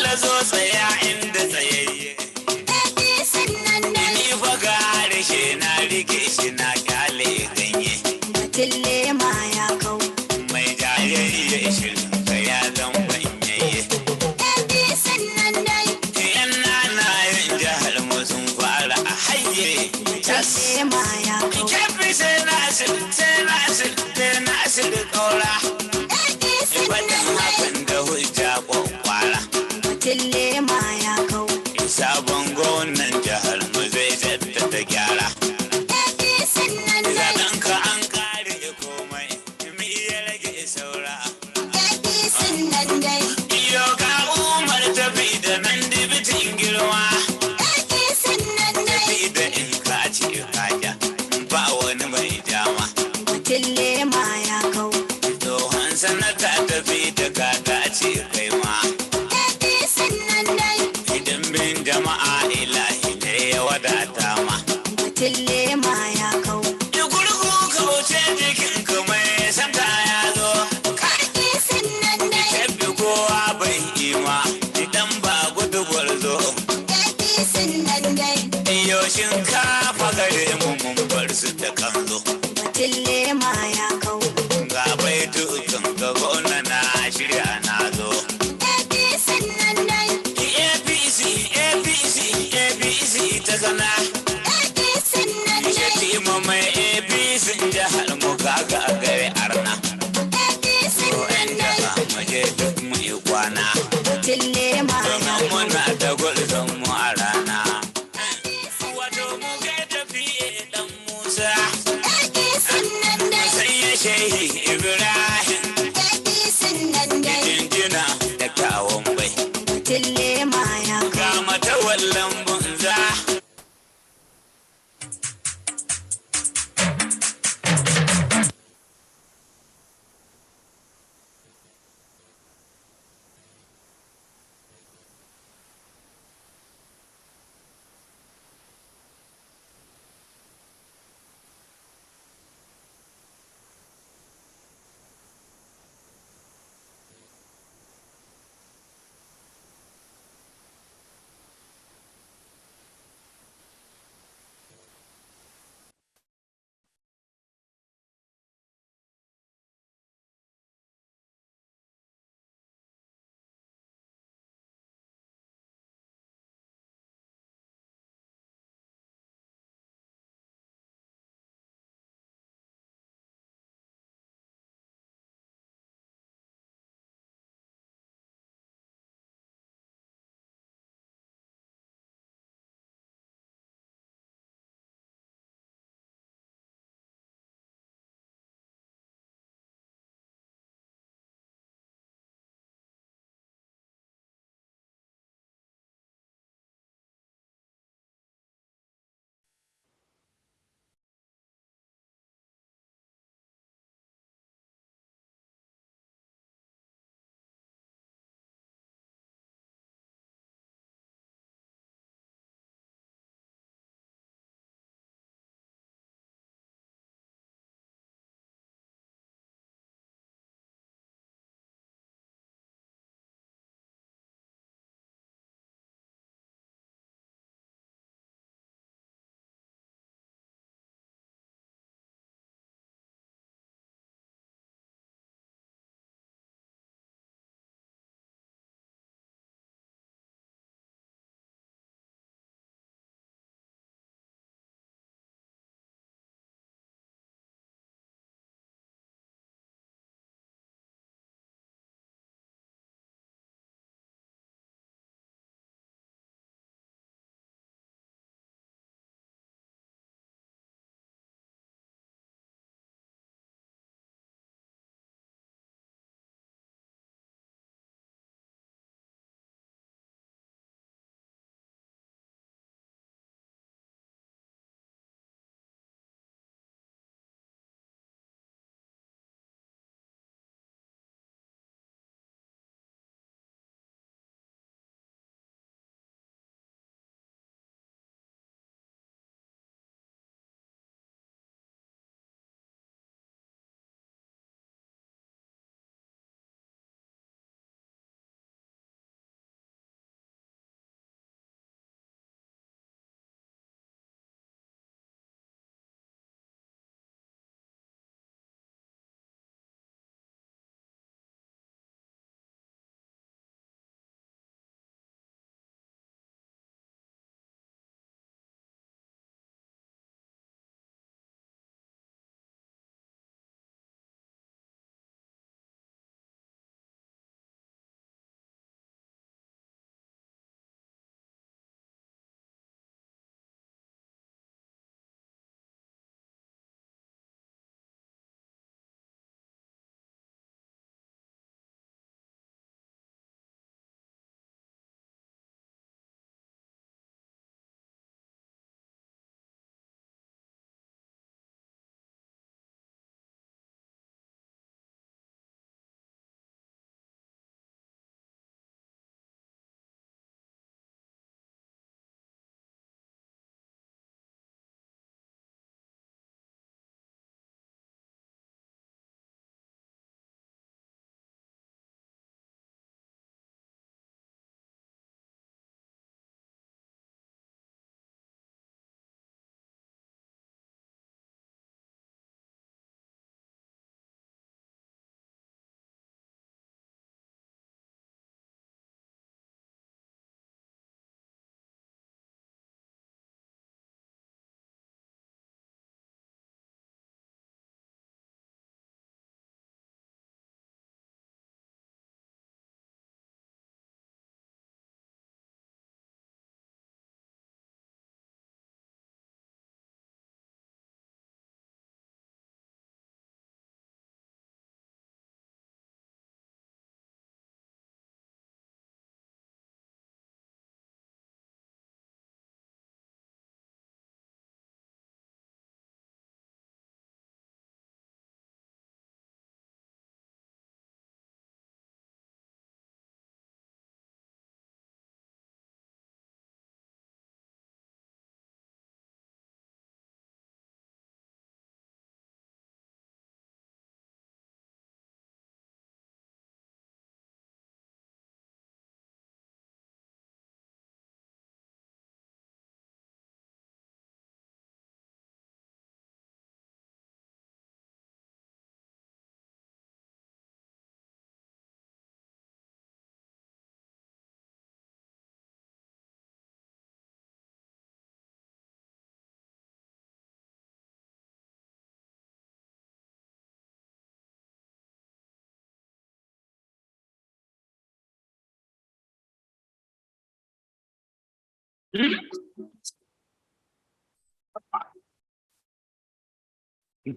ta zo tsaya inda tsayayye. Ni fa ga harshe na rike shi na kyale ganye. Batille ma ya kau. Mai jayayye shirin ka ya zan banyayye. Yan nanayen jihar mu sun fara a hayye. Batille ma ya kau. Kebbi sai na asir kaura. Faɗin hakan da hujja kwakwara. Batille ma ya kau. Sabon gwamnan jihar mu zai jaddada gyara. Zaben ka an kare komai, mi iya rage saura. Iyo ga Umar tafi da nan dibitin girma. Tafi da in ka ce kaja, ba wani mai dama. Batille ma ya kau. Tsohon sanata tafi da kaka ce kai ma. Idan bin jama'a ilahi ne ya wadata ma. Batille ma ya kau. Gurgu kauce jikin ka mai santa ya zo. Kebbi kowa bai ima, idan ba gudu gwarzo. Iyo shinkafa gare mu mun bar su da kanzo. Batille ma ya kau. Ga bai dukan ga gona na shirya na zo. APC ta zana. Shatima mai APC jihar mu kaga a gare arna. So yan jaha mu je duk mu yi kwana. Batille ma ya Domin kau. muna da gwarzon mu a rana. Wato mu ga tafiye dan Musa. Sai ya shehi Ibrahim. Jinjina da kyawun bai. Batille ma ya kau. Ga mata wallan bunza.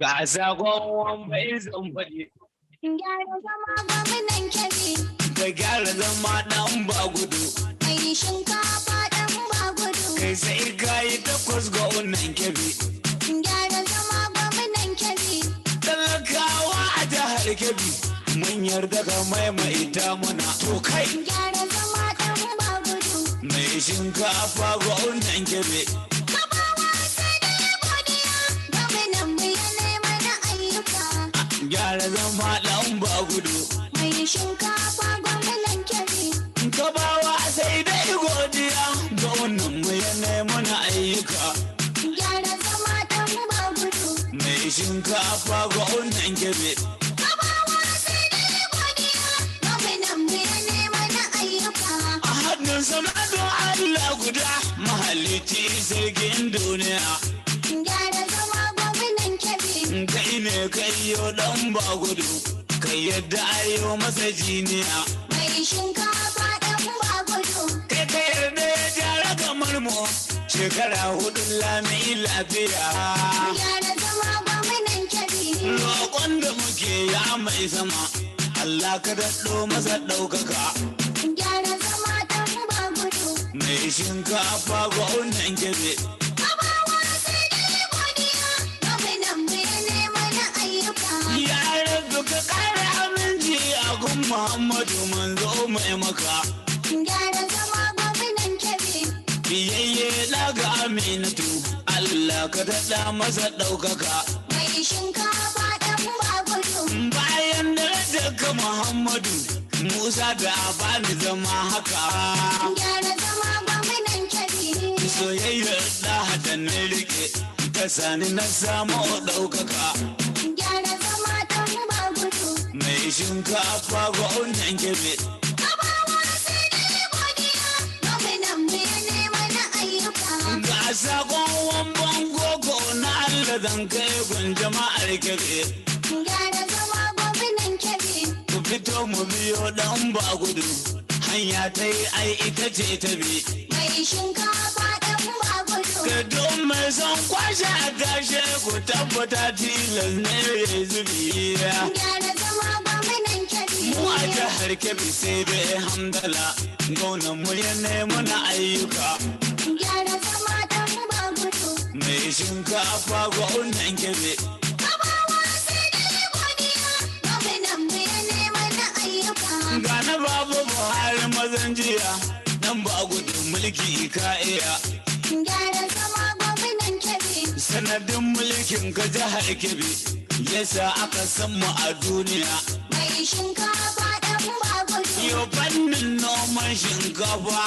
Ga sakon bai zan faɗi. Gyara zama gwamnan Kebbi. Ka gyara zama ɗan ba gudu. Mai shinkafa ɗan ba gudu. Kai sai ka yi takwas ga wannan Kebbi. Gyara zama gwamnan Kebbi. Talakawa a jihar Kebbi. Mun yarda ka maimaita muna. To kai. Gyara zama ɗan ba gudu. Mai shinkafa ga wannan Kebbi. Kabawa sai da godiya. Gwamnan mu ya nema na ayyuka. Gyara zama ɗan ba gudu. Mai shinkafa gwamnan Kebbi. Gabawa sai dai godiya ga wannan mu ya nemi na ayyuka. Gyara zama ɗan ba gudu. Mai shinkafa ga wannan Kebbi. Kabawa sai da godiya. Gwamnan mu ya nema na ayyuka. A hannun sama don Allah guda mahalicci sarkin duniya. Gyara zama gwamnan Kebbi. Kai ne kai yo dan ba gudu. Kai yadda ayo masa jiniya. Mai shinkafa ɗan ba gudu. Kai ka yarda ya jara kamar mu. Shekara hudu lami lafiya. Gyara zama gwamnan Kebbi. Roƙon da muke ya mai sama. Allah ka daɗo masa ɗaukaka. Gyara zama ɗan ba gudu. Mai shinkafa ga wannan Kebbi. Kabawa sai da godiya. Gwamnan mu ya nema na ayyuka. Ya rabu ka ƙara aminci a gun Muhammadu manzo mai maka. Gyara zama gwamnan Kebbi. Biyayye ɗaga Aminatu, Allah ka daɗa masa ɗaukaka. Mai shinkafa ɗan ba gudu. Bayan darajarka Muhammadu, Musa da bani zama haka. Gyara zama gwamnan Kebbi. Soyayyar ɗa da na riƙe, ta sani na samu ɗaukaka. Gyara zama ɗan ba gudu. Mai shinkafa ga wannan Kebbi. Kabawa sai da godiya. Gwamnan mu ya nema na ayyuka. Ga sakon wamban gogo na Allah zan kai gun jama'ar Kebbi. Gyara zama gwamnan Kebbi. Ku fito mu biyo dan ba gudu. Hanya ta yi ai ita ce ta bi. Mai shinkafa ɗan ba gudu. Ka don mai son kwashe a tashe ku tabbata tilas ne ya zubi. Gyara zama gwamnan Kebbi. Mu a jihar Kebbi sai dai hamdala. Gaunan mu ya nemi na ayyuka. Gyara zama ɗan ba gudu. Mai shinkafa ga wannan Kebbi. Kabawa sai da godiya. Gwamnan mu ya nema na ayyuka. Ga na babu Buhari mazan jiya. Nan ba gudu mulki ka iya. Gyara zama gwamnan Kebbi. Sanadin mulkin ka jihar Kebbi. Yasa aka san mu a duniya. Mai shinkafa ɗan ba gudu. Yo fannin noman shinkafa.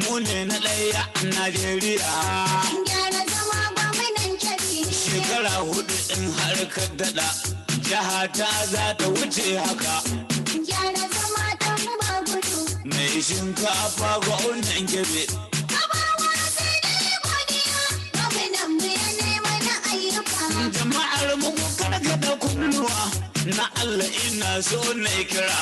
Mu ne na ɗaya a Najeriya. Gyara zama gwamnan Kebbi. Shekara hudu in har ka daɗa. Jiha ta za ta wuce haka. Gyara zama ɗan ba gudu. Mai shinkafa ga wannan Kebbi. Kabawa sai da godiya. Gwamnan mu ya nema na ayyuka. Jama'ar mu ku karkata kunnuwa. Na Allah ina so na kira.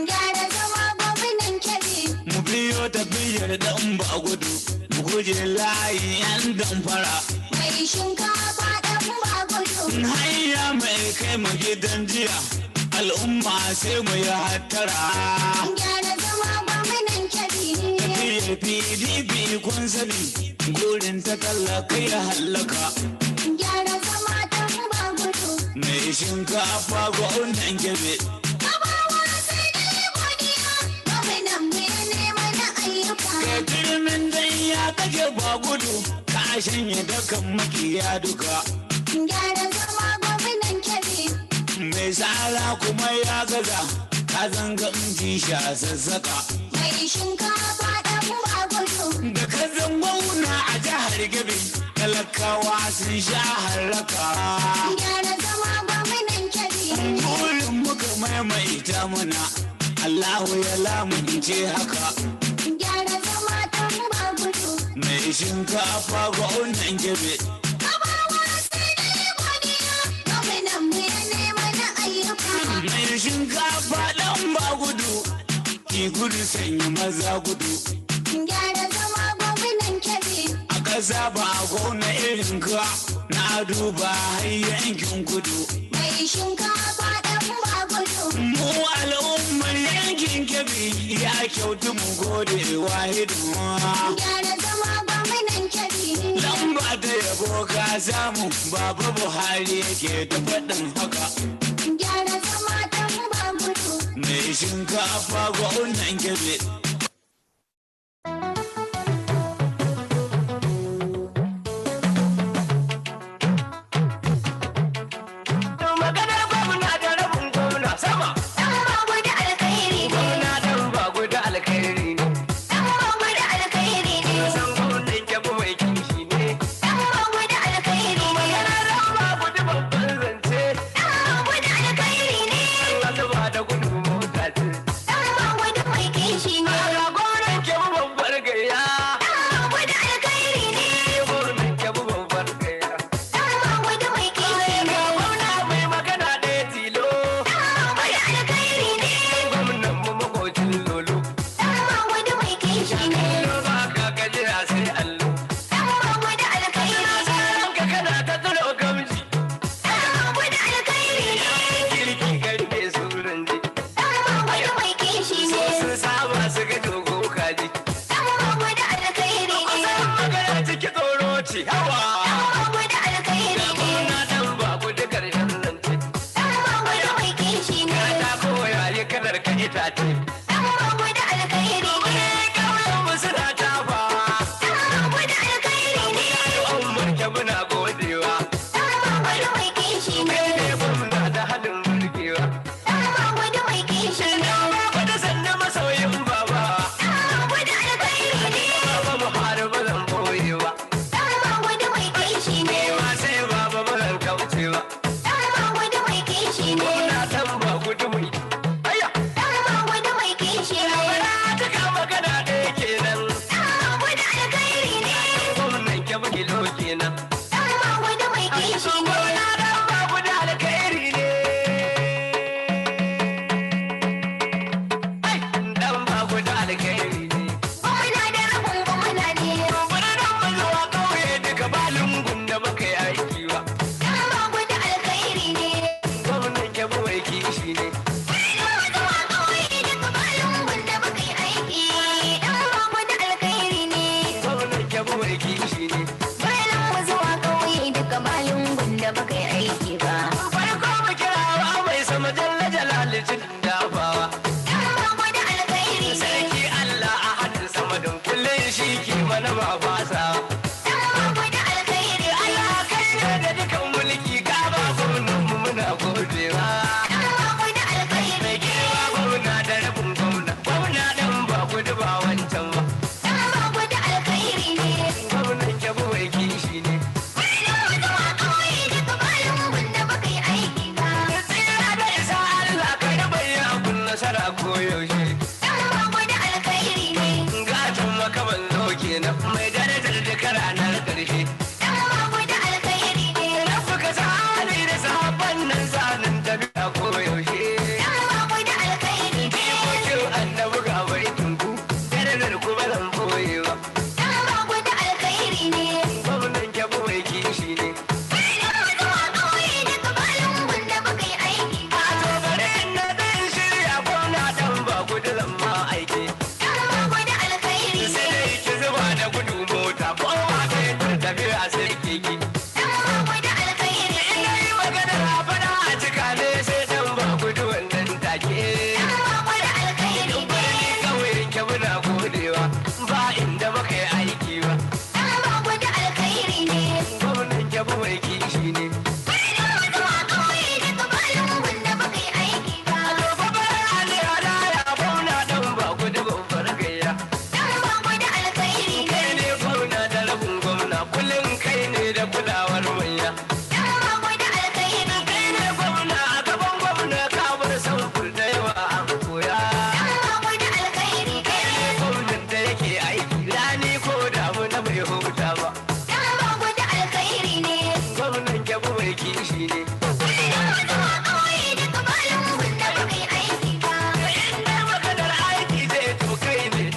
Gyara zama gwamnan Kebbi. Mu biyo tafiyar dan ba gudu. Mu guje layi yan damfara. Mai shinkafa ɗan ba gudu. Hanya mai kai mu gidan jiya. Al'umma sai mu yi hattara. Gyara zama gwamnan Kebbi. Tafiyar PDP kun sani. Gurin ta tallaka ya hallaka. Gyara zama ɗan ba gudu. Mai shinkafa ga wannan Kebbi. Kabawa sai da godiya. Gwamnan mu ya nema na ayyuka. Kai turmin dan ya kake ba gudu. Ka shanye dakan makiya duka. Gyara zama gwamnan Kebbi. Mai tsara kuma ya gaza. Ka zanga inji sha sassaka. Mai shinkafa ɗan ba gudu. Da ka zangwauna a jihar Kebbi. Talakawa sun sha harraka. Gyara zama gwamnan Kebbi. Burin muka maimaita muna. Allahu ya lamunce haka. Gyara zama ɗan ba gudu. Mai shinkafa ga wannan Kebbi. Kabawa sai da godiya. Gwamnan mu ya nema na ayyuka. Mai shinkafa ɗan ba gudu. Ki gudu sanyi maza gudu. Gyara zama gwamnan Kebbi. saba gona irin ka na duba har yankin kudu. Mai shinkafa ɗan bagudu. Mu al'ummar yankin Kebbi ya kyautu mu gode wahidu. Gyara zama gwamnan Kebbi. Lamba da yabo ka samu Baba Buhari yake ta faɗin haka. Gyara zama ɗan bagudu. Mai shinkafa gwamnan Kebbi.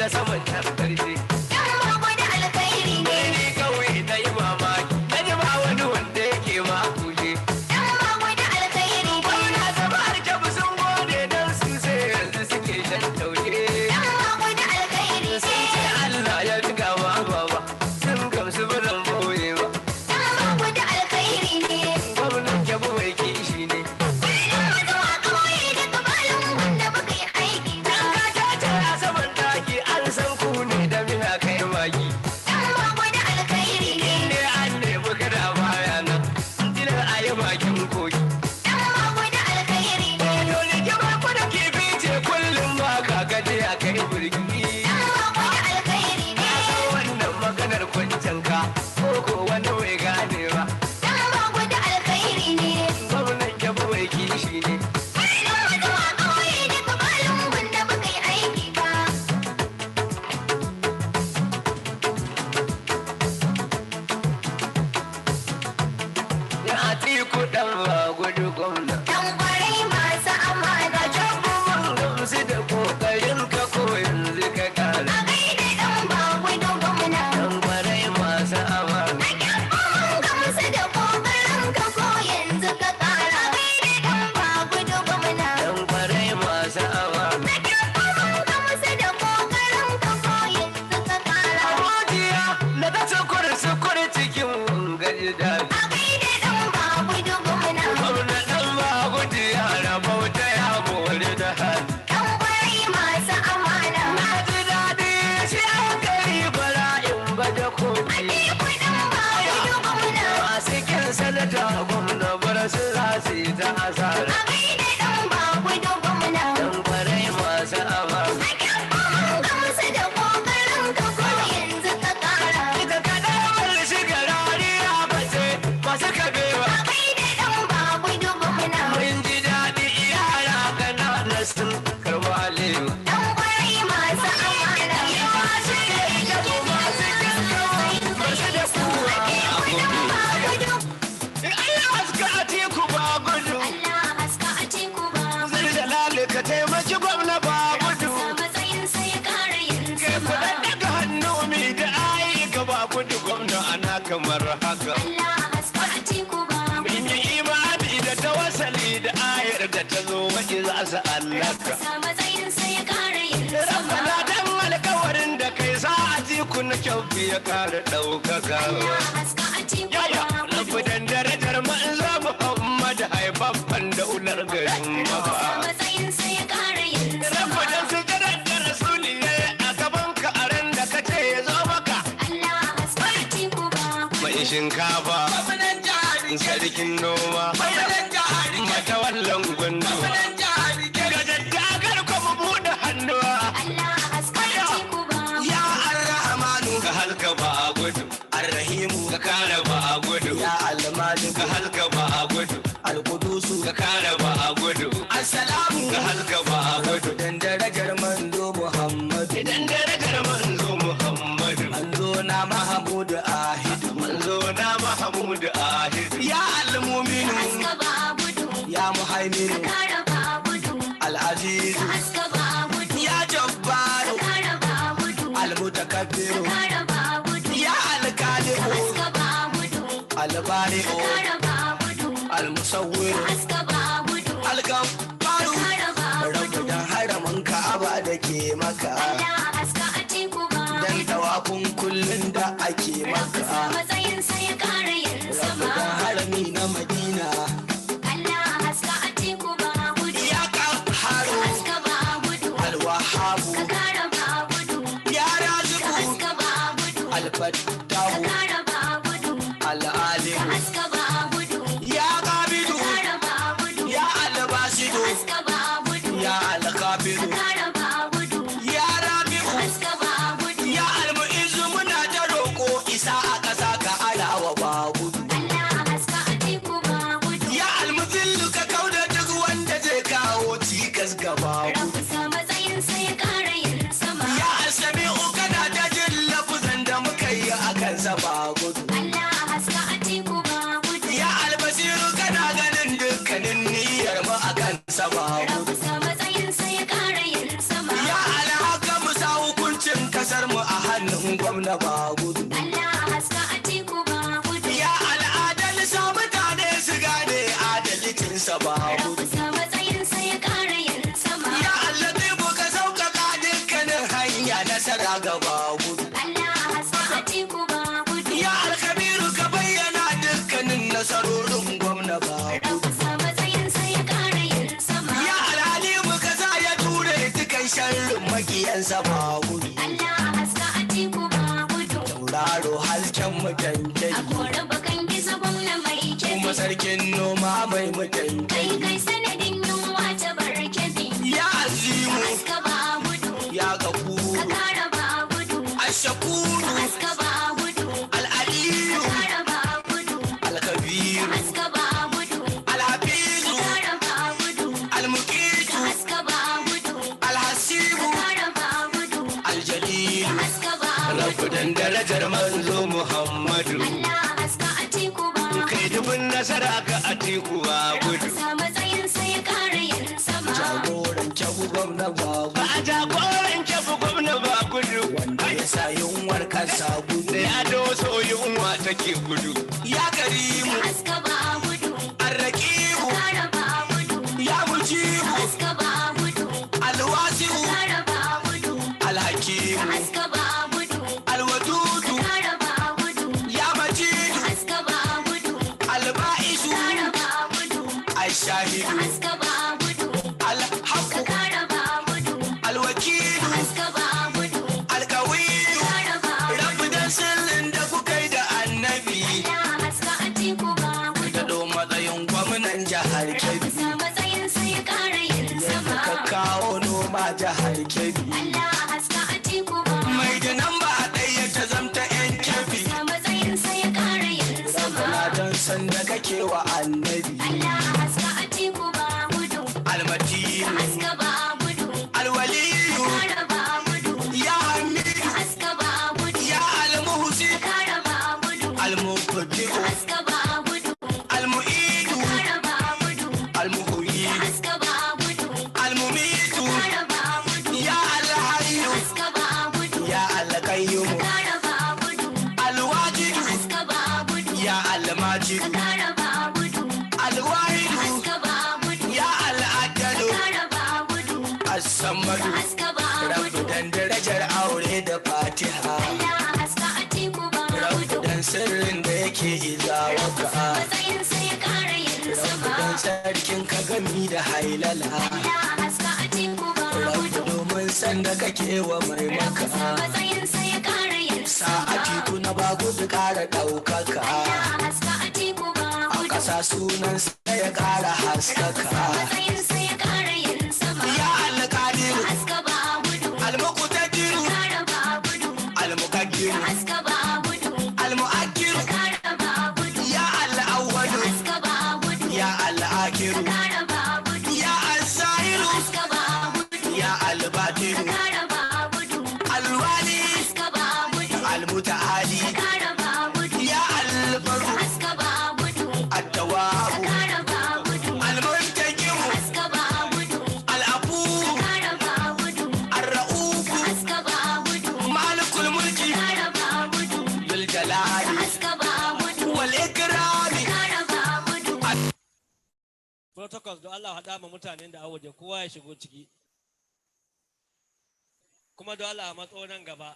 Saman tarkarce. Yan babu da alkhairi ne. masu asara. A gaida ɗan ba gudu gwamna. Dan kwarai masu aba. A kyabba mun gamsu da ƙoƙarin ka ko yanzu ka ƙara. Ita kaɗawar shiga rariya bace masu kabewa. A gaida ɗan ba gudu gwamna. Mun ji daɗi yara ƙananan sun karɓi alewa. Ɗan ƙwarai masu amana. Yawa su da yake masu kyakkyawan Masu da kuwa a ɗan ba gudu. Allah haska a teku ba gudu. Allah haska a teku ba Zai jalali ka taimaki gwamna ba gudu. sa matsayinsa ya ƙara yin Kai sama. kuɗin daga hannu mi da ayi ka ba gudu gwamna ana kamar haka. Allah haska a teku ba Mun yi imani da tawassali da ayar da ta zo waje za su allaka. sa matsayinsa ya ƙara yin sama. Rabbana dan alkawarin da kai sa a teku na kyau ya kara ɗaukaka. Allah haska a teku Yaya, ba rabu dan darajar manzo Muhammad haifaffan da ular garin sa Makka. matsayinsa ya ƙara yin sama. Rabu dan su da rasuli ne a gaban ka a ran da ka ce ya zo maka. Allah haska a teku ba Mai shinkafa, sarkin noma, matawallan gundu. Ga daddagar kuma buɗe hannuwa. Allah haska a teku ba Ya Ar-Rahmanu ka halka ba a gudu. Ar-Rahimu ka kare ba a gudu. Ya Al-Malik ka halka ba a gudu. Al-Qudusu ka kare ba a gudu. Assalamu ka halka ba a gudu. Dan darajar manzo Muhammadu. Dan darajar manzo Muhammadu. Manzo na Mahmudu Ahid. Manzo na Mahmudu Ahid. Ya Al-Mu'minu. haska ba gudu. Ya Muhaiminu. Kara ba gudu. Al-Azizu. Haska ba gudu. Ya Jabbaru. Kara ba gudu. Al-Mutakabbiru. Kara ba gudu. Ya Al-Qadiru. Haska ba gudu. Al-Bari'u. Kara ba gudu. Al-Musawwiru. Haska ba gudu. Al-Gaffaru. Kara ba Rabu gudu. dan haramin Ka'aba da ke maka. Allah haska a teku ba Dan tawafin kullun da ake Rabu sa maka. matsayinsa ya ƙara yin Rabu sama. dan harami na Madina. Allah haska a teku ba gudu. Ya Qahharu. Haska ba gudu. Al-Wahhabu. Ka kara ba gudu. Ya Raziqu. Haska ba gudu. Ka Al-Fattahu. kara ba gudu. Al-Alimu. Haska ba gudu. Ya Qabidu. Kara ba gudu. Ya Al-Basidu. Haska ba gudu. Ya Al-Qabidu. Kara ba gudu. Ya Rabi'u. Haska ba gudu. Ya Al-Mu'izzu muna ta roƙo isa a ƙasa ka alawa ba gudu. Allah haska a teku ba gudu. Ya Al-Muzillu ka kauda duk wanda zai kawo cikas gaba gudu. Rabu sa matsayinsa ya ƙara yin sama. Ya Al-Sami'u kana ta jin lafuzan da muka yi a kansa ba gudu. Allah haska a teku ba gudu. Ya Al-Basiru kana ganin dukkanin niyyar mu a kansa ba gudu. Rabu sa matsayinsa ya ƙara yin sama. Ya Al-Hakamu sa hukuncin kasar mu a hannun gwamna ba gudu. Allah haska a teku ba gudu. Ya Al-Adal sa mutane su gane adalcinsa ba gudu. Rabu sa matsayinsa ya ƙara yin sama. Ya Allah ka sauƙaƙa dukkanin hanya nasara gaba gudu. Allah haska a teku ba gudu. Ya Alkabiru ka bayyana dukkanin nasarorin gwamna ba gudu. Rabu sa matsayinsa ya ƙara yin sama. Ya Alhalimu ka sa ya ture dukan sharrin makiyansa ba gudu. Allah haska a teku ba gudu. Tauraro hasken mutankai A kore bakan gizo gwamna mai kuma kebi. sarkin noma mai mutankai. Kai kai sanadin yunwa ta barkebi. Ya Azimu Haska ba gudu. ya Ka Gafuru kara ba gudu. Ashakuru Haska ba gudu. Al-Aliyu Kara ba gudu. Al-Kabiru Haska ba gudu. Al-Hafizu Kara ba gudu. Al-Muqitu Haska ba gudu. Al-Hasibu Kara ba gudu. Al-Jalilu Haska ba gudu. Rabu dan darajar manzo Muhammadu. Allah haska a teku ba Kai dubin nasara ka a teku ba gudu. sa matsayinsa ya ƙara yin sama. Jagoran kyabu gwamna ba gudu. Ba a jagoran kyabu gwamna ba gudu. Wanda ya sa yunwar kansa gudu. Da ya doso yunwa take gudu. Ya Karimu. Haska ba gudu. Arraqibu. Kara ba gudu. Ya Mujibu. Haska ba gudu. Alwasiu. Kara ba gudu. Alhakimu. Haska ba gudu. Alwadudu. Kara ba gudu. Ya Majidu. Haska ba gudu. Albaisu. Kara ba gudu. Ashahidu. Haska ba gudu. Alhaqu. Kara ba gudu. Alwakilu. Haska ba gudu. Alkawiyu. Kara ba gudu. Rabu dan sirrin da kuka yi da annabi. Allah kake wa annabi Allah haska a teku ba gudu almatinu haska ba gudu alwaliyu kara ba gudu ya hamidu haska ba gudu ya almuhsi kara ba gudu almuqaddiru haska ba gudu almu'idu kara ba gudu almuhyi haska ba gudu almumitu kara ba gudu ya alhayyu haska ba gudu ya alqayyum kara ba gudu alwajidu haska ba gudu ya almajidu kara ba gudu alwahidu haska ba gudu ya al'adalu kara ba gudu as-samadu haska ba rabbu gudu dan darajar aure da fatiha Allah haska a teku ba rabbu gudu dan sirrin da yake izawaka matsayin sai ya kara yin rabbu sama dan sarkin ka gami da hailala Allah haska a teku ba rabbu gudu domin san da kake wa mai maka matsayin sai ya kara yin sa'ati sama kuna ba gudu ƙara ɗaukaka Allah haska a teku ba a gudu ƙasa sunan sai ya ƙara haskaka matsayin sai ya kara yin sama ya alƙadiru haska ba gudu almuqtadiru kara ba gudu almukaddiru haska ba gudu almuakkiru kara ba gudu ya al'awwalu haska ba gudu ya al'akiru kara ba gudu ya al-zahiru haska ba gudu ya al-batinu kara ba gudu alwali haska ba gudu almutaali kara ba gudu ya al-baru haska ba gudu at-tawwabu kara ba gudu al-muntaqimu haska ba gudu al-afu kara ba gudu ar-ra'ufu haska ba gudu malikul mulki kara ba gudu bil jalali haska ba gudu wal ikrami kara ba gudu protocols don Allah haɗa ma mutanen da a waje kowa ya shigo ciki kuma don Allah matso nan gaba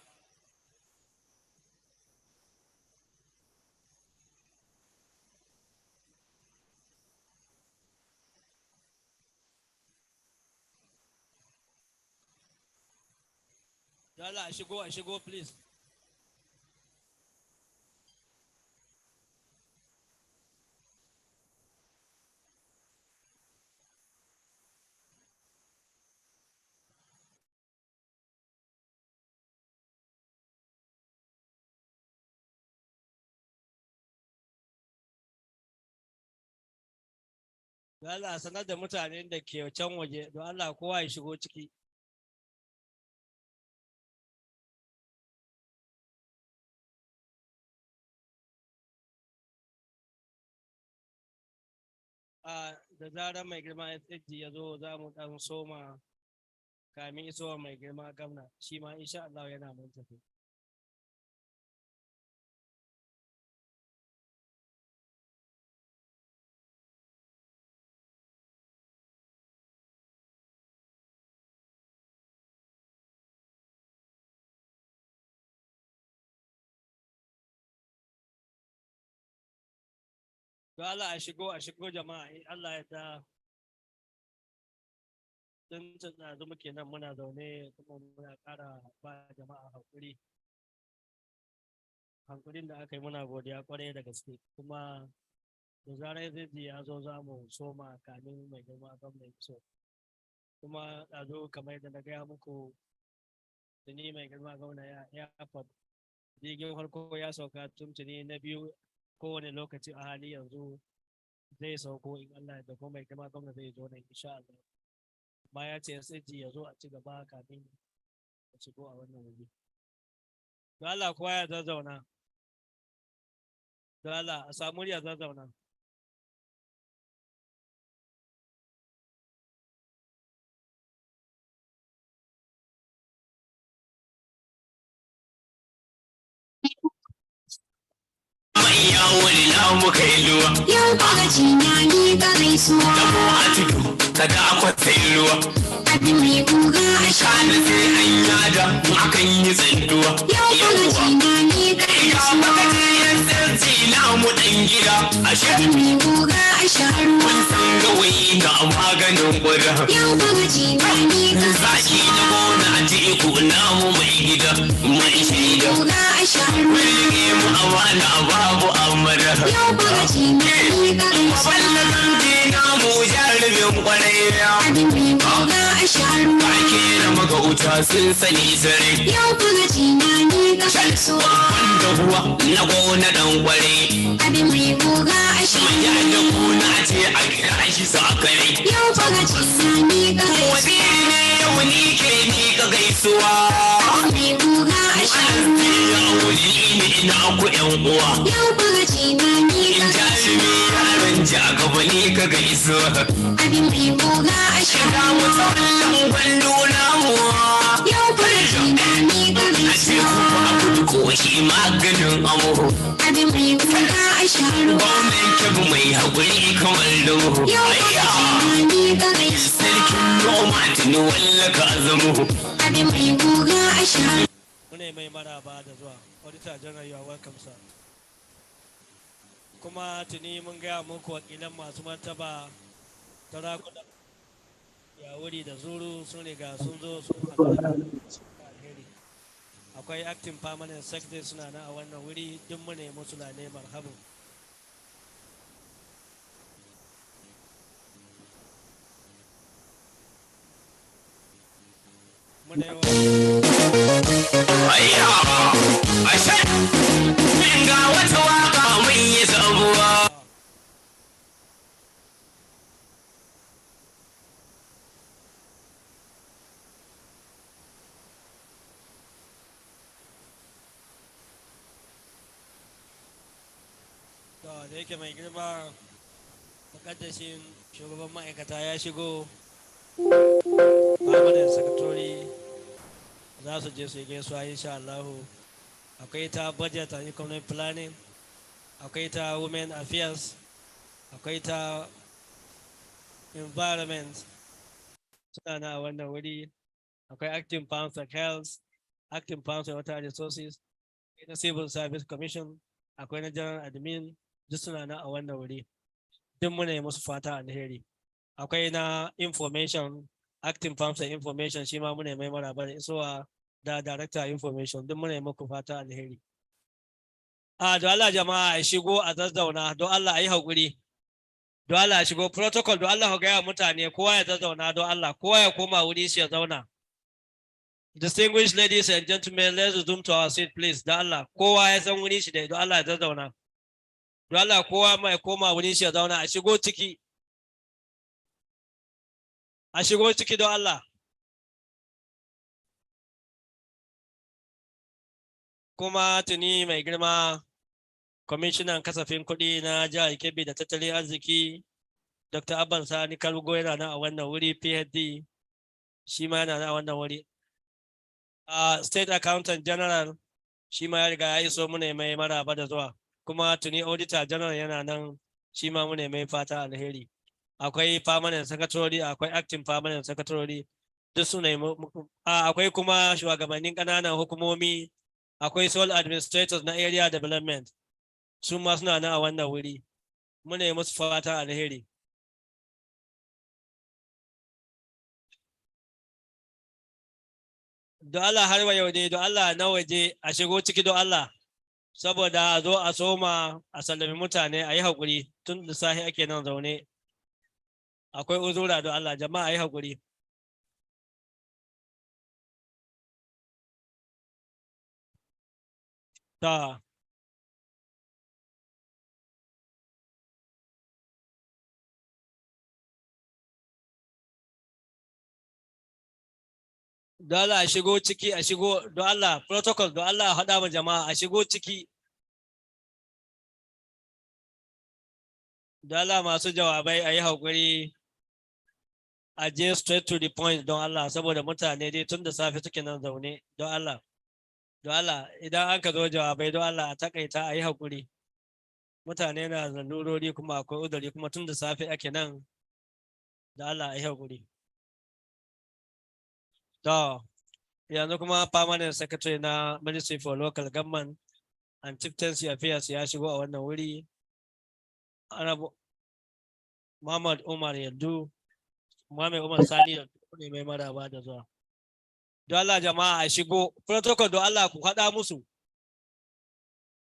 don Allah a shigo please don Allah sanar da mutanen da ke can waje don Allah kowa ya shigo ciki da zarar mai girma SSG ya zo za mu dan soma kamin isowa mai girma gamna shi ma insha Allah yana mun tafi don Allah a shigo jama'a in Allah ya ta tun yanzu muke nan muna zaune kuma muna ƙara ba jama'a hankulin da aka yi muna godiya kwarai da gaske kuma da zarar zai ya zo za mu soma kamin mai girma gwamnati so kuma ɗazo kamar da na gaya muku da ni mai girma gwamna ya faɗi jirgin farko ya sauka tuntuni na biyu kowane lokaci a hali yanzu zai sauko in Allah da kuma mai girma gwamna zai zo nan insha Allah amma ya ce sai ya zo a ci gaba kafin a shigo a wannan wuri don Allah kowa ya zazzauna don Allah a samu ya zazzauna ya wani na muka yi luwa yau kaga cinya ni ka gaisuwa dabo a tudu kada akwai sai luwa abin mai guga a kana shanu sai an yada akan yi tsanduwa yau kaga cinya ni ka ya gaisuwa baka ce yan sarki na mu dan gida a abin mai guga a shanu mun san gawayi ga maganin ƙura yau kaga cinya ni ka zaki na gaisuwa gona a teku namu mai gida mai shaida guga a shanu rige mu amana babu amara yau kaga cinya ni ka gaisuwa wannan zanti namu jarumin kwarai abin mai guga a shanu ake na magauta sun sani sare yau kaga cinya ni ka gaisuwa da huwa na gona dan kware abin mai goga a shi ya da kuna ce a kira shi sakare yau faga cinani ga waziri ne yau ni ke ni ka gaisuwa mai goga a shi ya wuri ne ina ku yan uwa yau faga cinani ga jarumi yaron ji a gaba ni ka gaisuwa abin mai goga a shi ga mu tsawon gwallo namu yau faga cinani ga a ce ku ba ku koshi maganin amuru abin mai goga a shi gwamnan kyabu mai haƙuri kamar doho yau faga cinani ga sarkin noma tuni walla ka zamo abin mai goga a shi mune mai maraba da zuwa auditor general you are welcome sir kuma tuni mun gaya muku wakilan masu martaba tarakuna ya wuri da zuru sun riga sun zo sun haɗu alheri akwai acting permanent secretary suna nan a wannan wuri duk mune musu lale marhabu mune ayya ashe ga wata waka mun yi sabuwa da yake mai girma mukaddashin shugaban ma'aikata ya shigo permanent secretary za su je su yi gaisuwa insha Allah akwai ta budget and economic planning akwai ta women affairs akwai ta environment suna na wannan wuri akwai acting council health acting council water resources akwai na civil service commission akwai na general admin duk suna na a wannan wuri duk muna yi musu fata alheri akwai na information acting council information shi ma muna mai maraba da isowa da director information duk muna yi muku fata alheri don Allah jama'a a shigo a zazzauna don Allah a yi haƙuri don Allah a shigo protocol don Allah gaya mutane kowa ya zazzauna don Allah kowa ya koma wuri shi ya zauna distinguished ladies and gentlemen let's resume to our seat please don Allah kowa ya san wuri shi da don Allah ya zazzauna don Allah kowa mai koma wuri shi ya zauna a shigo ciki don Allah kuma tuni mai girma kwamishinan kasafin kuɗi na jihar Kebbi da tattalin arziki Dr. Abban Sani Kalgo yana nan a wannan wuri PhD shi ma yana nan a wannan wuri State Accountant General shi ma ya riga ya iso mu ne mai maraba da zuwa kuma tuni Auditor General yana nan shi ma mu ne mai fata alheri akwai Permanent Secretary akwai Acting Permanent Secretary duk su ne akwai kuma shugabannin ƙananan hukumomi akwai sole administrators na area development su ma suna nan a wannan wuri muna yi musu fata alheri don Allah har wa yau dai don Allah na waje a shigo ciki don Allah saboda a zo a soma a sallami mutane a yi haƙuri tun da sahi ake nan zaune akwai uzura don Allah jama'a a yi haƙuri ta don Allah a shigo ciki a shigo don Allah protocol don Allah a haɗa ma jama'a a shigo ciki don Allah masu jawabai a yi haƙuri a je straight to the point don Allah saboda mutane dai tun da safe suke nan zaune don Allah idan an ka zo jawabai don Allah a takaita a yi haƙuri mutane na lalurori kuma akwai udari kuma tun da safe ake nan da Allah a yi haƙuri to yanzu kuma permanent secretary na Ministry for Local Government and Chieftaincy Affairs ya shigo a wannan wuri Honorable Muhammad Umar Yaddu Muhammad Umar Sani da ne mai maraba da zuwa don Allah jama'a a shigo protocol don Allah ku haɗa musu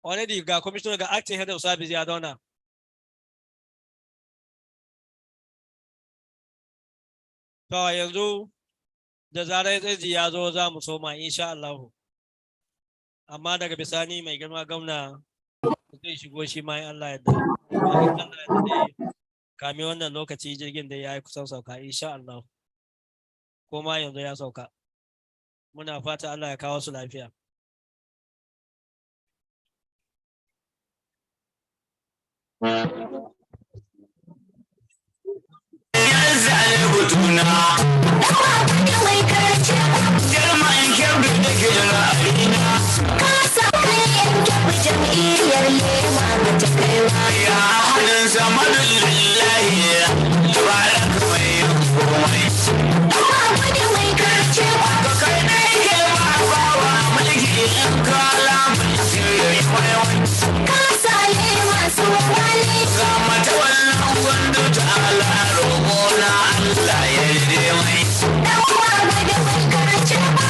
already ga commissioner ga acting head of service ya zauna to yanzu da zarar tsaji ya zo za mu soma insha Allah amma daga bisani mai girma gwamna zai shigo shi ma in Allah ya yarda. Allah ya yarda kame wannan lokaci jirgin da ya yi kusan sauka insha Allah. Ko ma yanzu ya sauka. Muna fata Allah ya kawo su lafiya. Butuna girman Kebbi da ke ra'ayina Kasa kai yan Kebbi jam'iyyar lema ba ta kaiwa. ya hannun sama lillahi tabarak mai komai Amma wani mai karcewa ka kai ne ke ba bawa mulki in kala mulki waiwai kasa lema su wani. ga mata wannan gwando ta ala roƙo na Allah ya yi mai Dan uwa da mai karcewa.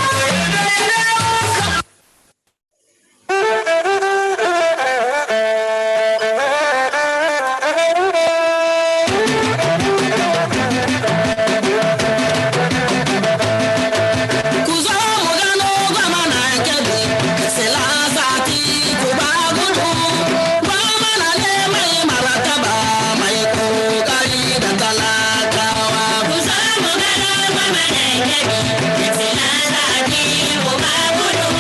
ku zo mu gano gama na Kebbi sila zati ku ba gudu ba mana ne mai martaba mai kokari da talakawa ku zo mu gano gama na Kebbi sila zati ku ba gudu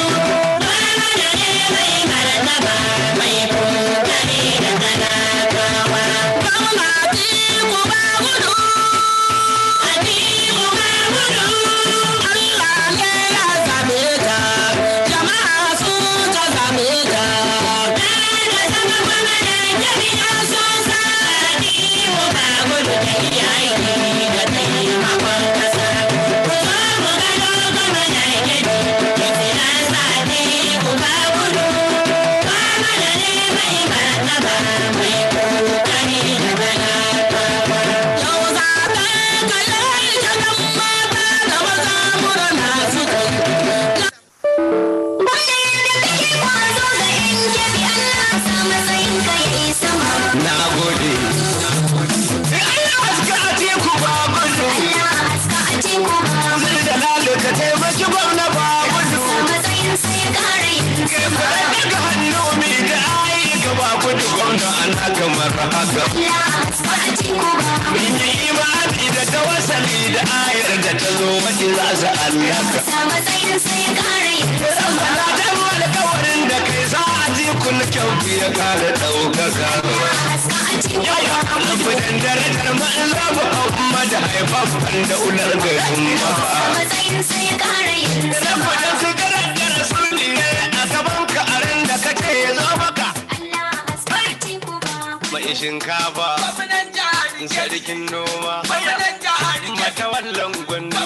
ba mana ne mai martaba mai kokari da talakawa gwamnati ku ba gudu Allah ne ya zabe ka, jama'a sun ka zabe ka. Da zama kuma da jami'a sun sa ni mu ba gudu da yayi da taimakon kasa. Ku zo mu gano kuma da gidi, kina sa ni mu ba gudu. Ba mana ne mai martaba mai kokari da talakawa. Yau zaben ka yayi ta kan mata da maza murna suka yi. Wanda yadda kake kwazo ga yan Kebbi Allah sa matsayin ka ya yi sama. Na gode. Allah haska a teku ba gudu. Allah haska a teku ba. Zai da lalata taimaki gwamna ba gudu. Sa matsayin sai ya ƙara yin sama. Daga hannu mai da ayi gaba gudu gwamna ana kamar haka. Allah haska a teku ba. Mun yi imani da tawassali da ayar da ta zo wace za su allaka. Sa matsayin sai ya ƙara yin sama. Sana dan alkawarin da kai za a ji kun kyau ya kara ɗaukaka. Allah haska a teku ba. Yaya alfudan darajar manzo Muhammad haifafan da ular garin Sa ba. matsayin sai ya ƙara yin sama. Saboda su karantar rasuli ne a gaban ka a ran da kace ya zo maka. Allah haska a teku ba. Mai shinkafa, sarkin noma, mata wallan gwandu.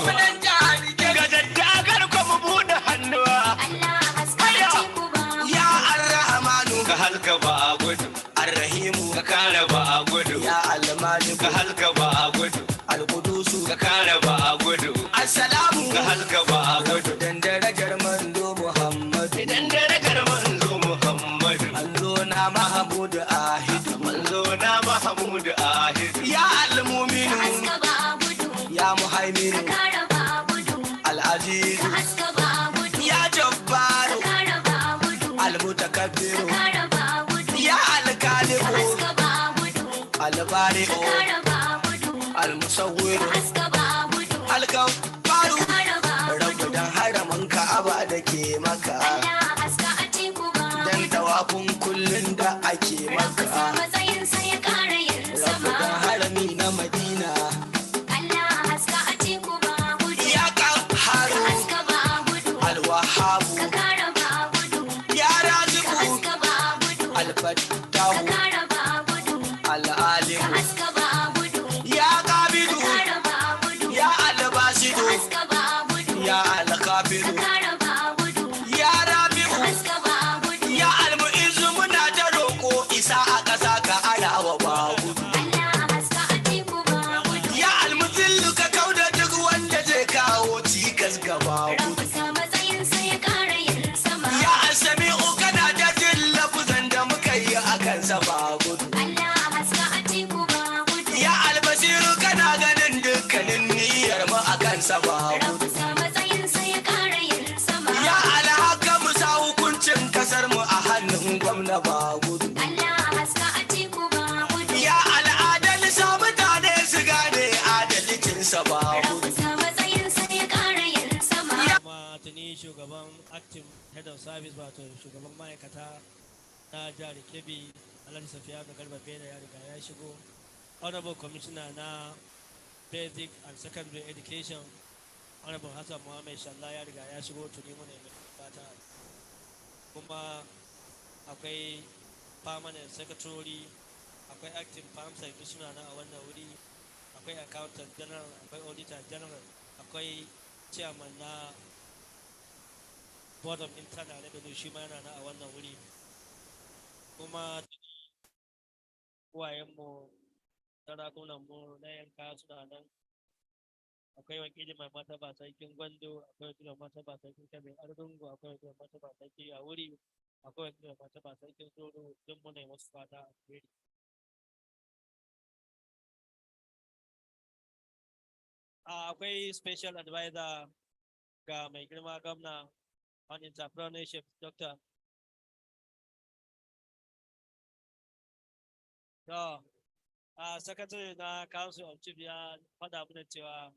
Ga daddagar ko mu buɗe hannuwa. Allah haska a teku ba. Ya Ar-Rahmanu ka halka ba a gudu. Ar-Rahimu ka kare ba a gudu. Ya Al-Malik ka halka ba a gudu. Al-Qudusu ka kare ba a gudu. Assalamu ka halka ba a gudu. Dan darajar manzo Muhammad. Dan darajar manzo Muhammad. Manzo na Mahmud Ahid. Manzo na Mahmud Ahid. Ya Al-Mu'min. Haska ba a gudu. Ya Muhaimin. Kara ba a gudu. Al-Aziz. Haska ba a gudu. Ya Jabbar. Kara ba a gudu. Al-Mutakabbir. Kara ba a gudu. Ya Al-Khalid. Haska ba a gudu. Al-Bari. Kara ba a gudu. Al-Musawwir. Haska ba a gudu. Al-Gaffaru. Kara ba a Rabu gudu. dan haramin Ka'aba da ke maka. Allah haska a teku ba. Dan tawafin kullun da ake Rabu sa maka. matsayin sai ya ƙara yin Rabu sama. dan harami na Madina. Allah haska a teku ba gudu. Ya Qahharu. Haska ba gudu. Al-Wahhabu. Ka kara ba gudu. Ya Raziqu. Haska ba gudu. Ka Al-Fattahu. kara ba gudu. Al-Alim. Haska ba gudu. Ya Qabidu. Ka kara ba gudu. Ya Al-Basidu. Haska ba gudu. Ya Al-Qabidu. Ka kara ba gudu. Ya Rabi'u. Haska ba gudu. Ya Al-Mu'izzu muna ta roƙo isa a ƙasa ka alawa ba gudu. Allah haska a teku ba gudu. Ya Al-Muzillu ka kauda duk wanda zai kawo cikas gaba gudu. Rabu sa matsayin sai ya ƙara yin sama. Ya Al-Sami'u kana da jin lafuzan da muka yi a kansa ba gudu. Allah haska a teku ba gudu. Ya Al-Basiru kana ganin dukkanin niyyar mu a kansa ba gudu. Rabu sa matsayin sai ya ƙara yin sama. Ya Al-Hakamu sa hukuncin kasar mu a hannun gwamna ba gudu. Allah haska a teku ba gudu. Ya al'adar sa mutane su gane adalcinsa ba gudu. Rabu sa matsayinsa ya ƙara yin sama. kuma tuni shugaban acting head of service wato shugaban ma'aikata na jihar Kebbi Alhaji Safiya da Garba Bena ya riga ya shigo. Honorable Commissioner na Basic and Secondary Education Honorable Hassan Muhammad Shalla ya riga ya shigo tuni mu ne mai fata. Kuma akwai permanent secretary, akwai acting farm commissioner na a wannan wuri, akwai accountant general, akwai auditor general, akwai chairman na board of internal revenue shi ma yana na a wannan wuri. Kuma uwayenmu sarakunanmu na yanka suna nan, akwai wakili mai martaba sarkin Gwando, akwai wakili mai martaba sarkin Kebbi Argungu, akwai wakili mai martaba sarkin Yawuri, akwai wakili mai martaba sarkin Zoro, duk mu ne wasu fata a alheri. Akwai special advisor ga mai girma gwamna on entrepreneurship, Dr. Secretary na Council of Chief ya faɗa mana cewa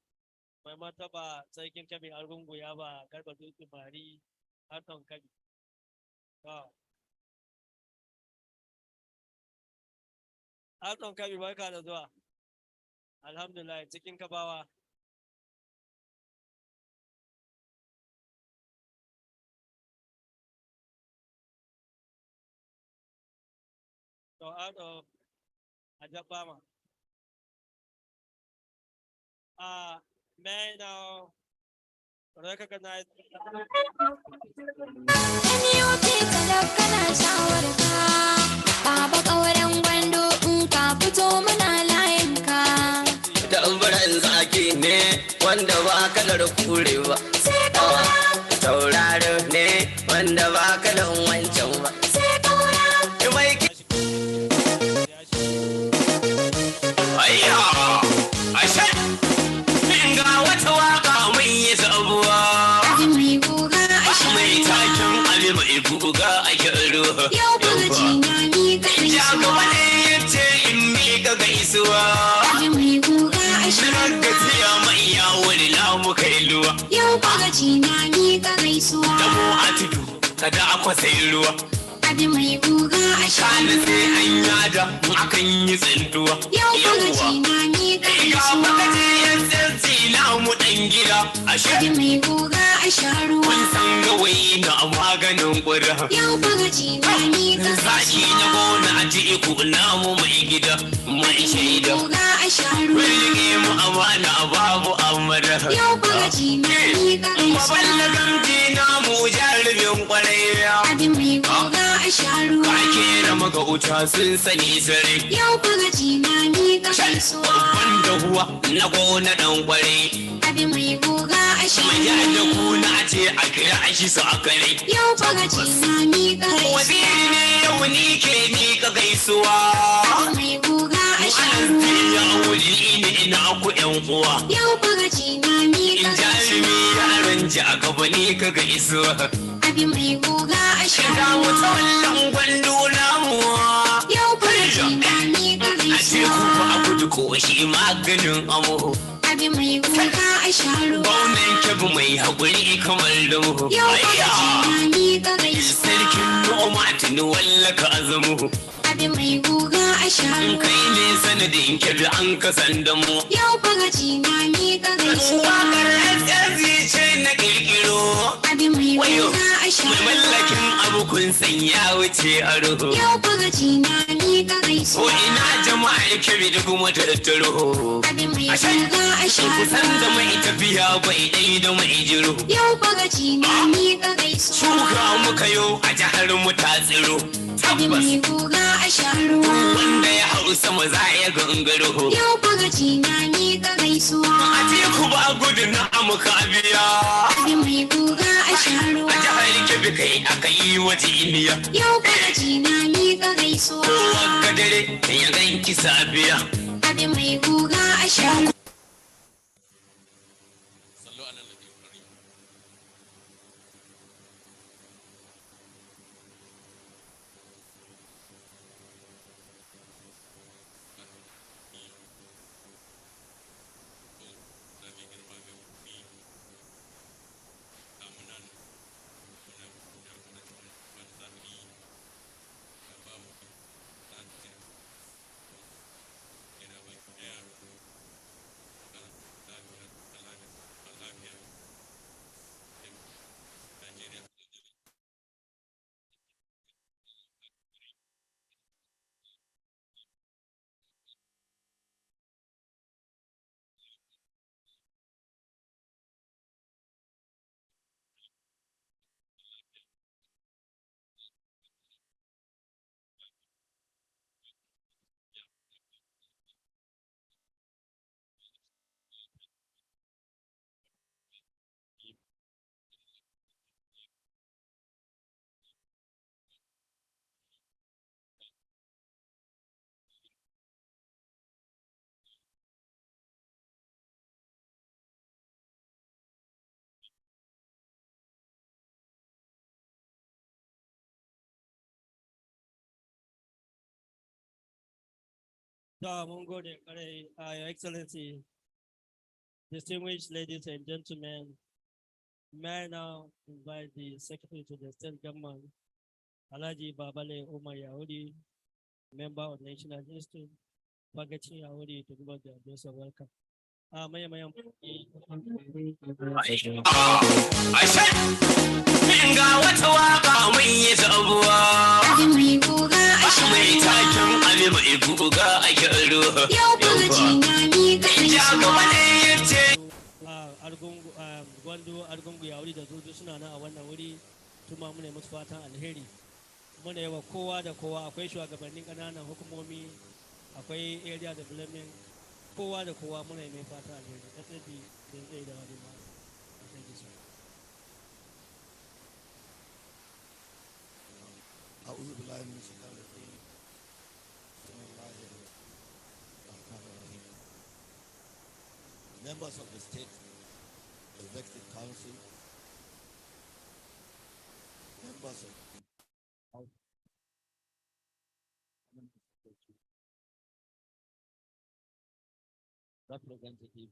mai martaba sarkin Kebbi Argungu ya ba Garba Dutse Mari harton Kebbi. Harton Kebbi barka da zuwa. Alhamdulillah cikin Kabawa. So out of Ajabama. May now recognize NUT talakana shawarka. Baba ƙauren Gwando in ka fito muna layinka. Tambaran zaki ne wanda ba kalar kure ba. Sai ƙaura. Tauraro ne wanda ba kalar wancan ba. Sai ƙaura. Mai ayya ashe ga wata waka mun yi sabuwa. Abi mai guga a sharuwa. Mai takin abi mai guga a sharuwa. Yau buga jinani ga Ya gaisuwa. gaba ne yace in miƙa gaisuwa. Abi mai guga a sharuwa. Gaskiya mai yawo da namu kai luwa. Yau buga jinani ga gaisuwa. Da mu a tudu kada akwa sai ruwa. Abi mai guga a Kana sharuwa. sai an yada akan yi tsintuwa. Yau buga jinani ga Ga gaisuwa. bakaje yan tsirtsi na mu ɗan gida. Ashe Abi mai guga a sharuwa. kun san gawayi na maganin ƙura. Yau buga jinani ga Zaki na gaisuwa. gona a jiku namu mai gida mai shaida. Guga a sharuwa. Rige mu amana babu amara. Yau buga jinani ga Baban gaisuwa. na gamji namu jarumin ƙwarai. Abi mai guga a sharuwa. Ka kera maka wuta sun sani sare. Yau buga jinani ga gaisuwa. Babban da huwa na gona ɗan ƙwarai. Abi mai guga a Mai sharuwa. da kuna ce a kira shi su a kare. Yau buga jinani ga gaisuwa. Waziri ne yau ni ke ni ka gaisuwa. Abi mai guga a Anas sharuwa. ya wuli ne ina ku ƴan uwa. Yau buga jinani In ga jarumi gaisuwa. yaron ji a gaba ni ka gaisuwa. Abi mai guga a Shiga mu sharuwa. tsawon gwando namu. Yau buga jinani ga A ce ku gaisuwa. fa a gudu ko shi maganin amo. Abi mai guga a sharuwa. Baunan kebu mai haƙuri kamar damu. Yau buga jinani ga gaisuwa. Sarkin noma tuni wallaka azamu. Abi mai guga a In sharuwa. kai ne sanadin kebi an kasan da mu. Yau buga jinani ga gaisuwa. Wakar SSC ce na kirkiro. Abi mai Wayo, guga a mai sharuwa. mallakin abu kun san ya wuce a ruhu. Yau buga jinani ga Ko gaisuwa. ina jama'a kebi da kuma tattaro. Abi mai Ashe, guga a kusan da sharuwa. mai tafiya bai ɗai da mai jiro. Yau buga jinani ga gaisuwa. Shuka muka yo a jihar mu ta tsiro. Abi Tabbas mai guga a sharuwa. wanda ya hau sama za ya gangaro. Yau buga jinani ga gaisuwa. A teku ba gudu na amuka biya. Abi mai guga a A sharuwa. jihar Kebbi kai aka yi wata iniya. Yau buga jinani ga gaisuwa. Kowa ga dare ya ganki safiya. Abi mai guga a sharuwa. Your Excellency, distinguished ladies and gentlemen, may I now invite the Secretary to the State Government, Alaji Babale Omar Yahudi, Member of National Institute, Pagachin Yahudi, to give us the address of welcome. Mayam. I said, ga wata waka mun yi sabuwa. Mai guga a Mai takin abin mai guga a gyaro. yau bugaji na mi Ja gaba ne yace. Gwando Argungu Yahudi da Zuzu suna nan a wannan wuri, kuma muna musu fatan alheri. Muna yawa kowa da kowa, akwai shugabannin ƙananan hukumomi, akwai area development, kowa da kowa muna mai fatan alheri. SAD zai da wani ma. Thank you, sir. أعوذ بالله من الشيطان الرجيم بسم الله الرحمن الرحيم. Members of the State Executive Council, members of the House representative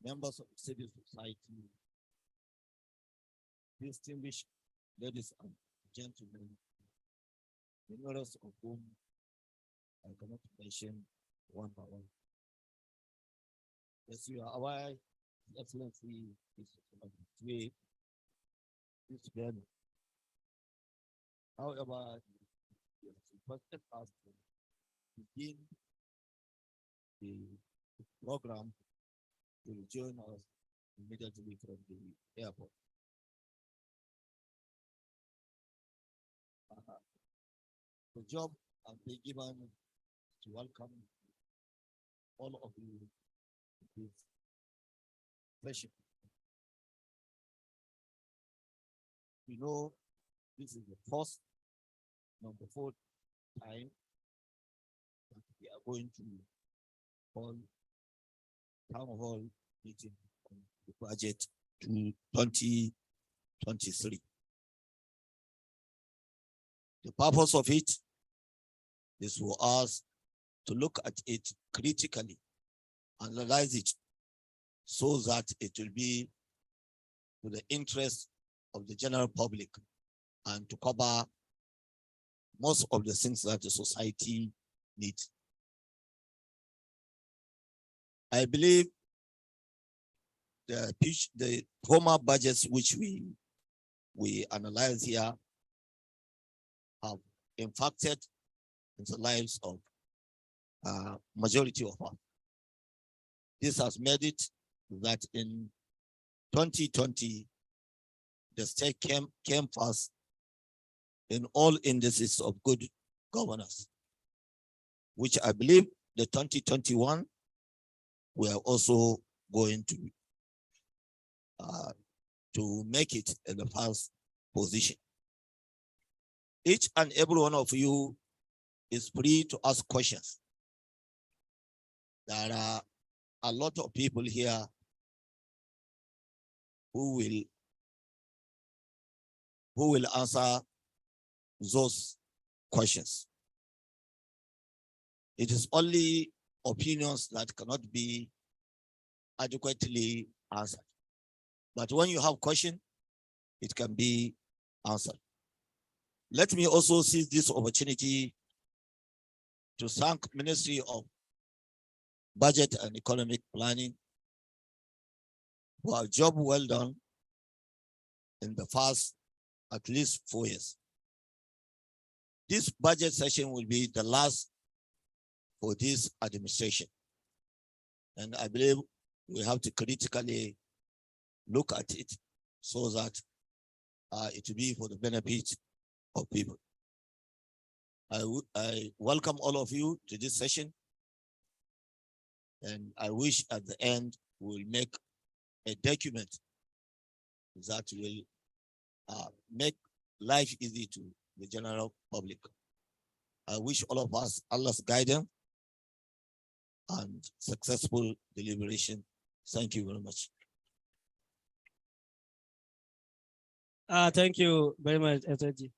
members of civil society, distinguished ladies and gentlemen, numerous of whom I cannot mention one by one. As you are aware, His Excellency is on his way this journey. However, he has requested us to begin the program to join us immediately from the airport. The job has been given to welcome all of you to this session. We know this is the first number 4 time that we are going to hold town hall meeting on the budget to 2023. The purpose of it is for us to look at it critically, analyze it, so that it will be to the interest of the general public and to cover most of the things that the society needs. I believe the former budgets which we analyze here have impacted in the lives of majority of us. This has made it that in 2020, the state came first in all indices of good governance, which I believe the 2021 we are also going to make it in the first position. Each and every one of you is free to ask questions. There are a lot of people here who will answer those questions. It is only opinions that cannot be adequately answered. But when you have question, it can be answered. Let me also seize this opportunity to thank Ministry of Budget and Economic Planning for a job well done in the past at least 4 years. This budget session will be the last for this administration. And I believe we have to critically look at it so that it will be for the benefit of people. I welcome all of you to this session. And I wish at the end we'll make a document that will make life easy to the general public. I wish all of us Allah's guidance and successful deliberation. Thank you very much. Thank you very much, SOG.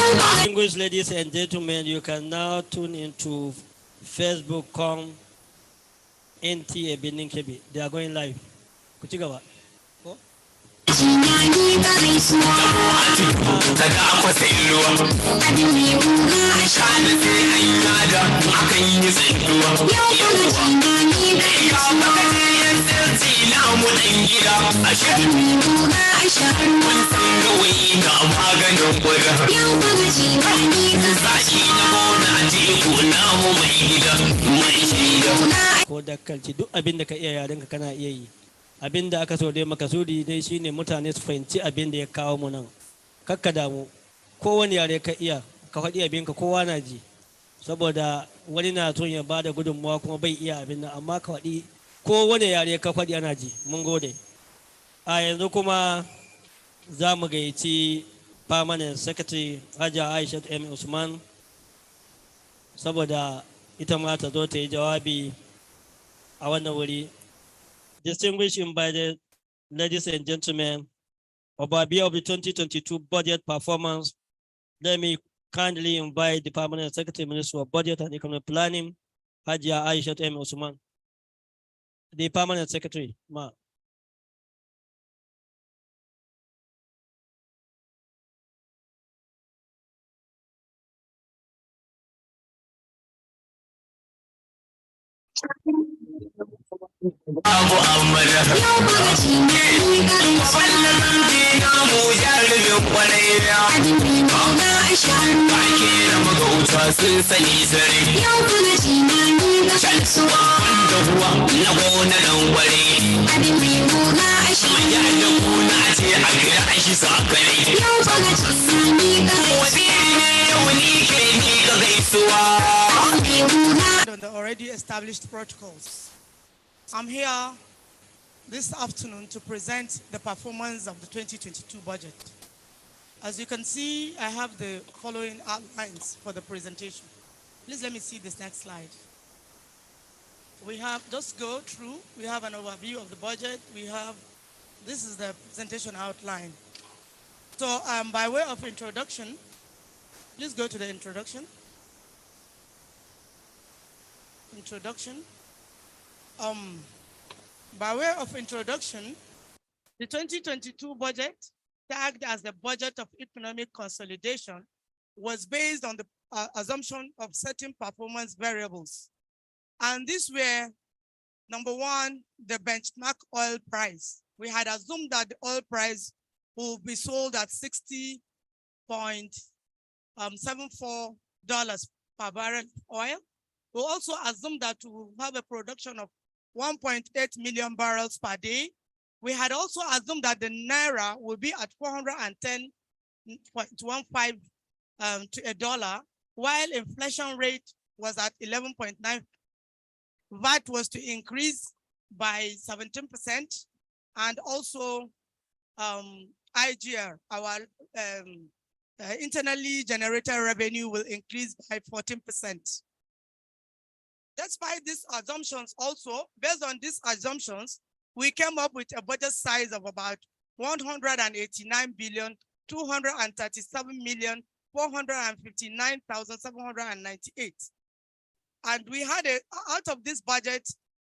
Distinguished ladies and gentlemen, you can now tune into Facebook.com NTA Benin Kebbi. They are going live. Kuchigawa. Ko da kalci duk abin da ka iya yarenka kana iya yi. Abin da aka so dai makasudi dai shine mutane su fahimci abin da ya kawo mu nan. Kakka damu, kowane yare ka iya, ka faɗi abinka kowa na ji. Saboda wani na son ya bada gudunmawa kuma bai iya abin nan, amma ka faɗi kowane yare ka faɗi ana ji. Mun gode. A yanzu kuma za mu gayyaci permanent secretary Hajiya Aisha M. Usman saboda ita ma ta zo ta yi jawabi a wannan wuri. Distinguished invited ladies and gentlemen, overview of the 2022 budget performance, let me kindly invite the Permanent Secretary Minister of Budget and Economic Planning, Hajiya Aisha M. Usman. The Permanent Secretary, Ma. Abu Amada. Mu jarumin kwarai ya. Baki na magauta sun sani sare. Wanda ruwa na gona nan gware. Manya da kuna ce a gida a shi sakare. Waziri ne yau ni ke ni ga gaisuwa. On the already established protocols. I'm here this afternoon to present the performance of the 2022 budget. As you can see, I have the following outlines for the presentation. Please let me see this next slide. We have, just go through, we have an overview of the budget. This is the presentation outline. So by way of introduction, please go to the introduction. By way of introduction, the 2022 budget, tagged as the budget of economic consolidation, was based on the assumption of certain performance variables. And these were, number one, the benchmark oil price. We had assumed that the oil price will be sold at $60.74 per barrel of oil. We also assumed that we will have a production of 1.8 million barrels per day. We had also assumed that the Naira will be at 410.15 to a dollar, while inflation rate was at 11.9. VAT was to increase by 17%, and also IGR, our internally generated revenue, will increase by 14%. Despite these assumptions also, based on these assumptions, we came up with a budget size of about 189,237,459,798. And we had out of this budget,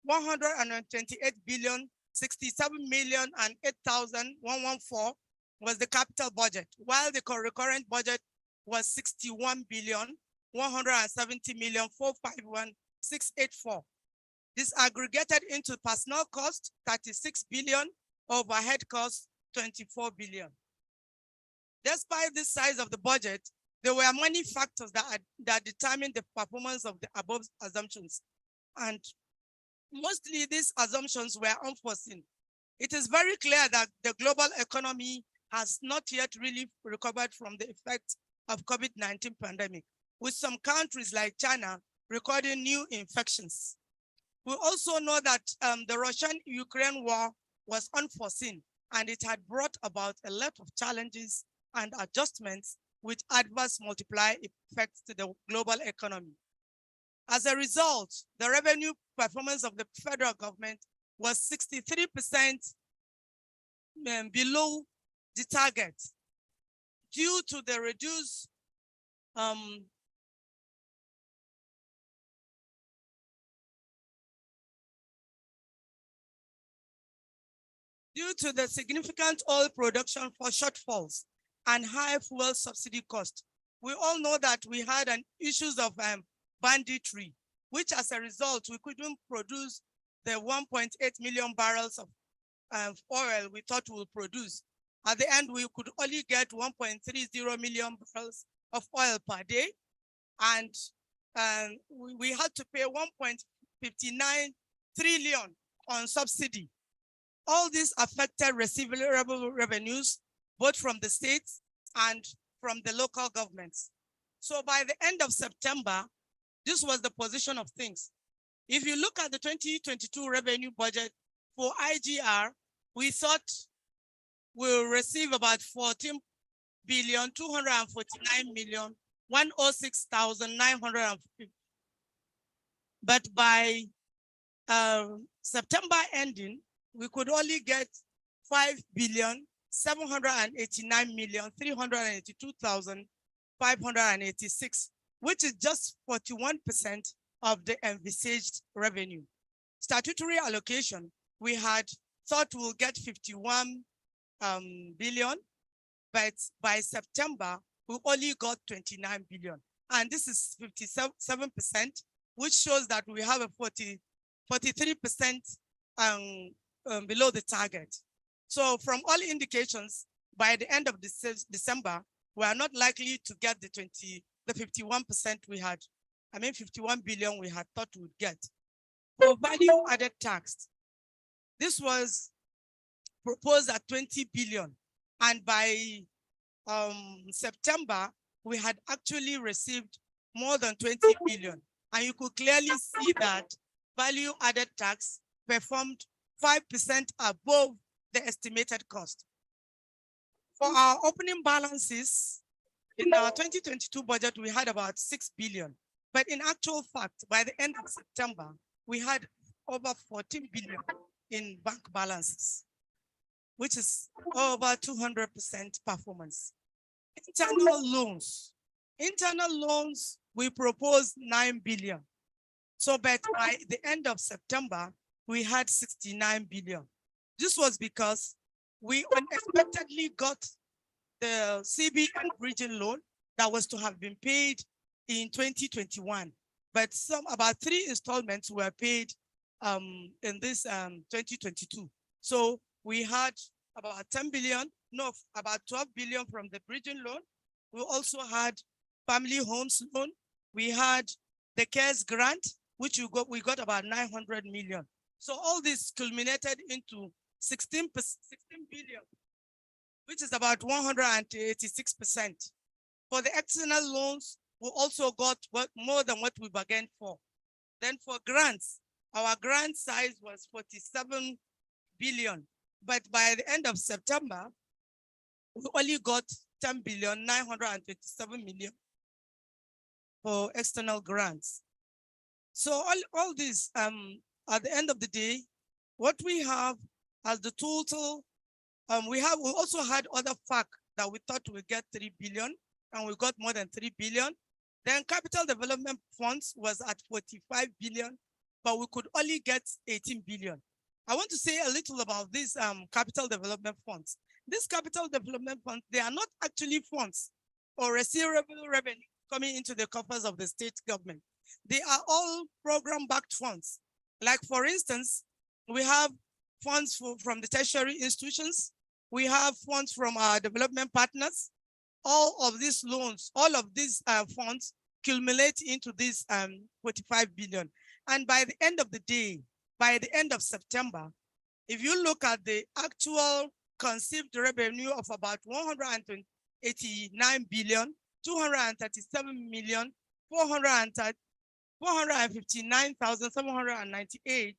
128,067,008,114 was the capital budget, while the recurrent budget was 61,170,451,684. This aggregated into personnel cost 36 billion, overhead cost 24 billion. Despite this size of the budget, there were many factors that determined the performance of the above assumptions. And mostly these assumptions were unforeseen. It is very clear that the global economy has not yet really recovered from the effects of COVID-19 pandemic, with some countries like China recording new infections. We also know that the Russian-Ukraine war was unforeseen, and it had brought about a lot of challenges and adjustments with adverse multiplier effects to the global economy. As a result, the revenue performance of the federal government was 63% below the target due to the reduced due to the significant oil production for shortfalls and high fuel subsidy cost. We all know that we had an issues of banditry, which as a result, we couldn't produce the 1.8 million barrels of oil we thought we would produce. At the end, we could only get 1.30 million barrels of oil per day. And we had to pay 1.59 trillion on subsidy. All this affected receivable revenues, both from the states and from the local governments. So by the end of September, this was the position of things. If you look at the 2022 revenue budget for IGR, we thought we'll receive about 14,249,106,950. But by September ending, we could only get 5,789,382,586, which is just 41% of the envisaged revenue. Statutory allocation, we had thought we'll get 51 billion, but by September, we only got 29 billion. And this is 57%, which shows that we have a 43% below the target. So from all indications, by the end of December, we are not likely to get the 51% we had, 51 billion we had thought we'd get. For value added tax, this was proposed at 20 billion. And by September, we had actually received more than 20 billion. And you could clearly see that value added tax performed 5% above the estimated cost. For our opening balances, in our 2022 budget, we had about 6 billion. But in actual fact, by the end of September, we had over 14 billion in bank balances, which is over 200% performance. Internal loans. Internal loans, we proposed 9 billion. So, but by the end of September, we had 69 billion. This was because we unexpectedly got the CBN bridging loan that was to have been paid in 2021. But about 3 installments were paid in this 2022. So we had about 10 billion, no, about 12 billion from the bridging loan. We also had family homes loan. We had the CARES grant, which we got about 900 million. So all this culminated into 16 billion, which is about 186%. For the external loans, we also got more than what we bargained for. Then for grants, our grant size was 47 billion. But by the end of September, we only got 10 billion, 927 million for external grants. So all this, at the end of the day, what we have as the total, we also had other FAC that we thought we'd get 3 billion, and we got more than 3 billion. Then capital development funds was at 45 billion, but we could only get 18 billion. I want to say a little about these capital development funds. These capital development funds, they are not actually funds or receivable revenue coming into the coffers of the state government. They are all program-backed funds. Like for instance, we have funds from the tertiary institutions. We have funds from our development partners. All of these loans, all of these funds accumulate into this 45 billion. And by the end of the day, by the end of September, if you look at the actual conceived revenue of about 189 billion, 237 million, 459,798,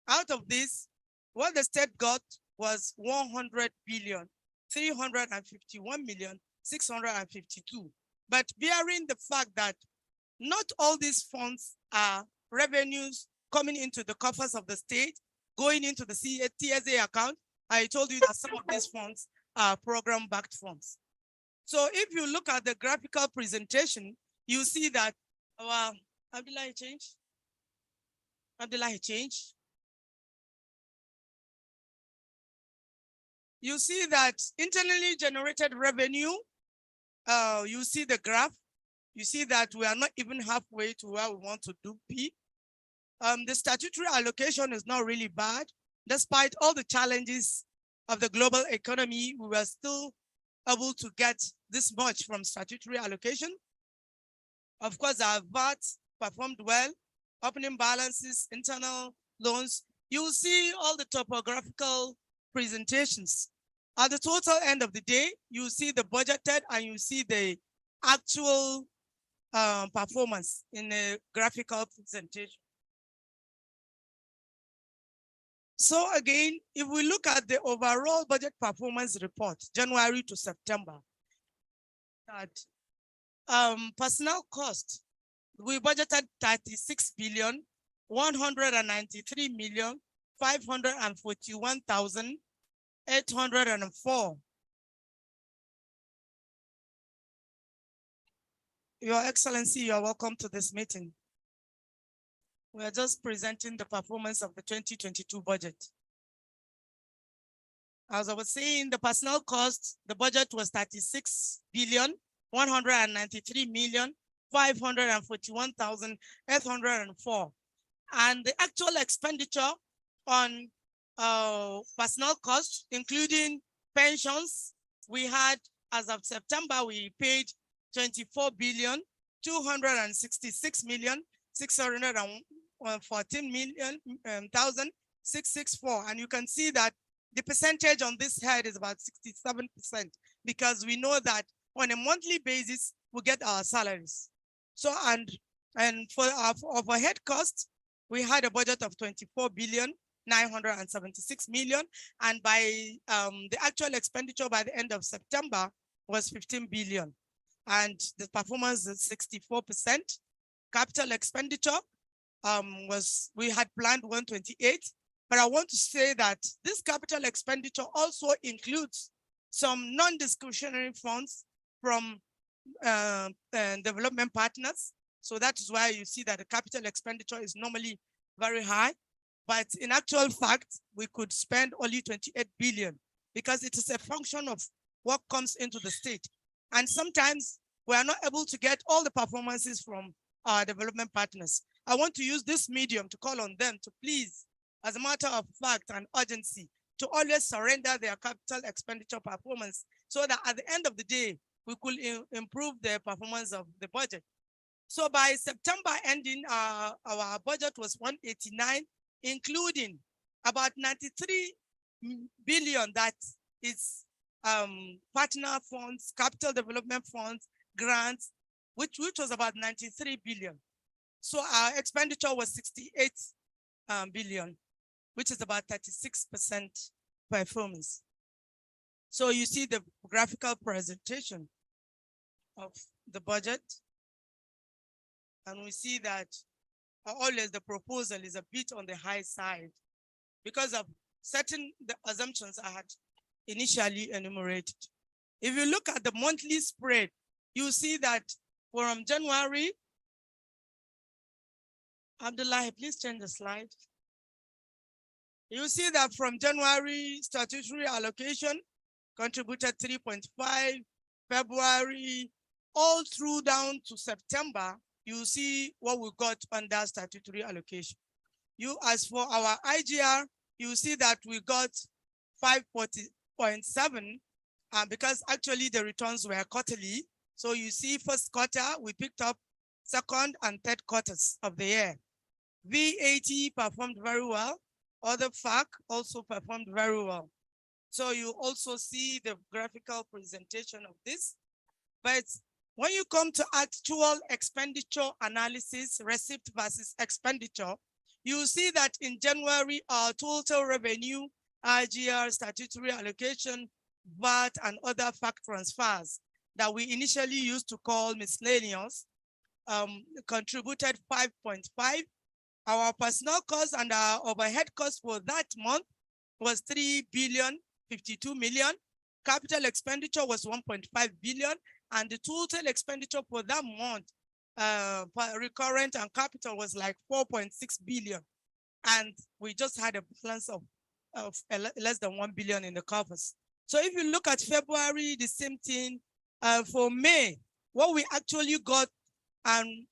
out of this, what the state got was 100 billion, 351 million, 652. But bearing the fact that not all these funds are revenues coming into the coffers of the state, going into the TSA account. I told you that some of these funds are program-backed funds. So if you look at the graphical presentation, you see that our Abdullahi change. You see that internally generated revenue, you see the graph, you see that we are not even halfway to where we want to do be. The statutory allocation is not really bad. Despite all the challenges of the global economy, we were still able to get this much from statutory allocation. Of course, our VAT performed well, opening balances, internal loans. You'll see all the topographical presentations. At the total end of the day, you see the budgeted and you see the actual performance in a graphical presentation. So again, if we look at the overall budget performance report, January to September, that personnel cost, we budgeted 36,193,541,804. Your Excellency, you are welcome to this meeting. We are just presenting the performance of the 2022 budget. As I was saying, the personnel cost, the budget was 36,193,541,804. And the actual expenditure on personnel costs, including pensions, we had, as of September, we paid 24,266,614,664. And you can see that the percentage on this head is about 67%, because we know that on a monthly basis, we get our salaries. So, and for our overhead costs, we had a budget of 24,976,000,000. And by the actual expenditure by the end of September was 15 billion. And the performance is 64%. Capital expenditure we had planned 128. But I want to say that this capital expenditure also includes some non-discretionary funds from development partners. So that is why you see that the capital expenditure is normally very high. But in actual fact, we could spend only 28 billion because it is a function of what comes into the state. And sometimes we are not able to get all the performances from our development partners. I want to use this medium to call on them to please, as a matter of fact and urgency, to always surrender their capital expenditure performance so that at the end of the day, we could improve the performance of the budget. So by September ending, our budget was 189, including about 93 billion that is partner funds, capital development funds, grants, which was about 93 billion. So our expenditure was 68 billion, which is about 36% performance. So you see the graphical presentation of the budget. And we see that always the proposal is a bit on the high side because of certain the assumptions I had initially enumerated. If you look at the monthly spread, you see that from January, Abdullah, please change the slide. You see that from January, statutory allocation contributed 3.5, February, all through down to September, you see what we got under statutory allocation. As for our IGR, you see that we got 540.7 because actually the returns were quarterly. So you see first quarter, we picked up second and third quarters of the year. VAT performed very well. Other FAC also performed very well. So you also see the graphical presentation of this. But when you come to actual expenditure analysis, receipt versus expenditure, you see that in January, our total revenue, IGR, statutory allocation, VAT, and other FAC transfers that we initially used to call miscellaneous contributed 5.5. Our personnel costs and our overhead costs for that month was 3,052,000,000. Capital expenditure was 1.5 billion, and the total expenditure for that month, recurrent and capital, was like 4.6 billion. And we just had a balance of less than 1 billion in the coffers. So if you look at February, the same thing. For May, what we actually got, and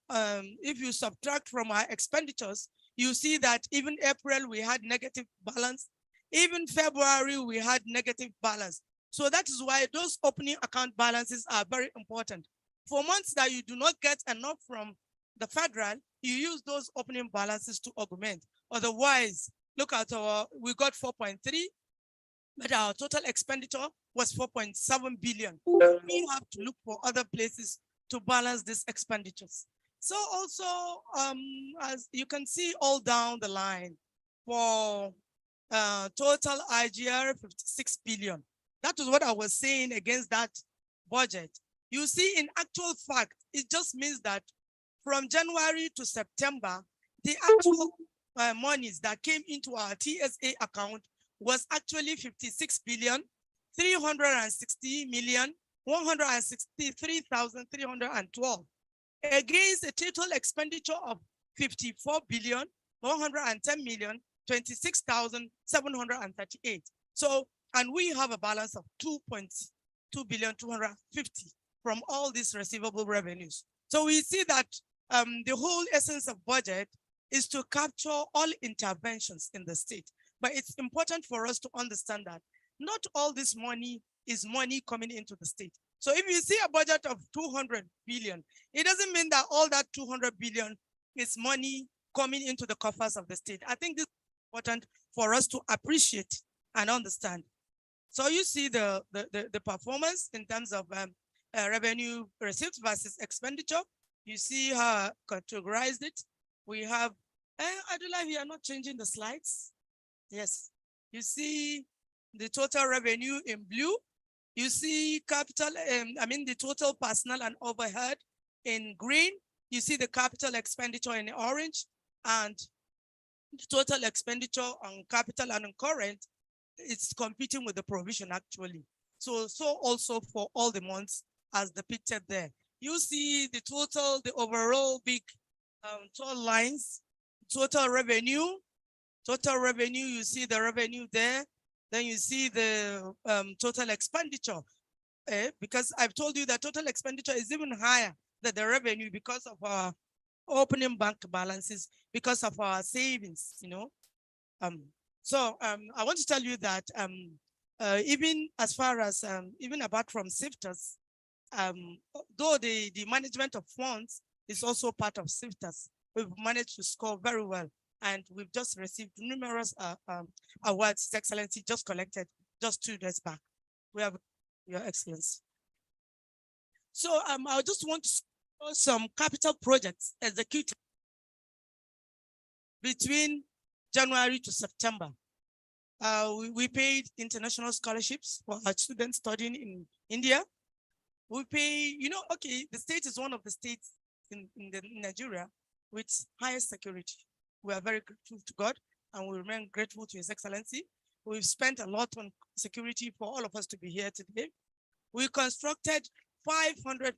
if you subtract from our expenditures, you see that even April, we had negative balance. Even February, we had negative balance. So that is why those opening account balances are very important. For months that you do not get enough from the federal, you use those opening balances to augment. Otherwise, look at we got 4.3, but our total expenditure was 4.7 billion. We have to look for other places to balance these expenditures. So also, as you can see all down the line, for total IGR 56 billion. That is what I was saying against that budget. You see, in actual fact, it just means that from January to September, the actual monies that came into our TSA account was actually 56 billion, 360,163,312 against a total expenditure of 54 billion, 110,026,738. So, and we have a balance of 2.2,250,000,000 from all these receivable revenues. So we see that the whole essence of budget is to capture all interventions in the state. But it's important for us to understand that not all this money is money coming into the state. So if you see a budget of 200 billion, it doesn't mean that all that 200 billion is money coming into the coffers of the state. I think this is important for us to appreciate and understand. So you see the performance in terms of revenue received versus expenditure. You see how I categorized it. We have, Adela, you are not changing the slides. Yes. You see the total revenue in blue. You see capital, the total personnel and overhead in green. You see the capital expenditure in orange, and the total expenditure on capital and on current, it's competing with the provision actually. So also for all the months as depicted there. You see the total, the overall big total lines, total revenue, you see the revenue there. Then you see the total expenditure, because I've told you that total expenditure is even higher than the revenue because of our opening bank balances, because of our savings, you know. So I want to tell you that even as far as, even apart from SIFTers, though the management of funds is also part of SIFTers, we've managed to score very well. And we've just received numerous awards. His Excellency just collected just 2 days back. We have Your Excellency. So I just want to show some capital projects executed between January to September. We paid international scholarships for our students studying in India. We pay, the state is one of the states in Nigeria with highest security. We are very grateful to God, and we remain grateful to His Excellency. We've spent a lot on security for all of us to be here today. We constructed 500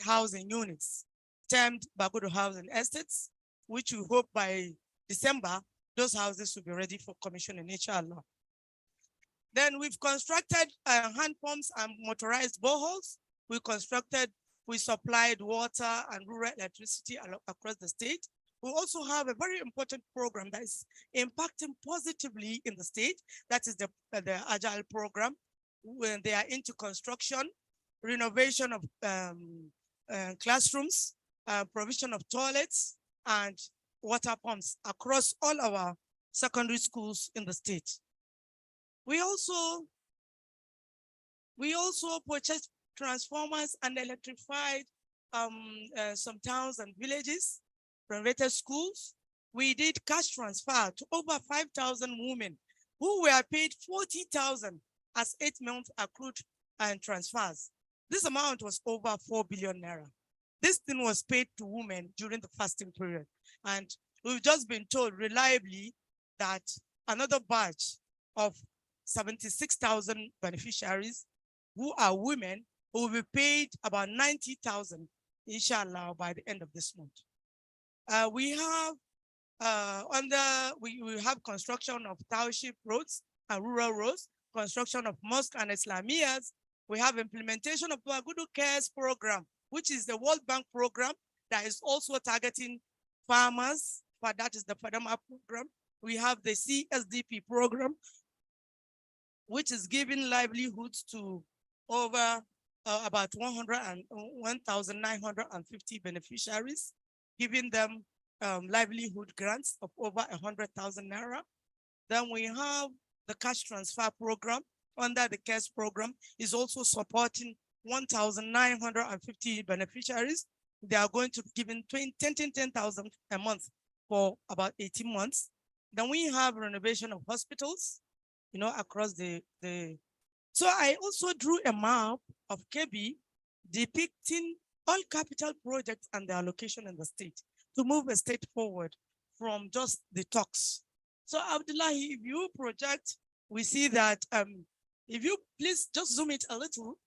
housing units, termed Bagudu Housing Estates, which we hope by December, those houses will be ready for commissioning, inshallah. Then we've constructed hand pumps and motorized boreholes. We supplied water and rural electricity across the state. We also have a very important program that is impacting positively in the state. That is the Agile program. When they are into construction, renovation of classrooms, provision of toilets and water pumps across all our secondary schools in the state. We also purchased transformers and electrified some towns and villages, renovated schools. We did cash transfer to over 5,000 women who were paid 40,000 as 8 months accrued and transfers. This amount was over 4 billion naira. This thing was paid to women during the fasting period. And we've just been told reliably that another batch of 76,000 beneficiaries who are women who will be paid about 90,000, inshallah, by the end of this month. We have we have construction of township roads and rural roads, construction of mosques and Islamiyas. We have implementation of Bagudu Cares program, which is the World Bank program that is also targeting farmers, but that is the Fadama program. We have the CSDP program, which is giving livelihoods to over about 1,950 beneficiaries, giving them livelihood grants of over 100,000 naira. Then we have the cash transfer program under the CARES program is also supporting 1,950 beneficiaries. They are going to be given 10,000 a month for about 18 months. Then we have renovation of hospitals, across the. So I also drew a map of Kebbi depicting all capital projects and their location in the state to move the state forward from just the talks. So Abdullahi, if you project, we see that if you please just zoom it a little,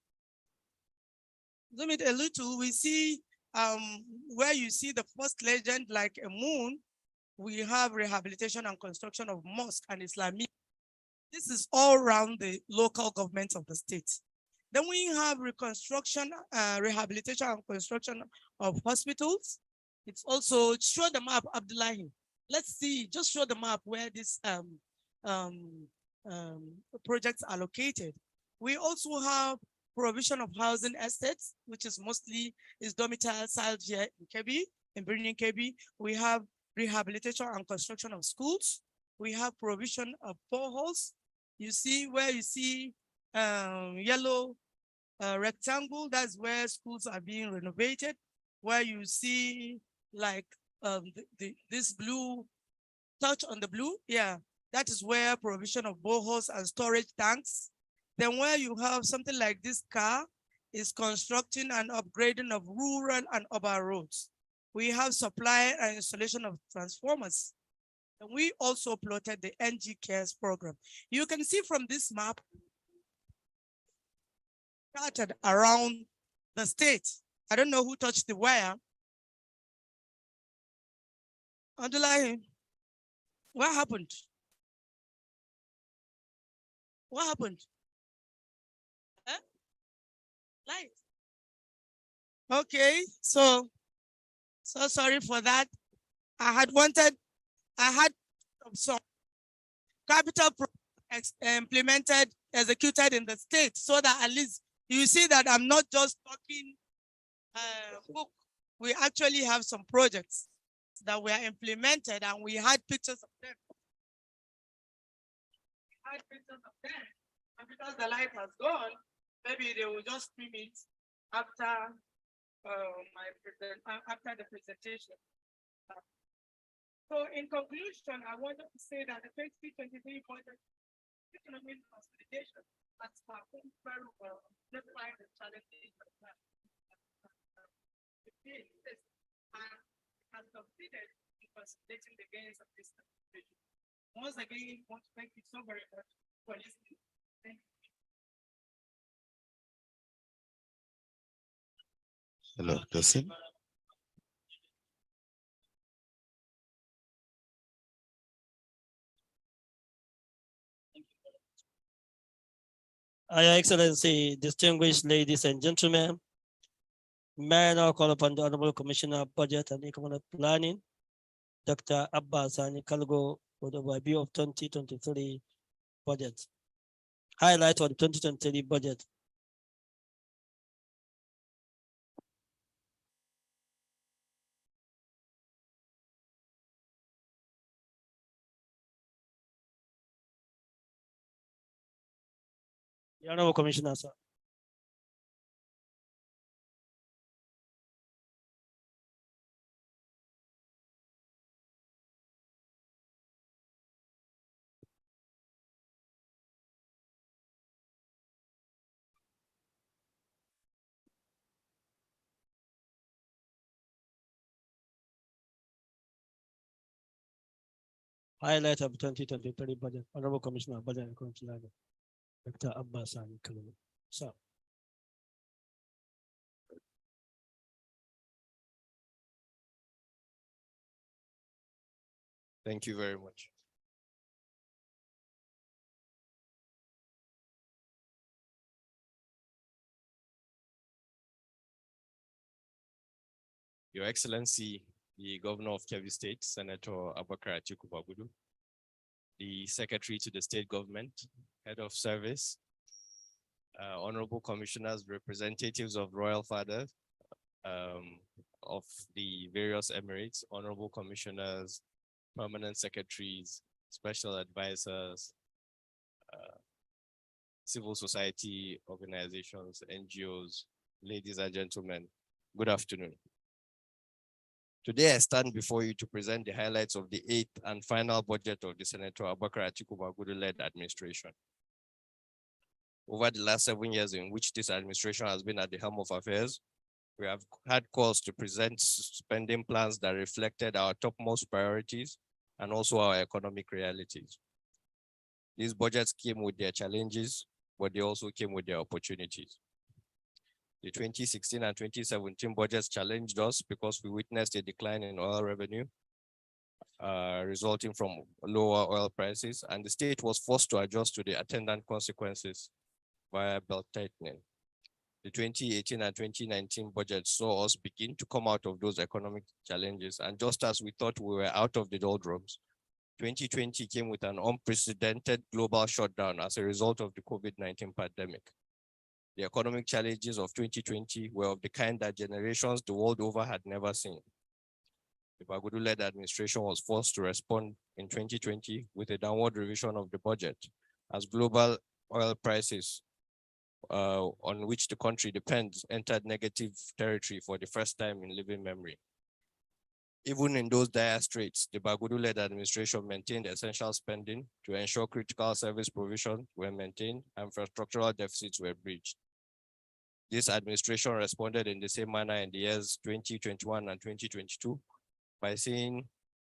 we see where you see the first legend like a moon, we have rehabilitation and construction of mosque and Islamic. This is all around the local governments of the state. Then we have reconstruction, rehabilitation and construction of hospitals. It's also, show the map, Abdullahi. Let's see, just show the map where these projects are located. We have provision of housing estates, which is mostly domiciled here in Kebbi, in Birnin Kebbi. We have rehabilitation and construction of schools. We have provision of boreholes. You see where you see yellow rectangle, that's where schools are being renovated. Where you see like this blue, touch on the blue, yeah, that is where provision of boreholes and storage tanks. Then where you have something like this car is constructing and upgrading of rural and urban roads. We have supply and installation of transformers. And we also plotted the NG Cares program. You can see from this map, started around the state. I don't know who touched the wire. Underline. What happened? What happened? Huh? Light. Okay, so sorry for that. I had some capital implemented, executed in the state, so that at least you see that I'm not just talking book. We actually have some projects that were implemented, and we had pictures of them. And because the light has gone, maybe they will just stream it after after the presentation. So in conclusion, I wanted to say that the 2023 budget economic consolidation has performed very well despite the challenges that and has succeeded in consolidating the gains of this administration. Once again, I want to thank you so very much for listening. Thank you. Hello, Tosin. Your Excellency, distinguished ladies and gentlemen, may I now call upon the Honorable Commissioner of Budget and Economic Planning, Dr. Abbas Sani Kalgo, for the review of 2023 budget. Highlight on 2023 budget. The Honorable Commissioner, sir. Highlight of 2023 budget. Honorable Commissioner, Budget and Control, Dr. Abbas Ali Kalou. Sir. Thank you very much. Your Excellency, the Governor of Kebbi State, Senator Abubakar Atiku Bagudu, the Secretary to the State Government, Head of Service, Honorable Commissioners, representatives of Royal Fathers, of the various emirates, Honorable Commissioners, Permanent Secretaries, Special Advisors, civil society organizations, NGOs, ladies and gentlemen, good afternoon. Today, I stand before you to present the highlights of the 8th and final budget of the Senator Abubakar Atiku Bagudu-led administration. Over the last 7 years in which this administration has been at the helm of affairs, we have had calls to present spending plans that reflected our topmost priorities and also our economic realities. These budgets came with their challenges, but they also came with their opportunities. The 2016 and 2017 budgets challenged us because we witnessed a decline in oil revenue resulting from lower oil prices, and the state was forced to adjust to the attendant consequences via belt tightening. The 2018 and 2019 budgets saw us begin to come out of those economic challenges, and just as we thought we were out of the doldrums, 2020 came with an unprecedented global shutdown as a result of the COVID-19 pandemic. The economic challenges of 2020 were of the kind that generations the world over had never seen. The Bagudu-led administration was forced to respond in 2020 with a downward revision of the budget as global oil prices on which the country depends entered negative territory for the first time in living memory. Even in those dire straits, the Bagudu-led administration maintained essential spending to ensure critical service provision were maintained and infrastructural deficits were bridged. This administration responded in the same manner in the years 2021 and 2022 by seeing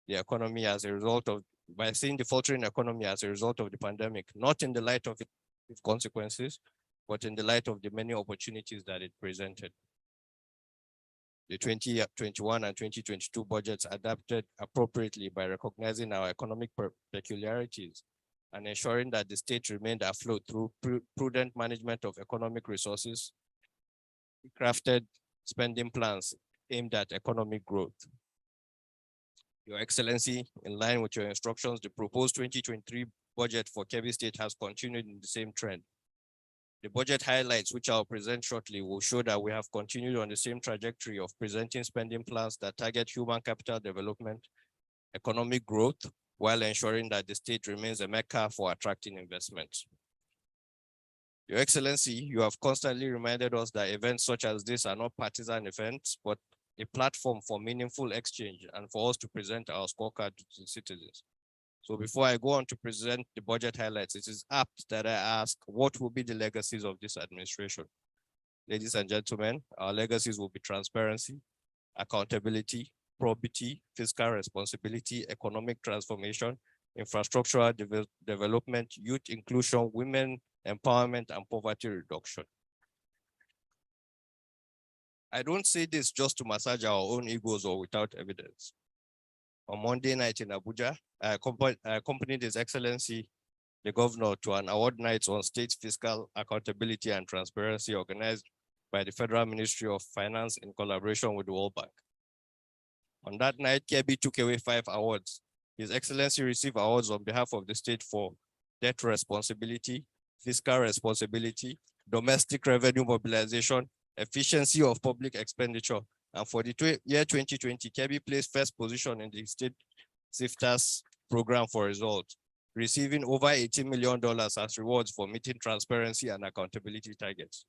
the economy as a result of, by seeing the faltering economy as a result of the pandemic, not in the light of its consequences, but in the light of the many opportunities that it presented. The 2021 and 2022 budgets adapted appropriately by recognizing our economic peculiarities and ensuring that the state remained afloat through prudent management of economic resources, crafted spending plans aimed at economic growth. Your Excellency, in line with your instructions, the proposed 2023 budget for Kebbi State has continued in the same trend. The budget highlights, which I'll present shortly, will show that we have continued on the same trajectory of presenting spending plans that target human capital development, economic growth, while ensuring that the state remains a mecca for attracting investments. Your Excellency, you have constantly reminded us that events such as this are not partisan events, but a platform for meaningful exchange and for us to present our scorecard to the citizens. So before I go on to present the budget highlights, it is apt that I ask, what will be the legacies of this administration? Ladies and gentlemen, our legacies will be transparency, accountability, probity, fiscal responsibility, economic transformation, infrastructural development, youth inclusion, women empowerment, and poverty reduction. I don't say this just to massage our own egos or without evidence. On Monday night in Abuja, I accompanied His Excellency, the Governor, to an award night on state fiscal accountability and transparency organized by the Federal Ministry of Finance in collaboration with the World Bank. On that night, Kebbi took away 5 awards. His Excellency received awards on behalf of the state for debt responsibility, fiscal responsibility, domestic revenue mobilization, efficiency of public expenditure. And for the year 2020, Kebbi placed first position in the state SIFTAS program for results, receiving over $18 million as rewards for meeting transparency and accountability targets.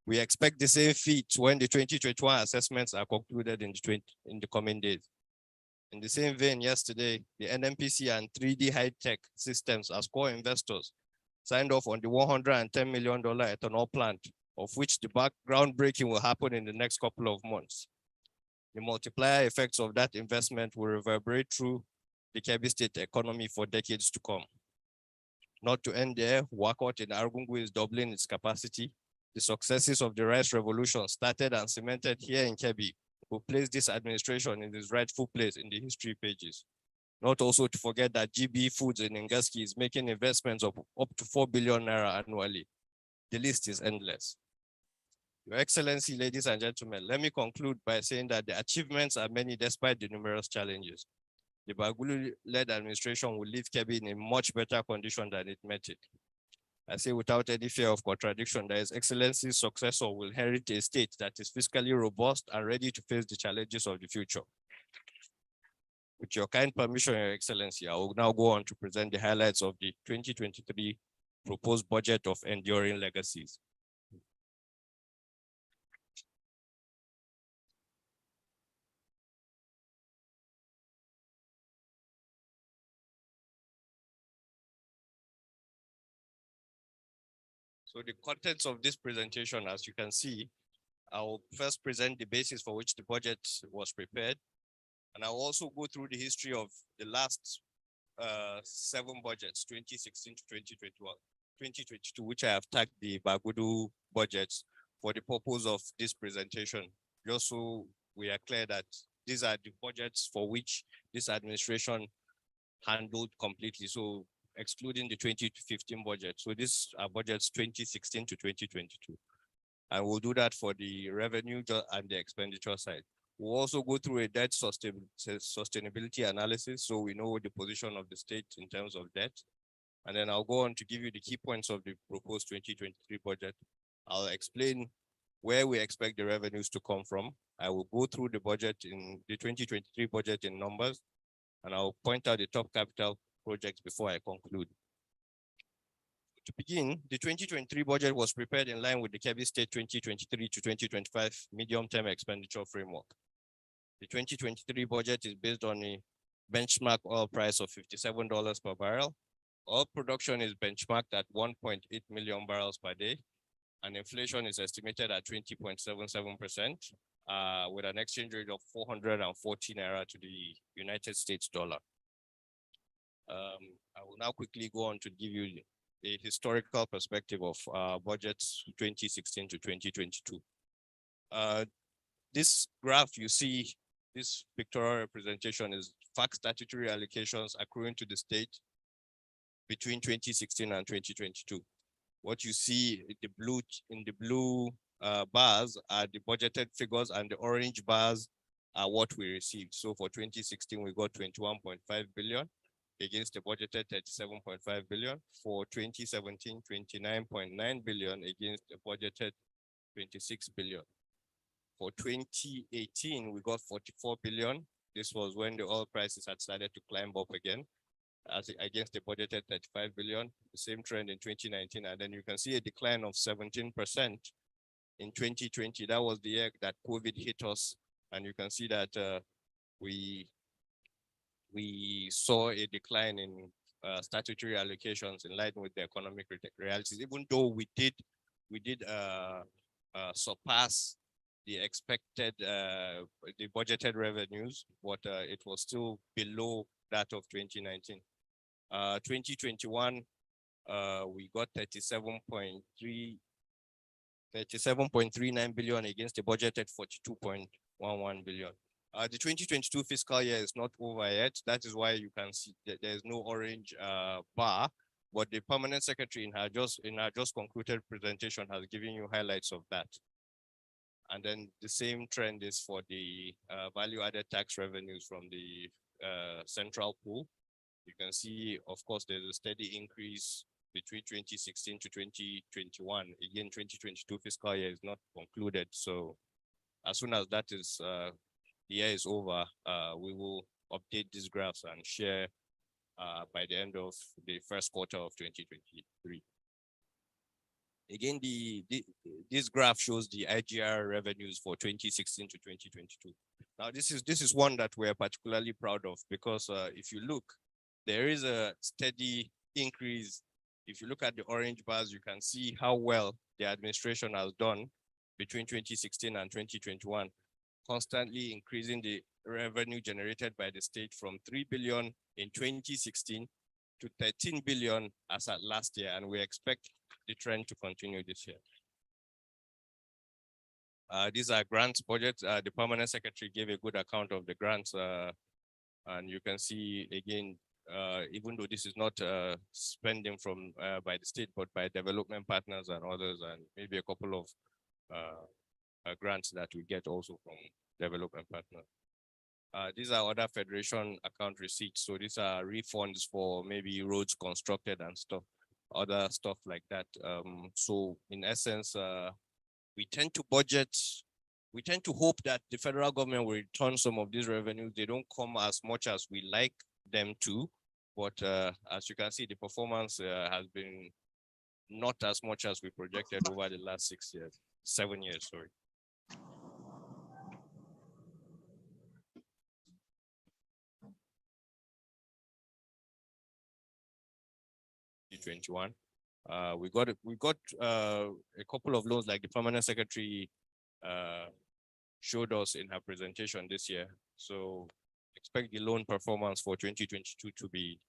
We expect the same feat when the 2021 assessments are concluded in the coming days. In the same vein, yesterday, the NNPC and 3D High-Tech Systems as core investors signed off on the $110 million ethanol plant, of which the groundbreaking will happen in the next couple of months. The multiplier effects of that investment will reverberate through the Kebbi State economy for decades to come. Not to end there, workout in Argungu is doubling its capacity. The successes of the rice revolution started and cemented here in Kebbi will place this administration in its rightful place in the history pages. Not also to forget that GB Foods in Ngaski is making investments of up to 4 billion naira annually. The list is endless. Your Excellency, ladies and gentlemen, let me conclude by saying that the achievements are many despite the numerous challenges. The Bagulu-led administration will leave Kebbi in a much better condition than it met it. I say without any fear of contradiction, that His Excellency's successor will inherit a state that is fiscally robust and ready to face the challenges of the future. With your kind permission, Your Excellency, I will now go on to present the highlights of the 2023 proposed budget of enduring legacies. So the contents of this presentation, as you can see, I will first present the basis for which the budget was prepared. And I'll also go through the history of the last 7 budgets, 2016 to 2021, 2022, which I have tagged the Bagudu budgets for the purpose of this presentation, just so we are clear that these are the budgets for which this administration handled completely. So excluding the 2015 budget. So these are budgets 2016 to 2022. And we'll do that for the revenue and the expenditure side. We'll also go through a debt sustainability analysis, so we know the position of the state in terms of debt. And then I'll go on to give you the key points of the proposed 2023 budget. I'll explain where we expect the revenues to come from. I will go through the budget in the 2023 budget in numbers, and I'll point out the top capital projects before I conclude. To begin, the 2023 budget was prepared in line with the Kebbi State 2023 to 2025 medium-term expenditure framework. The 2023 budget is based on a benchmark oil price of $57 per barrel. Oil production is benchmarked at 1.8 million barrels per day, and inflation is estimated at 20.77%, with an exchange rate of 440 naira to the United States dollar. I will now quickly go on to give you a historical perspective of budgets 2016 to 2022. This graph you see, this pictorial representation is fact statutory allocations accruing to the state between 2016 and 2022. What you see in the blue bars are the budgeted figures, and the orange bars are what we received. So for 2016, we got 21.5 billion against the budgeted 37.5 billion. For 2017, 29.9 billion against the budgeted 26 billion. For 2018, we got 44 billion. This was when the oil prices had started to climb up again, against the budgeted 35 billion. The same trend in 2019, and then you can see a decline of 17% in 2020. That was the year that COVID hit us, and you can see that we saw a decline in statutory allocations in line with the economic realities, even though we did surpass the expected, the budgeted revenues, but it was still below that of 2019. 2021, we got 37.39 billion against the budgeted 42.11 billion. The 2022 fiscal year is not over yet. That is why you can see that there is no orange bar, but the permanent secretary in her just concluded presentation has given you highlights of that. And then the same trend is for the value-added tax revenues from the central pool. You can see, of course, there's a steady increase between 2016 to 2021. Again, 2022 fiscal year is not concluded. So as soon as that is, the year is over, we will update these graphs and share by the end of the first quarter of 2023. Again, this graph shows the IGR revenues for 2016 to 2022. Now, this is one that we're particularly proud of because if you look, there is a steady increase. If you look at the orange bars, you can see how well the administration has done between 2016 and 2021, constantly increasing the revenue generated by the state from 3 billion in 2016 to 13 billion as at last year, and we expect the trend to continue this year. These are grants budgets. The permanent secretary gave a good account of the grants, and you can see again, even though this is not spending from by the state, but by development partners and others, and maybe a couple of grants that we get also from development partners. These are other federation account receipts. So these are refunds for maybe roads constructed and stuff, other stuff like that. So in essence, we tend to budget, we tend to hope that the federal government will return some of these revenues. They don't come as much as we like them to, but as you can see, the performance has been not as much as we projected over the last 7 years, sorry. We got a couple of loans like the permanent secretary showed us in her presentation this year. So expect the loan performance for 2022 to be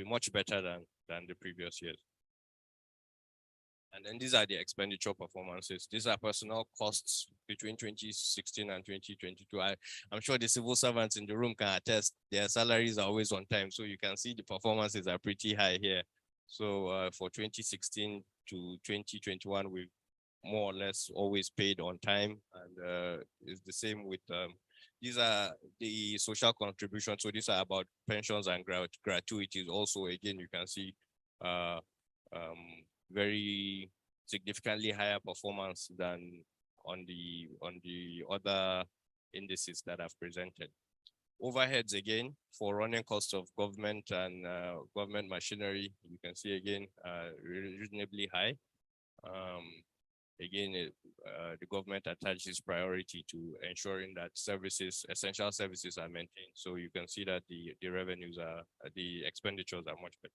much better than the previous years. And then these are the expenditure performances. These are personnel costs between 2016 and 2022. I'm sure the civil servants in the room can attest their salaries are always on time. So you can see the performances are pretty high here. So for 2016 to 2021, we more or less always paid on time, and it's the same with these are the social contributions. So these are about pensions and gratuities. Also, again, you can see very significantly higher performance than on the other indices that I've presented. Overheads, again, for running costs of government and government machinery, you can see again reasonably high. Again, the government attaches priority to ensuring that essential services are maintained. So you can see that the revenues the expenditures are much better.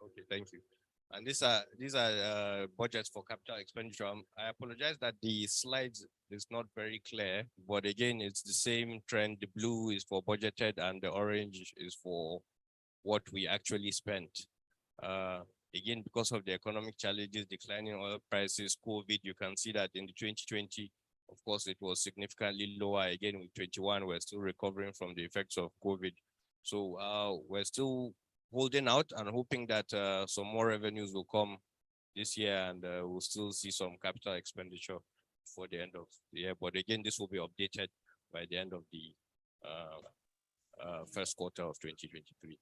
Okay, thank you. And these are budgets for capital expenditure. I apologize that the slides is not very clear, but again, it's the same trend. The blue is for budgeted and the orange is for what we actually spent. Again, because of the economic challenges, declining oil prices, COVID, you can see that in the 2020, of course, it was significantly lower. Again, with 21, we're still recovering from the effects of COVID. So we're still holding out and hoping that some more revenues will come this year, and we'll still see some capital expenditure for the end of the year. But again, this will be updated by the end of the first quarter of 2023.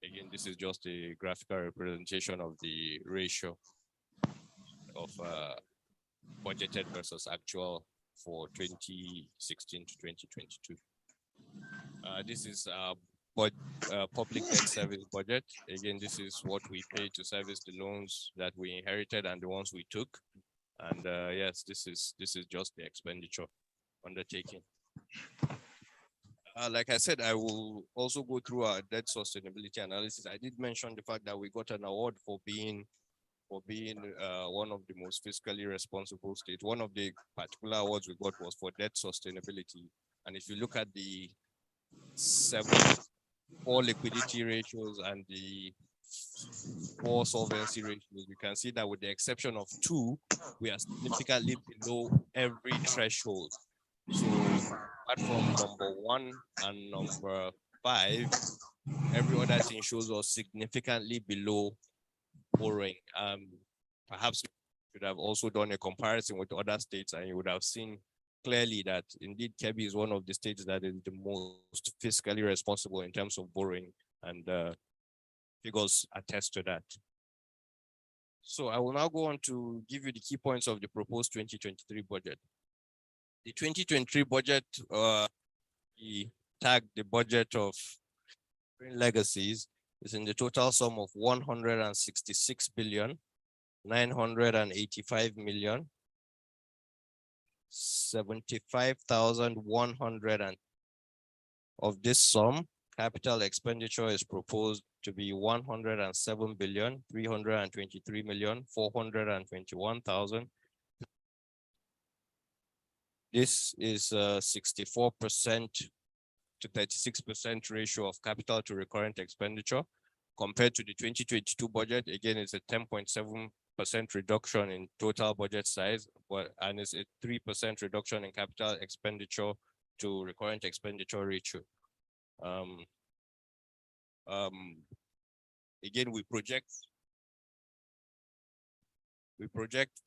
Again, this is just a graphical representation of the ratio of budgeted versus actual for 2016 to 2022. This is public debt service budget. Again, this is what we pay to service the loans that we inherited and the ones we took. And yes, this is just the expenditure undertaking. Like I said, I will also go through our debt sustainability analysis. I did mention the fact that we got an award for being one of the most fiscally responsible states. One of the particular awards we got was for debt sustainability. And if you look at the 4 liquidity ratios and the 4 solvency ratios, you can see that with the exception of 2, we are significantly below every threshold. So apart from number 1 and number 5, every other thing shows us significantly below borrowing. Perhaps we should have also done a comparison with other states, and you would have seen clearly that indeed Kebbi is one of the states that is the most fiscally responsible in terms of borrowing, and figures attest to that. So I will now go on to give you the key points of the proposed 2023 budget. The 2023 budget, we tagged the budget of legacies, is in the total sum of 166 billion 985 million 75,100, and of this sum capital expenditure is proposed to be 107,323,421,000. This is a 64% to 36% ratio of capital to recurrent expenditure. Compared to the 2022 budget, again, it's a 10.7% reduction in total budget size, and it's a 3% reduction in capital expenditure to recurrent expenditure ratio. Again, we project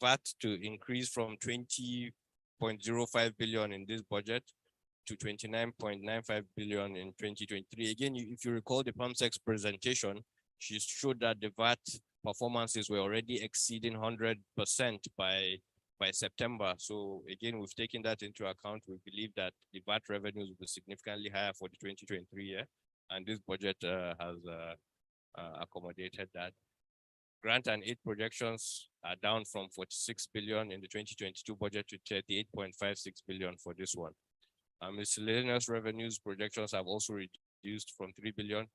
VAT to increase from 20.05 billion in this budget to 29.95 billion in 2023. Again, if you recall the PAMSEC's presentation, she showed that the VAT performances were already exceeding 100% by September. So again, we've taken that into account. We believe that the VAT revenues will be significantly higher for the 2023 year, and this budget has accommodated that. Grant and aid projections are down from 46 billion in the 2022 budget to 38.56 billion for this one. Miscellaneous revenues projections have also reduced from 3 billion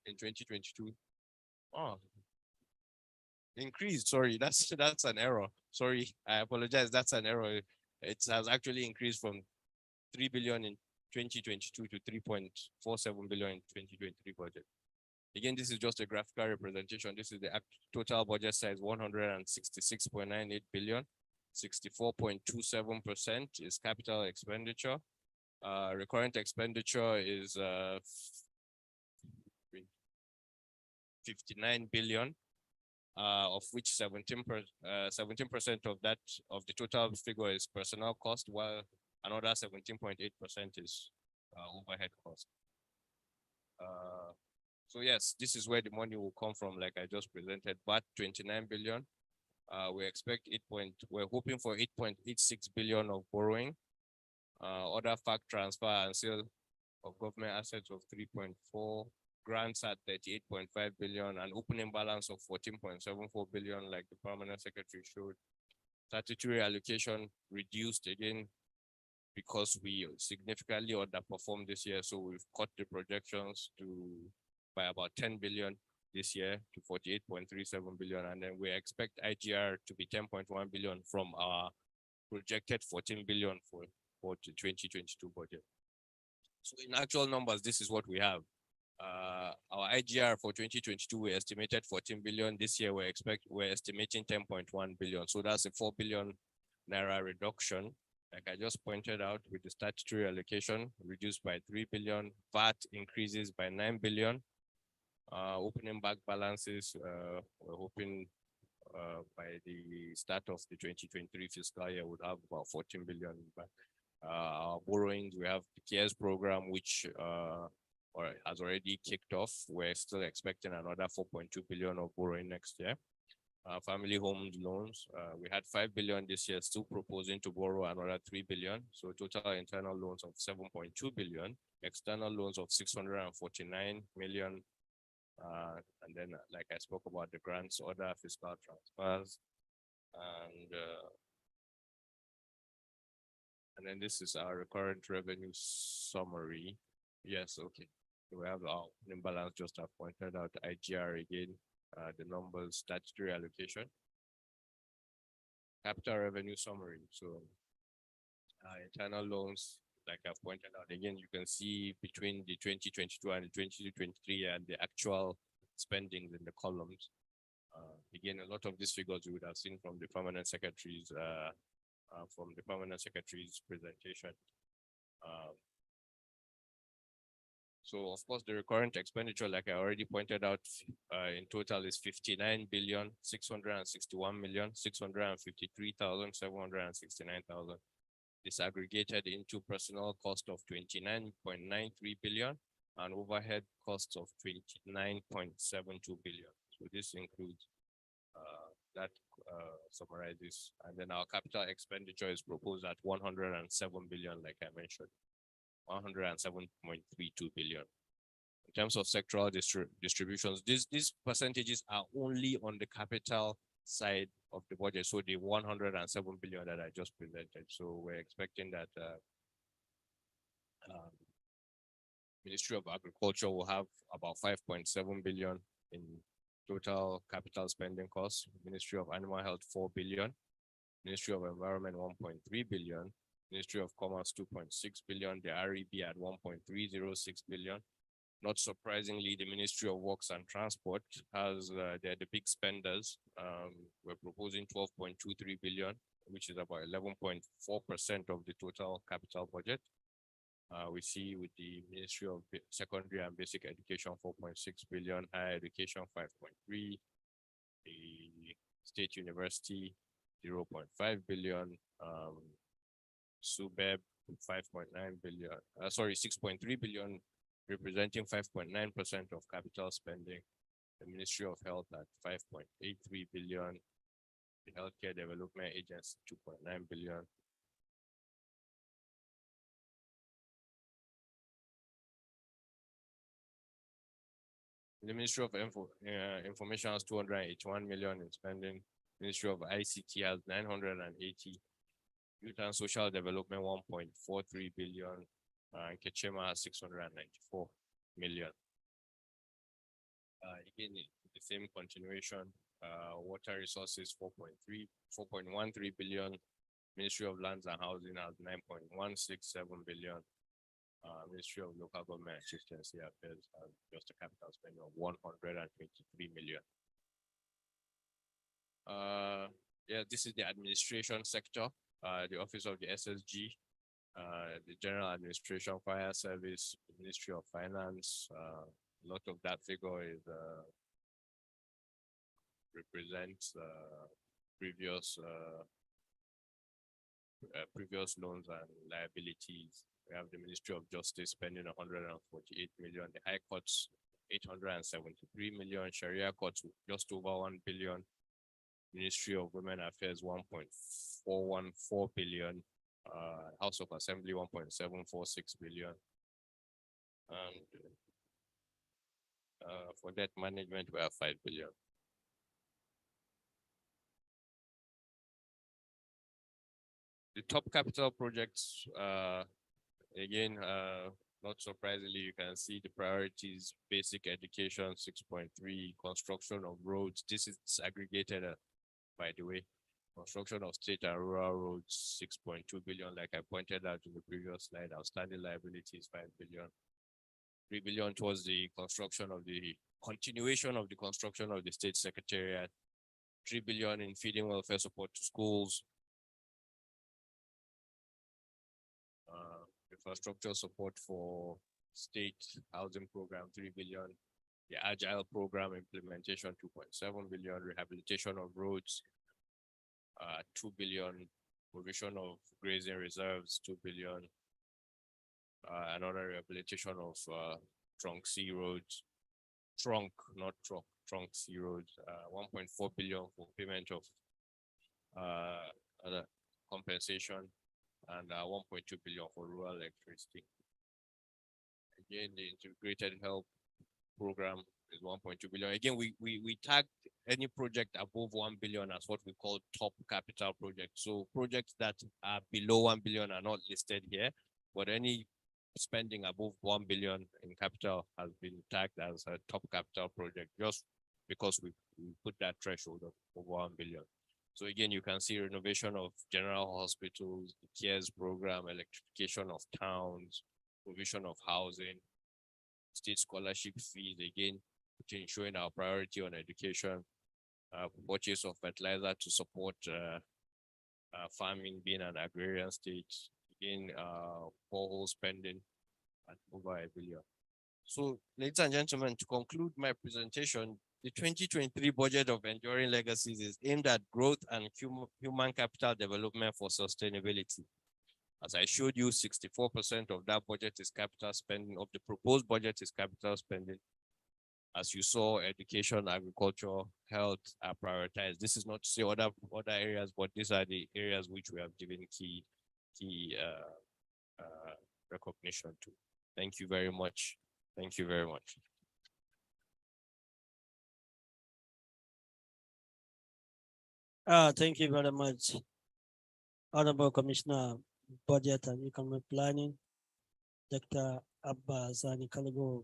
in 2022. Oh, increased, sorry, that's an error. Sorry, I apologize, that's an error. It has actually increased from 3 billion in 2022 to 3.47 billion in 2023 budget. Again, this is just a graphical representation. This is the total budget size, 166.98 billion. 64.27% is capital expenditure. Recurrent expenditure is 59 billion, of which 17% of that of the total figure is personnel cost, while another 17.8% is overhead cost. So yes, this is where the money will come from, like I just presented. But 29 billion. We're hoping for 8.86 billion of borrowing, other fact transfer and sale of government assets of 3.4, grants at 38.5 billion, and opening balance of 14.74 billion, like the permanent secretary showed. Statutory allocation reduced again because we significantly underperformed this year, so we've cut the projections by about 10 billion this year to 48.37 billion, and then we expect IGR to be 10.1 billion from our projected 14 billion for the 2022 budget. So in actual numbers, this is what we have. Our IGR for 2022, we estimated 14 billion. This year, we're estimating 10.1 billion. So that's a 4 billion naira reduction. Like I just pointed out, with the statutory allocation reduced by 3 billion, VAT increases by 9 billion. Opening back balances, we're hoping by the start of the 2023 fiscal year would have about 14 billion back. Our borrowings, we have the CARES program, which has already kicked off. We're still expecting another 4.2 billion of borrowing next year. Family homes loans, we had 5 billion this year, still proposing to borrow another 3 billion. So total internal loans of 7.2 billion, external loans of 649 million. And then, like I spoke about, the grants, other fiscal transfers, and then this is our recurrent revenue summary. Yes, okay. We have our imbalance, just have pointed out IGR again, the numbers, statutory allocation, capital revenue summary. So internal loans, like I've pointed out, again, you can see between the 2022 and the 2023 and the actual spendings in the columns. Again, a lot of these figures you would have seen from the permanent secretary's presentation. So of course, the recurrent expenditure, like I already pointed out, in total is 59,661,653,769,000. Disaggregated into personnel cost of 29.93 billion and overhead costs of 29.72 billion. So this includes that summarizes, and then our capital expenditure is proposed at 107 billion, like I mentioned, 107.32 billion. In terms of sectoral distributions, these percentages are only on the capital side of the budget, so the 107 billion that I just presented. So we're expecting that Ministry of Agriculture will have about 5.7 billion in total capital spending costs. Ministry of Animal Health, 4 billion. Ministry of Environment, 1.3 billion. Ministry of Commerce, 2.6 billion. The REB at 1.306 billion. Not surprisingly, the Ministry of Works and Transport has, they're the big spenders. We're proposing 12.23 billion, which is about 11.4% of the total capital budget. We see with the Ministry of Secondary and Basic Education, 4.6 billion, higher education, 5.3, the State University, 0.5 billion, SUBEB, 5.9 billion, 6.3 billion, representing 5.9% of capital spending. The Ministry of Health at 5.83 billion, the Healthcare Development Agency, 2.9 billion. The Ministry of Information has 281 million in spending. Ministry of ICT has 980. Youth and Social Development, 1.43 billion. And Kechema has 694 million. Again, the same continuation. Water Resources, 4.13 billion. Ministry of Lands and Housing has 9.167 billion. Ministry of Local Government and Chieftaincy Affairs has just a capital spending of 123 million. Yeah, this is the administration sector. The Office of the SSG, the General Administration, Fire Service, the Ministry of Finance. A lot of that figure is represents previous loans and liabilities. We have the Ministry of Justice spending 148 million, the High Courts 873 million, Sharia Courts just over 1 billion, Ministry of Women Affairs 1.414 billion, House of Assembly 1.746 billion, and for debt management we have 5 billion. The top capital projects, again, not surprisingly, you can see the priorities: basic education, 6.3, construction of roads. This is aggregated, by the way. Construction of state and rural roads, 6.2 billion. Like I pointed out in the previous slide, outstanding liabilities, 5 billion. 3 billion towards the continuation of the construction of the state secretariat. 3 billion in feeding welfare support to schools. Infrastructure support for state housing program, 3 billion. The agile program implementation, 2.7 billion. Rehabilitation of roads, 2 billion. Provision of grazing reserves, 2 billion. Another rehabilitation of trunk C roads, not truck, trunk C roads, 1.4 billion for payment of other compensation, and 1.2 billion for rural electricity. Again, the integrated help program is 1.2 billion. Again, we tagged any project above 1 billion as what we call top capital projects. So projects that are below 1 billion are not listed here, but any spending above 1 billion in capital has been tagged as a top capital project, just because we put that threshold of over 1 billion. So again, you can see renovation of general hospitals, the CARES program, electrification of towns, provision of housing, state scholarship fees, again, showing our priority on education, purchase of fertilizer to support farming being an agrarian state, again, borehole spending at over 1 billion. So, ladies and gentlemen, to conclude my presentation, the 2023 budget of Enduring Legacies is aimed at growth and human capital development for sustainability. As I showed you, 64% of that budget is capital spending, of the proposed budget is capital spending. As you saw, education, agriculture, health are prioritized. This is not to say other areas, but these are the areas which we have given key recognition to. Thank you very much. Thank you very much. Thank you very much, Honorable Commissioner, Budget and Economic Planning, Dr. Abba Sani Kalago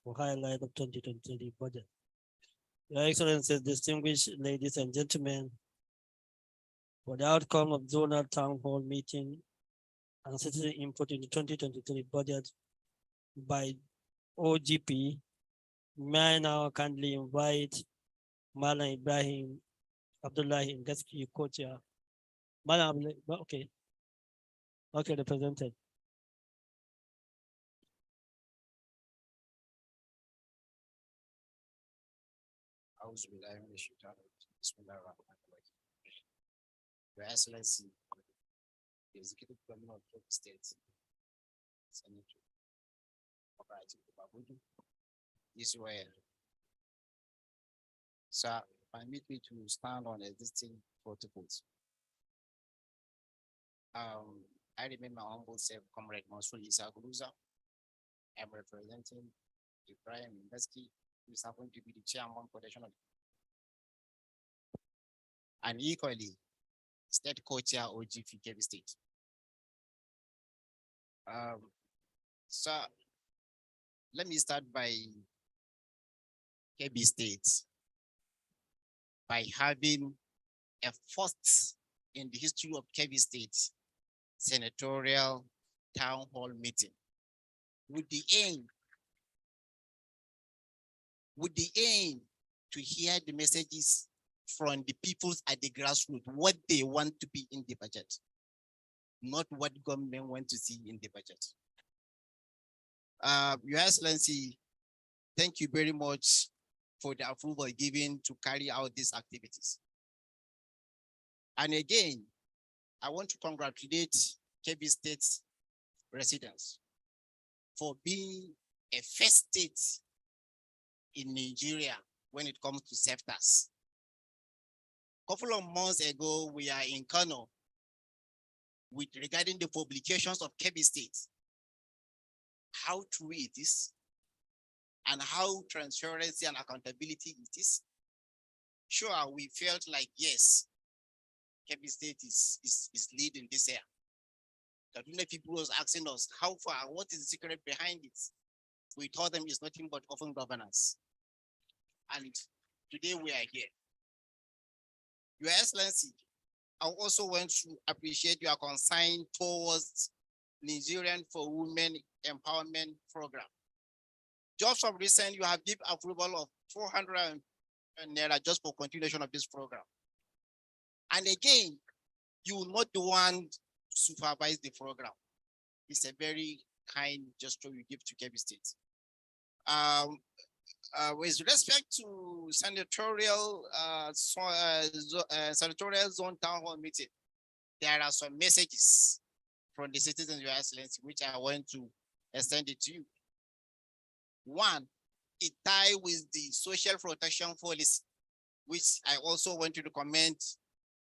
for highlight of 2023 budget. Your Excellencies, distinguished ladies and gentlemen, for the outcome of zonal town hall meeting and citizen input in the 2023 budget by OGP, may I now kindly invite Malam Ibrahim Abdullahi Ngaski co-chair. Okay. Okay, represented. Your Excellency, the Executive Governor of Kebbi State, Senator Babudu, is where. Sir, permit me to stand on existing protocols. I remain my humble self, Comrade Mansour Isa Guruza. I'm representing Ibrahim Inveski, who is happened to be the chairman protection of, and equally state co-chair OGP Kebbi State. So let me start by Kebbi State by having a first in the history of Kebbi State senatorial town hall meeting with the aim to hear the messages from the peoples at the grassroots, what they want to be in the budget, not what government want to see in the budget. Your Excellency, thank you very much for the approval given to carry out these activities. And again, I want to congratulate Kebbi State residents for being a first state in Nigeria when it comes to sectors. A couple of months ago, we are in Kano with regarding the publications of Kebbi State, how true it is, and how transparency and accountability it is. Sure, we felt like, yes, Kebbi State is leading this area. The people was asking us, how far, what is the secret behind it? We told them it's nothing but open governance. And today we are here. Your Excellency, I also want to appreciate your concern towards Nigerian for Women Empowerment Program. Just from recent, you have given approval of 400 naira just for continuation of this program. And again, you will not the one to supervise the program. It's a very kind gesture you give to Kebbi State. With respect to senatorial zone town hall meeting, there are some messages from the citizens, Your Excellency, which I want to extend it to you. One, it ties with the social protection policy, which I also want to recommend.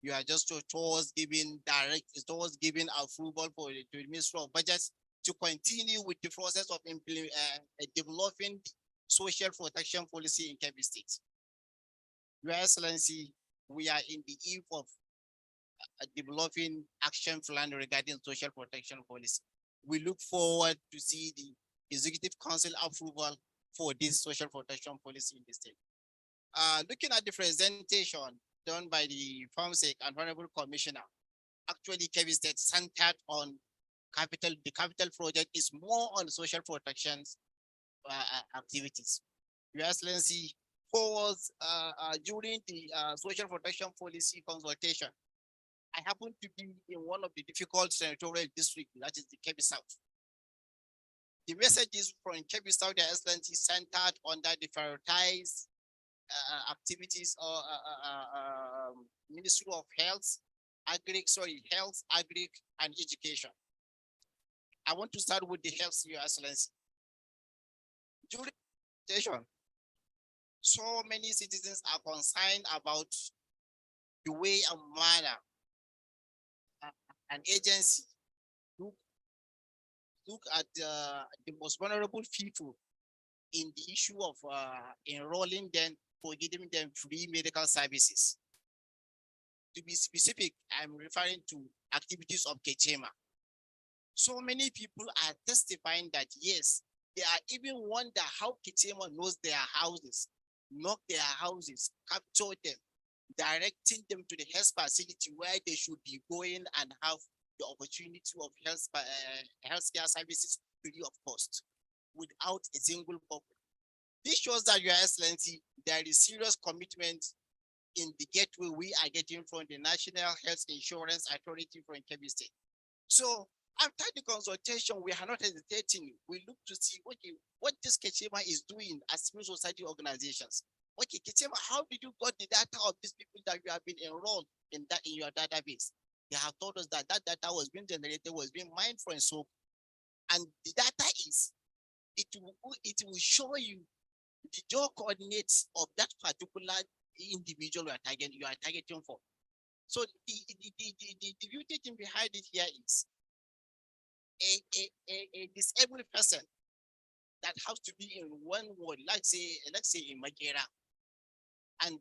You are just towards giving approval for the Ministry of Budgets to continue with the process of developing social protection policy in Kebbi State. Your Excellency, we are in the eve of developing action plan regarding social protection policy. We look forward to see the Executive Council approval for this social protection policy in the state. Looking at the presentation done by the FARMSEC and Honorable Commissioner, actually Kebbi State centered on capital. The capital project is more on social protection activities. Your Excellency, during the social protection policy consultation, I happen to be in one of the difficult senatorial districts, that is the Kebbi South. The messages from Kebbi South, Your Excellency, centered on the prioritized activities or Ministry of Health, Health, Agri, and Education. I want to start with the health, Your Excellency. During the presentation, so many citizens are concerned about the way and manner an agency look at the most vulnerable people in the issue of enrolling them for giving them free medical services. To be specific, I'm referring to activities of Kechema. So many people are testifying that yes, They are even wonder how Kitema knows their houses, knock their houses, capture them, directing them to the health facility where they should be going and have the opportunity of healthcare services free of cost without a single problem. This shows that, Your Excellency, there is serious commitment in the gateway we are getting from the National Health Insurance Authority from Kebbi State. So after the consultation, we are not hesitating. We look to see what this Kechema is doing as civil society organizations. Okay, Kechema, how did you got the data of these people that you have been enrolled in your database? They have told us that data was being generated, was being mined from SOAP. And the data is, it will show you the job coordinates of that particular individual you are targeting for. So the beauty thing behind it here is a disabled person that has to be in one ward, let's say in Magera. And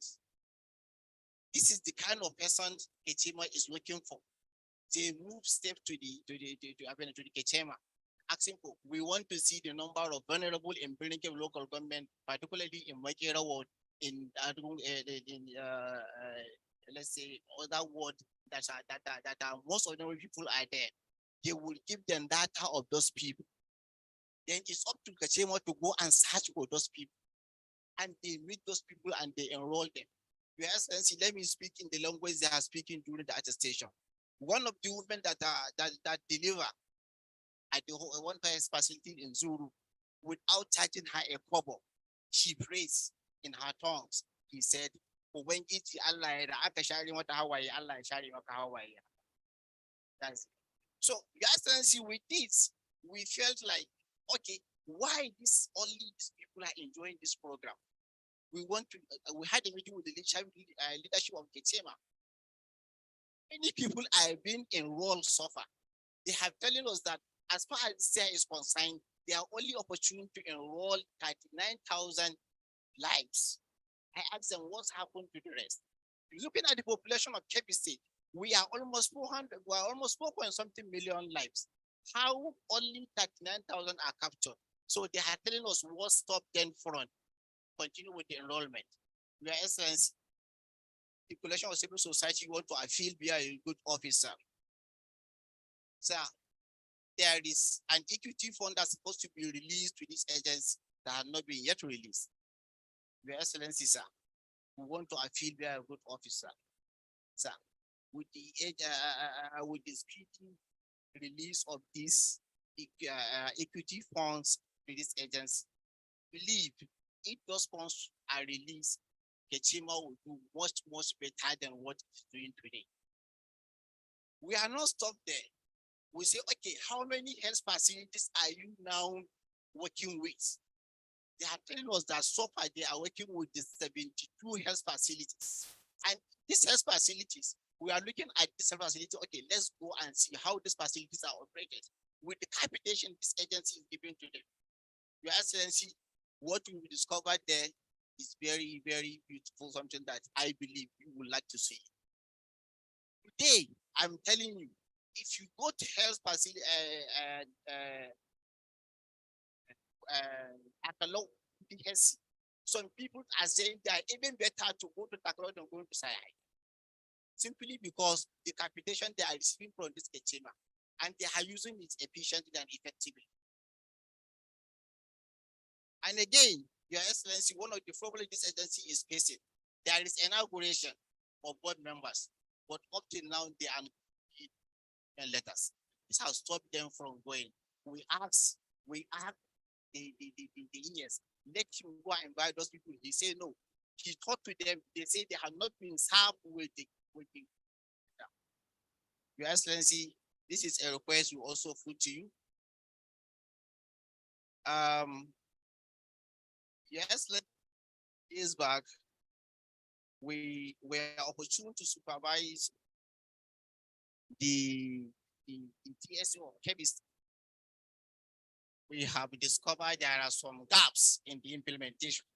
this is the kind of person Kechema is looking for. They move step to the Kechema, asking for, we want to see the number of vulnerable in building local government, particularly in Magera ward, in let's say other ward that are most ordinary people are there. They will give them data of those people. Then it's up to Kachema to go and search for those people. And they meet those people and they enroll them. Your Excellency, let me speak in the language they are speaking during the attestation. One of the women that deliver at the one facility in Zuru, without touching her a kobo, she prays in her tongues. He said, when it's Allah, Allah that's it. So, Your Excellency, with this, we felt like, okay, why only these people are enjoying this program? We had a meeting with the leadership of Ketema. Many people are being enrolled so far. They have telling us that as far as this year is concerned, they are only opportunity to enroll 39,000 lives. I asked them what's happened to the rest. Looking at the population of Kebbi State, we are almost 400, we are almost 4.something million lives. How only 39,000 are captured? So they are telling us what stopped them from continue with the enrollment. Your Excellency, the population of civil society want to feel be a good officer. Sir, there is an equity fund that's supposed to be released to this agency that has not been yet released. Your Excellency, sir, we want to feel be a good officer. Sir, with the speedy release of this equity funds to this agency, believe if those funds are released, Kechima will do much better than what it's doing today. We are not stopped there. We say, okay, how many health facilities are you now working with? They are telling us that so far they are working with the 72 health facilities. And these health facilities, we are looking at this facility. Okay, let's go and see how these facilities are operated with the capitation this agency is giving to them. Your Excellency, what we discovered there is very, very beautiful, something that I believe you would like to see. Today, I'm telling you, if you go to health facility, some people are saying that even better to go to Takalo than going to Sayai. Simply because the capitation they are receiving from this chamber and they are using it efficiently and effectively. And again, Your Excellency, one of the problems this agency is facing, there is inauguration of board members, but up till now they are not letters. This has stopped them from going. We ask the years, let him go and invite those people. He said no. He talked to them. They say they have not been served with the. Your Excellency, this is a request we also put to you. Yes, is back. We were opportune to supervise the TSA of Kebbi. We have discovered there are some gaps in the implementation.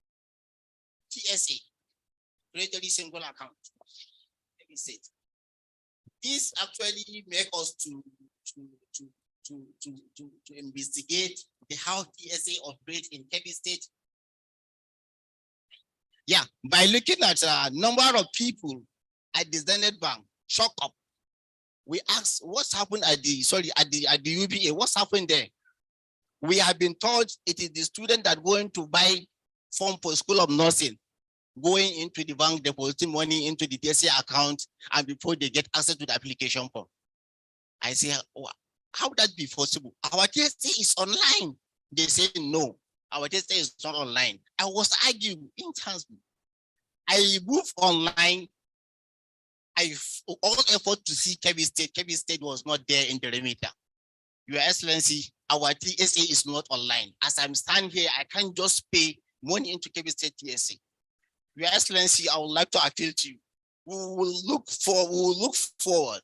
TSA, Treasury Single Account. Kebbi State. This actually makes us to investigate how TSA operates in Kebbi State? Yeah, by looking at number of people at the Zenith Bank, shock up. We asked what's happened at the UBA, what's happened there? We have been told it is the student that going to buy form for School of Nursing, going into the bank, depositing money into the TSA account, and before they get access to the application form. I say, how would that be possible? Our TSA is online. They say no, our TSA is not online. I was arguing intensely. I moved online. I all effort to see Kebbi State. Kebbi State was not there in the remitter. Your Excellency, our TSA is not online. As I'm standing here, I can't just pay money into Kebbi State TSA. Your Excellency, I would like to appeal to you. We will look forward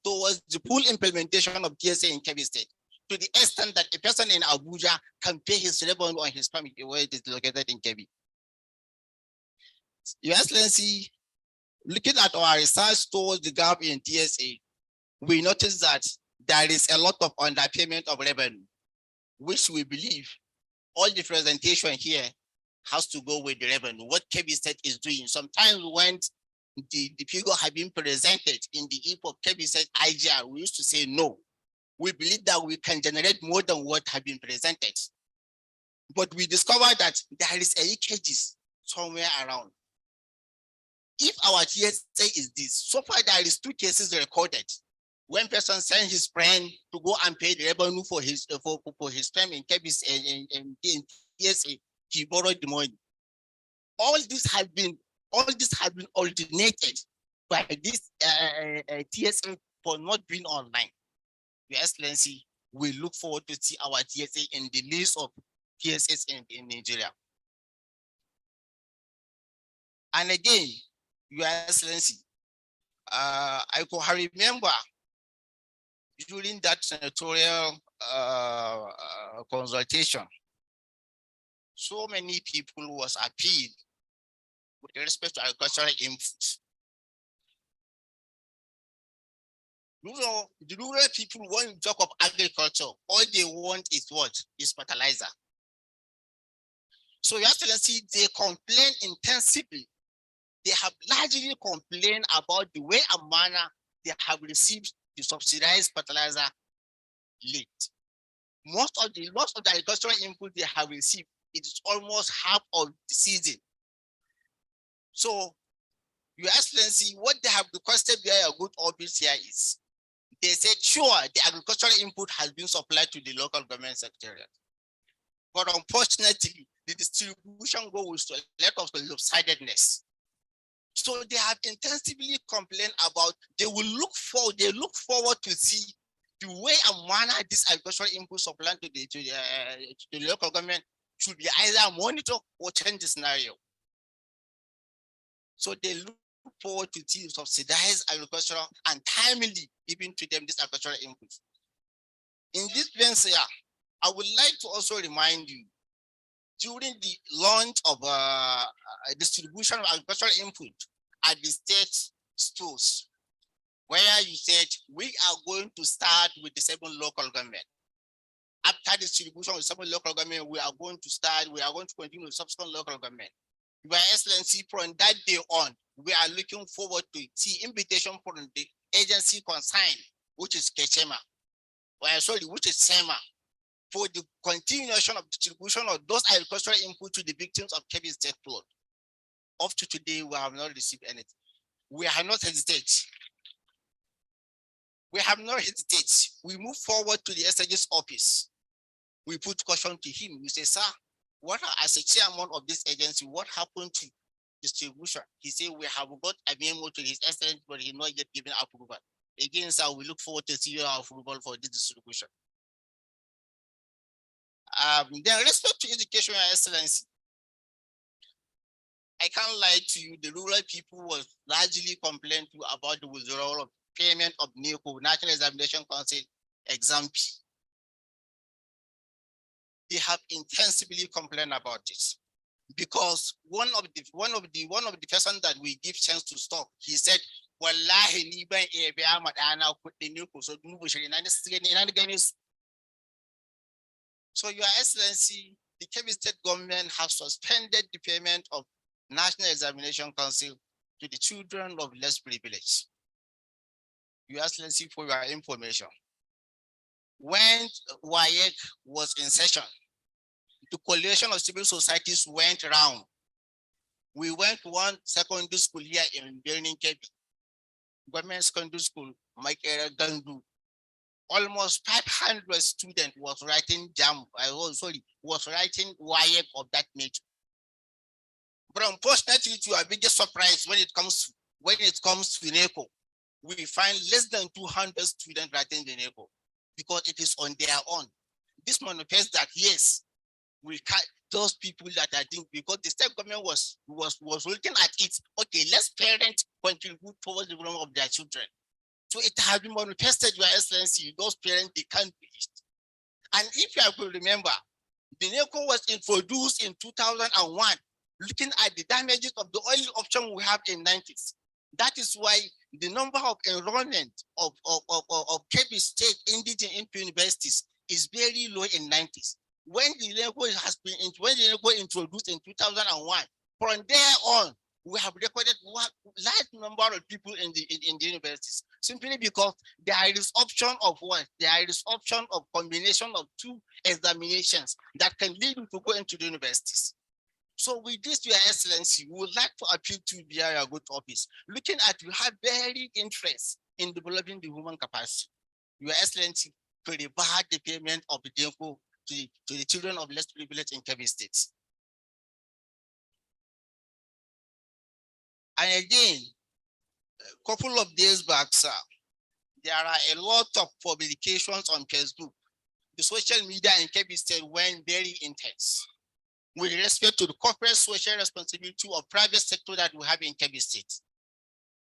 towards the full implementation of TSA in Kebbi State, to the extent that a person in Abuja can pay his revenue on his permit where it is located in Kebbi. Your Excellency, looking at our research towards the gap in TSA, we notice that there is a lot of underpayment of revenue, which we believe all the presentation here has to go with the revenue, what Kebbi State is doing. Sometimes when the figure have been presented in the EPOP Kebbi State IGR, we used to say no. We believe that we can generate more than what have been presented. But we discovered that there is a leakages somewhere around. If our TSA is this, so far there is 2 cases recorded. When person sent his friend to go and pay the revenue for his friend in Kebbi in TSA, he borrowed the money. All this has been originated by this TSA for not being online. Your Excellency, we look forward to see our TSA in the list of TSAs in Nigeria. And again, Your Excellency, I could remember during that senatorial consultation, so many people was appealed with respect to agricultural inputs. You know, the rural people, when you talk of agriculture, all they want is what? Is fertilizer. So Your Excellency, they complain intensively. They have largely complained about the way and manner they have received the subsidized fertilizer late. Most of the agricultural input they have received, it is almost half of the season. So, Your Excellency, what they have requested via a good office here is, they said, sure, the agricultural input has been supplied to the local government secretariat. But unfortunately, the distribution goes to a lot of lopsidedness. So they have intensively complained about, they look forward to see the way and manner this agricultural input supplied to the local government should be either monitored or change the scenario. So they look forward to see subsidized agricultural and timely giving to them this agricultural input. In this venture, I would like to also remind you, during the launch of distribution of agricultural input at the state stores, where you said we are going to start with the 7 local government. After distribution with 7 local government, we are going to continue with subsequent local government. Your Excellency, from that day on, we are looking forward to see invitation from the agency concerned, which is Kechema, which is SEMA, for the continuation of distribution of those agricultural input to the victims of Kebbi State flood. Up to today, we have not received anything. We have not hesitated. We move forward to the SSG's office. We put caution to him. We say, sir, what as a chairman of this agency, what happened to distribution? He said, we have got a memo to his excellency, but he not yet given approval. Again, sir, we look forward to see your approval for this distribution. Then respect to education, Your Excellency, I can't lie to you, the rural people was largely complained to about the withdrawal of payment of NECO, National Examination Council exam fee. They have intensively complained about it because one of the person that we give chance to stop, he said, "Wallahi ni ban iya biya ma ɗana kuɗin NECO, so dubu 20 na gani So, Your Excellency, the Kebbi State government has suspended the payment of National Examination Council to the children of less privilege. Your Excellency, for your information, when WAEC was in session, the coalition of civil societies went around. We went to one secondary school here in Birnin Kebbi, government secondary school, Mike Gandu. Almost 500 students was writing was writing WAEC of that nature. But unfortunately, to our biggest surprise, when it comes to NECO, we find less than 200 students writing the NECO because it is on their own. This manifests that yes, we can those people that are doing, because the state government was looking at it. Okay, let's parents contribute towards the development of their children. So it has been manifested, Your Excellency, those parents, they can't be it. And if you could remember, the NECO was introduced in 2001, looking at the damages of the only option we have in 90s. That is why the number of enrollment of Kebbi State indigenous universities is very low in 90s. When the NECO introduced in 2001, from there on, we have recorded a large number of people in the universities, simply because there is option of what? There is option of combination of two examinations that can lead you to go into the universities. So with this, Your Excellency, we would like to appeal to your good office, looking at you have very interest in developing the human capacity. Your Excellency, to rebar the payment of the DENCO to the children of less privilege in Kebbi State. And again, a couple of days back, sir, there are a lot of publications on Facebook. The social media in Kebbi State went very intense with respect to the corporate social responsibility of private sector that we have in Kebbi State.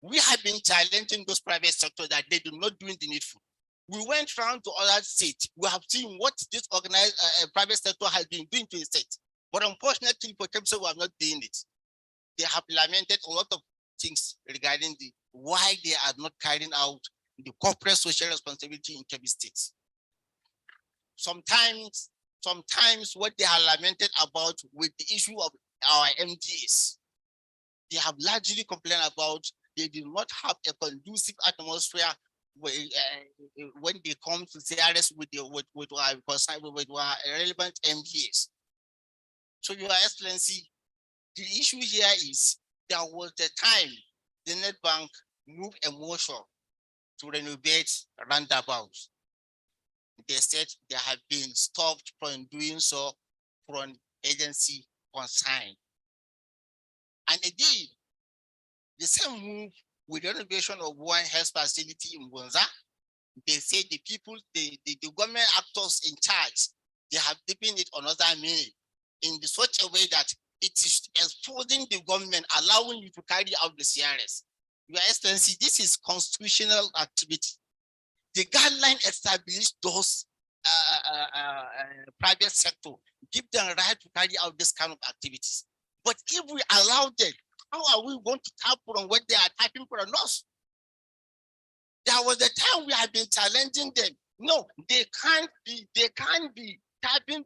We have been challenging those private sector that they do not do the needful. We went around to other states. We have seen what this organized private sector has been doing to the state. But unfortunately for Kebbi State, we have not doing it. They have lamented a lot of things regarding why they are not carrying out the corporate social responsibility in Kebbi State. Sometimes what they are lamented about with the issue of our MDAs, they have largely complained about they do not have a conducive atmosphere when they come to CRS with our relevant MDAs. So, Your Excellency, the issue here is there was the time the Net Bank moved a motion to renovate roundabouts. They said they have been stopped from doing so from agency concerned. And again, the same move with the renovation of one health facility in Bonza. They say the people, the government actors in charge, they have given it another meaning in such a way that it is exposing the government, allowing you to carry out the CRS. Your Excellency, this is constitutional activity. The guideline established those private sector, give them right to carry out this kind of activities. But if we allow them, how are we going to tap from what they are tapping from us? There was a time we have been challenging them. No, they can't be tapping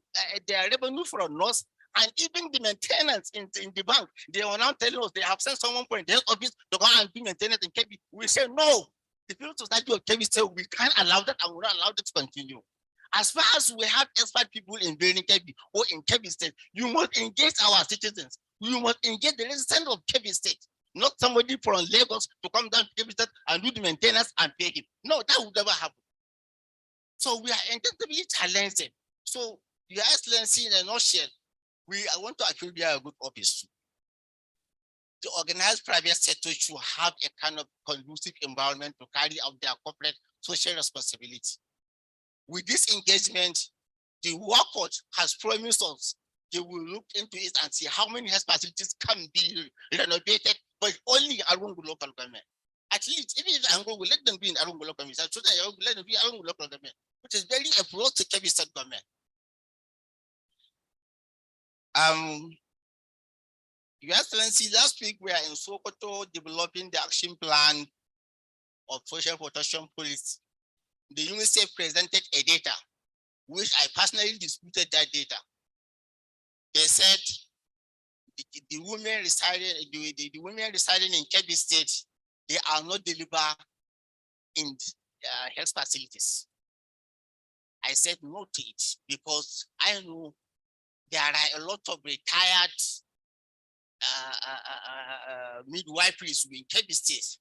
their revenue from us. And even the maintenance in the bank, they are now telling us they have sent someone from the office to go and do maintenance in Kebbi. We say no. The Civil Society of Kebbi say we can't allow that and we're not allowed it to continue. As far as we have expert people in Birnin Kebbi or in Kebbi State, you must engage our citizens. You must engage the residents of Kebbi State, not somebody from Lagos to come down to Kebbi State and do the maintenance and pay him. No, that would never happen. So we are intensively challenging. So, Your Excellency, in a nutshell, I want to actually be a good office too. The organized private sector should have a kind of conducive environment to carry out their corporate social responsibility. With this engagement, the workforce has promised us they will look into it and see how many health facilities can be renovated, but only around the local government. At least, even if Anglo will let them be in around the local government, so that let them be around the local government, which is very approach to Kebbi State government. Your Excellency, last week we are in Sokoto developing the action plan of social protection policy. The UNICEF presented a data which I personally disputed that data. They said the women residing in Kebbi State, they are not delivered in health facilities. I said no to it because I know there are a lot of retired midwiferys in Kebbi State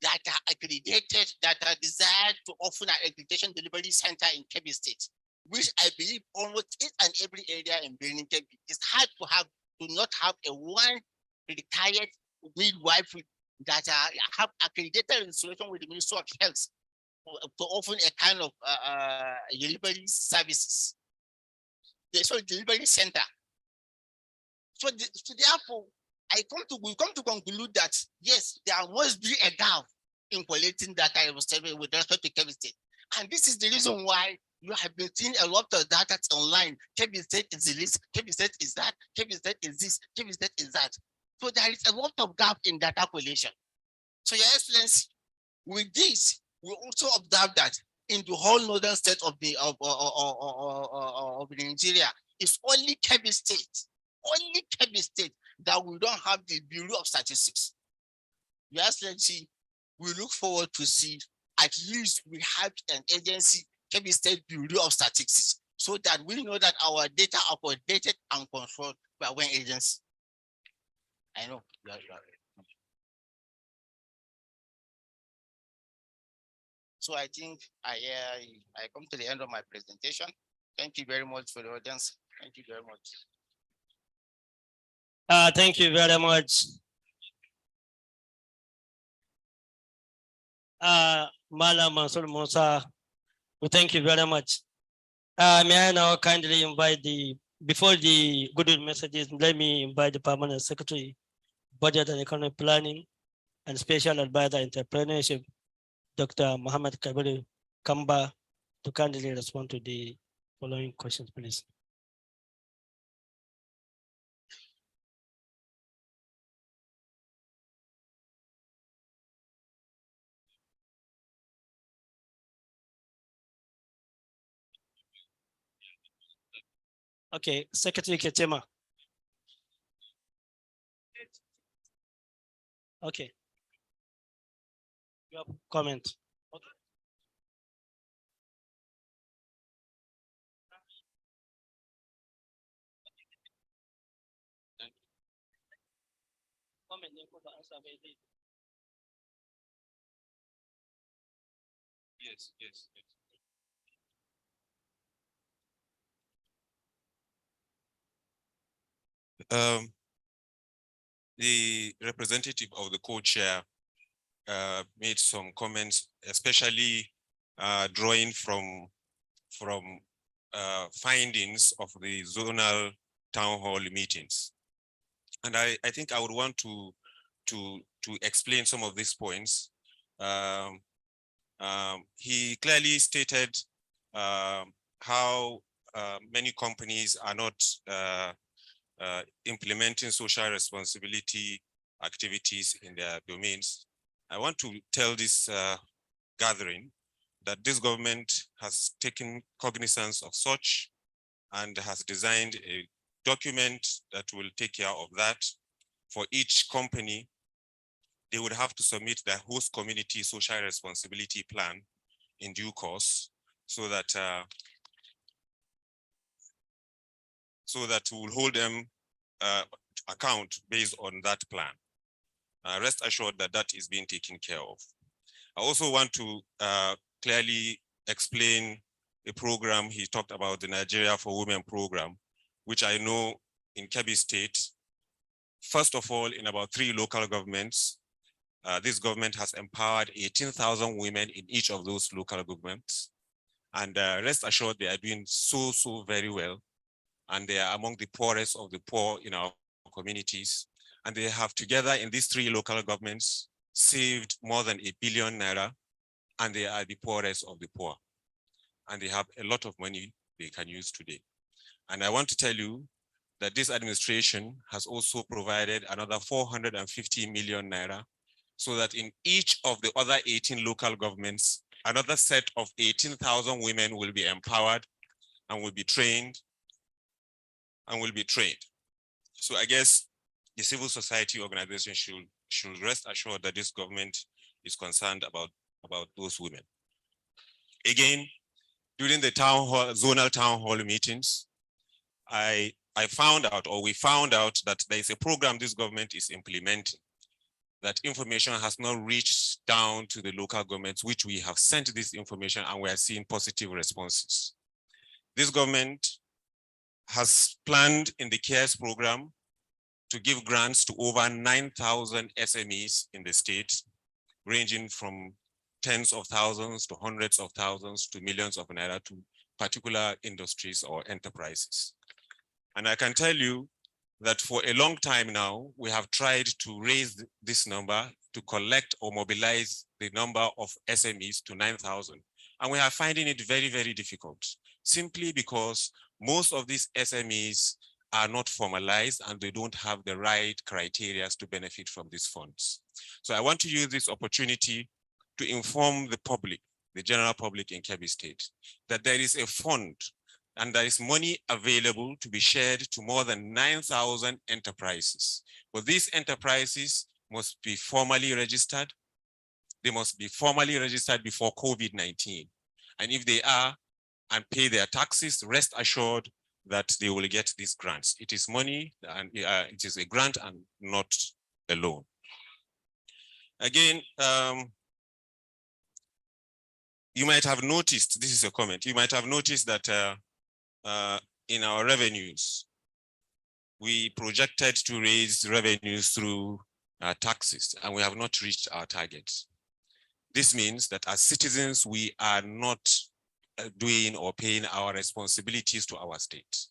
that are accredited, that are desired to open an accreditation delivery center in Kebbi State, which I believe almost each and every area in Benin Kebbi. It's hard to not have a one retired midwifery that have accredited installation with the Ministry of Health to open a kind of delivery services. So delivery center. So therefore, we come to conclude that yes, there must be a gap in collecting data with respect to Kebbi State. And this is the reason why you have been seeing a lot of data online. Kebbi State is this, Kebbi State is that, Kebbi State is this, Kebbi State is that. So there is a lot of gap in data collection. So Your Excellency, with this, we also observe that in the whole northern state of Nigeria, it's only Kebbi State that we don't have the Bureau of Statistics. Your Excellency, we look forward to see at least we have an agency, Kebbi State Bureau of Statistics, so that we know that our data are updated and controlled by one agency. I know. So I think I come to the end of my presentation. Thank you very much for the audience. Thank you very much. Thank you very much. Mala Mansur Musa, we thank you very much. May I now kindly invite before the good messages, let me invite the Permanent Secretary, Budget and Economic Planning and Special Advisor Entrepreneurship, Dr. Mohammed Kabir Kamba, to kindly respond to the following questions, please. Okay, Secretary Ketema. Okay. Your comment. Okay. Comment. Yes. The representative of the co-chair made some comments, especially drawing from findings of the zonal town hall meetings. And I think I would want to explain some of these points. He clearly stated how many companies are not implementing social responsibility activities in their domains. I want to tell this gathering that this government has taken cognizance of such and has designed a document that will take care of that. For each company, they would have to submit their host community social responsibility plan in due course, so that we'll hold them account based on that plan. Rest assured that that is being taken care of. I also want to clearly explain the program he talked about, the Nigeria for Women program, which I know in Kebbi State, first of all, in about 3 local governments, this government has empowered 18,000 women in each of those local governments. And rest assured, they are doing so very well. And they are among the poorest of the poor in our communities. And they have together in these 3 local governments saved more than 1 billion naira, and they are the poorest of the poor. And they have a lot of money they can use today. And I want to tell you that this administration has also provided another 450 million naira, so that in each of the other 18 local governments, another set of 18,000 women will be empowered and will be trained. So I guess the civil society organization should rest assured that this government is concerned about those women. Again, during the zonal town hall meetings, we found out that there is a program this government is implementing, that information has not reached down to the local governments, which we have sent this information and we are seeing positive responses. This government has planned in the CARES program to give grants to over 9,000 SMEs in the state, ranging from tens of thousands to hundreds of thousands to millions of naira to particular industries or enterprises. And I can tell you that for a long time now, we have tried to raise this number to collect or mobilize the number of SMEs to 9,000. And we are finding it very, very difficult, simply because most of these SMEs are not formalized and they don't have the right criteria to benefit from these funds. So I want to use this opportunity to inform the public, the general public in Kebbi State, that there is a fund and there is money available to be shared to more than 9,000 enterprises. But these enterprises must be formally registered. They must be formally registered before COVID-19. And if they are and pay their taxes, rest assured that they will get these grants. It is money and it is a grant and not a loan. Again, you might have noticed, this is a comment, you might have noticed that in our revenues, we projected to raise revenues through taxes, and we have not reached our targets. This means that as citizens, we are not doing or paying our responsibilities to our state.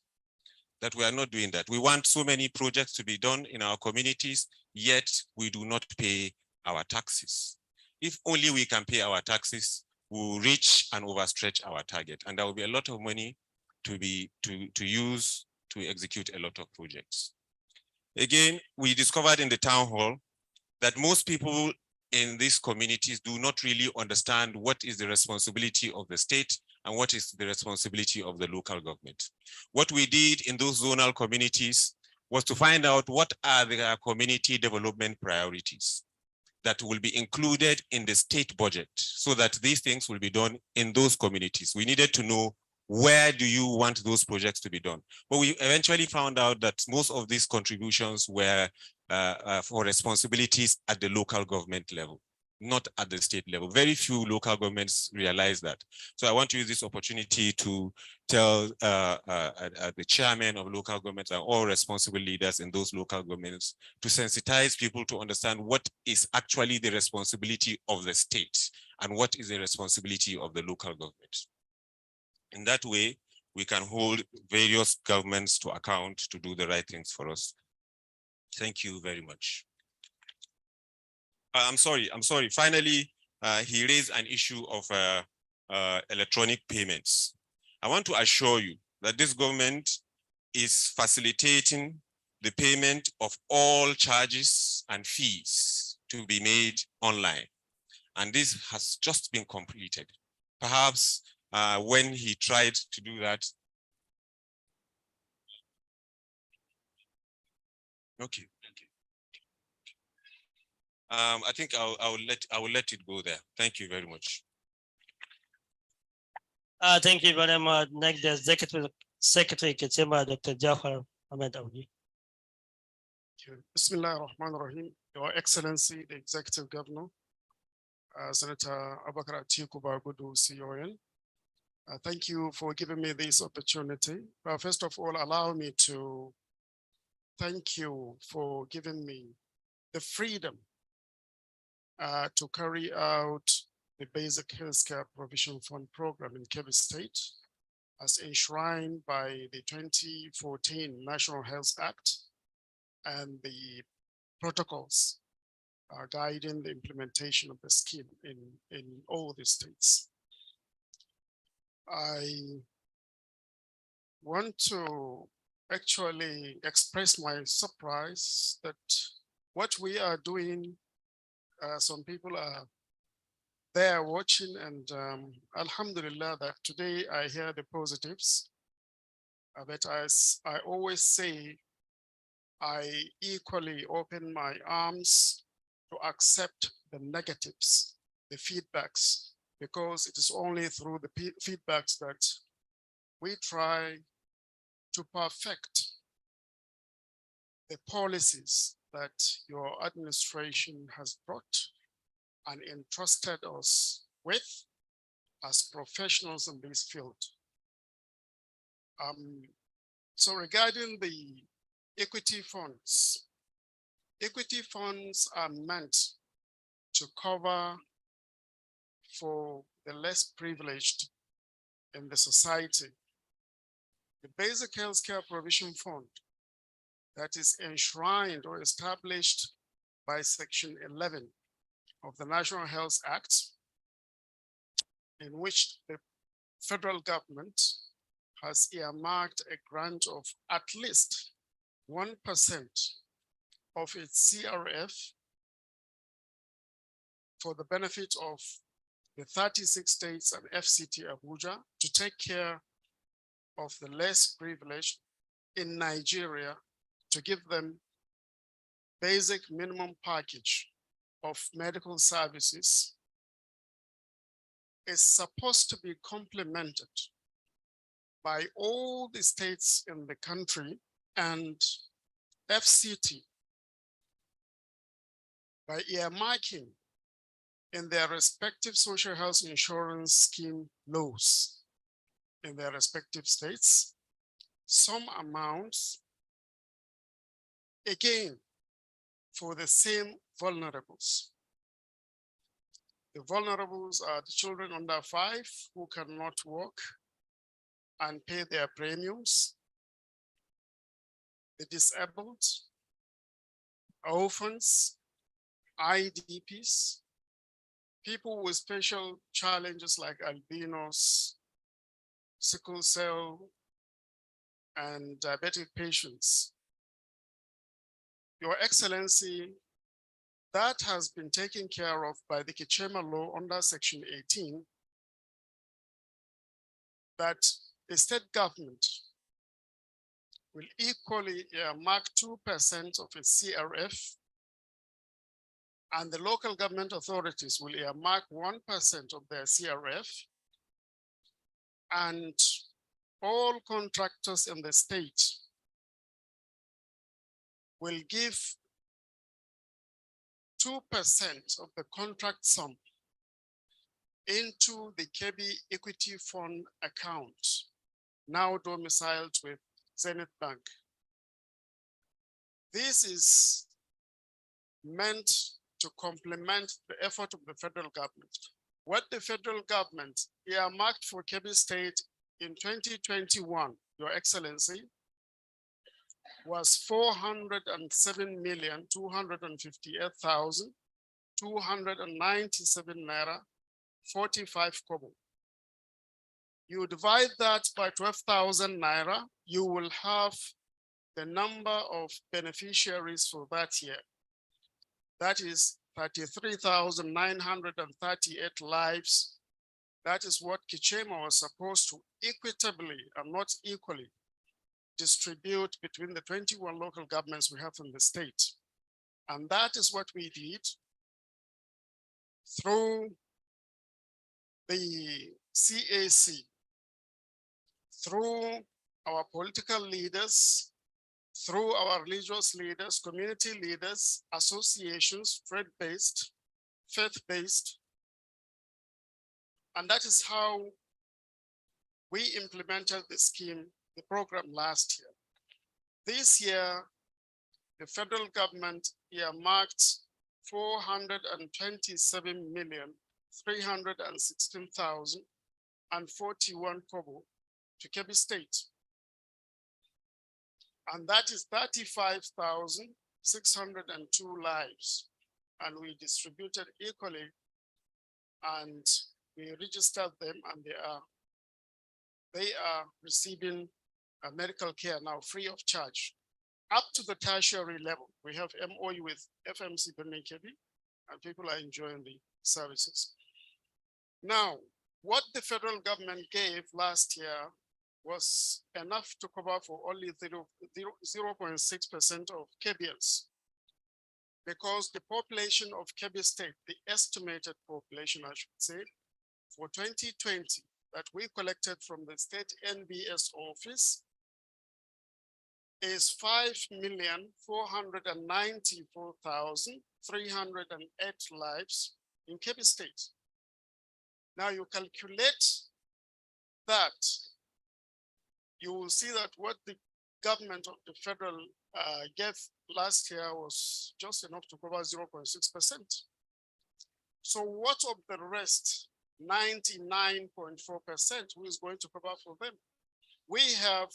That we are not doing that. We want so many projects to be done in our communities, yet we do not pay our taxes. If only we can pay our taxes, we will reach and overstretch our target, and there will be a lot of money to use to execute a lot of projects. Again, we discovered in the town hall that most people in these communities do not really understand what is the responsibility of the state and what is the responsibility of the local government. What we did in those zonal communities was to find out what are the community development priorities that will be included in the state budget so that these things will be done in those communities. We needed to know, where do you want those projects to be done? But we eventually found out that most of these contributions were for responsibilities at the local government level, not at the state level. Very few local governments realize that. So I want to use this opportunity to tell the chairman of local governments and all responsible leaders in those local governments to sensitize people to understand what is actually the responsibility of the state and what is the responsibility of the local government. In that way, we can hold various governments to account to do the right things for us. Thank you very much. I'm sorry. Finally, he raised an issue of electronic payments. I want to assure you that this government is facilitating the payment of all charges and fees to be made online. And this has just been completed. Perhaps when he tried to do that. Okay. I think I will let it go there. Thank you very much. Thank you very much. Next, the Executive Secretary Kitsima, Dr. Jafar Ahmed Aoudi. Bismillah ar-Rahman ar-Rahim. Your Excellency, the Executive Governor, Senator Abakar Atiku Barbudu, CON. Thank you for giving me this opportunity. First of all, allow me to thank you for giving me the freedom to carry out the Basic Healthcare Provision Fund program in Kebbi State as enshrined by the 2014 National Health Act and the protocols guiding the implementation of the scheme in all the states. I want to actually express my surprise that what we are doing, some people are there watching, and Alhamdulillah that today I hear the positives But as I always say, I equally open my arms to accept the negatives, the feedbacks, because it is only through the feedbacks that we try to perfect the policies that your administration has brought and entrusted us with as professionals in this field. So regarding the equity funds are meant to cover for the less privileged in the society. The Basic Healthcare Provision Fund that is enshrined or established by Section 11 of the National Health Act, in which the federal government has earmarked a grant of at least 1% of its CRF for the benefit of the 36 states and FCT Abuja to take care of the less privileged in Nigeria, to give them basic minimum package of medical services, is supposed to be complemented by all the states in the country and FCT by earmarking in their respective social health insurance scheme laws in their respective states some amounts, again, for the same vulnerables. The vulnerables are the children under 5 who cannot walk and pay their premiums, the disabled, orphans, IDPs, people with special challenges like albinos, sickle cell, and diabetic patients. Your Excellency, that has been taken care of by the Kichema law under Section 18, that the state government will equally earmark 2% of its CRF, and the local government authorities will earmark 1% of their CRF, and all contractors in the state will give 2% of the contract sum into the Kebbi Equity Fund account, now domiciled with Zenith Bank. This is meant to complement the effort of the federal government. What the federal government earmarked for Kebbi State in 2021, Your Excellency, was 407,258,297 naira 45 kobo. You divide that by 12,000 naira, you will have the number of beneficiaries for that year. That is 33,938 lives. That is what Kichema was supposed to equitably and not equally distribute between the 21 local governments we have in the state. And that is what we did through the CAC, through our political leaders, through our religious leaders, community leaders, associations, trade-based, faith-based. And that is how we implemented the scheme, the program last year. This year, the federal government earmarked 427,316,041 kobo to Kebbi State. And that is 35,602 lives. And we distributed equally, and we registered them, and they are receiving medical care now free of charge. Up to the tertiary level, we have MOU with FMC Benin Kebbi, and people are enjoying the services. Now, what the federal government gave last year was enough to cover for only 0.6% of Kebians, because the population of Kebbi State, the estimated population, I should say, for 2020 that we collected from the state NBS office is 5,494,308 lives in Kebbi State. Now you calculate that, you will see that what the government of the federal gave last year was just enough to cover 0.6%. So what of the rest, 99.4%, who is going to cover for them? We have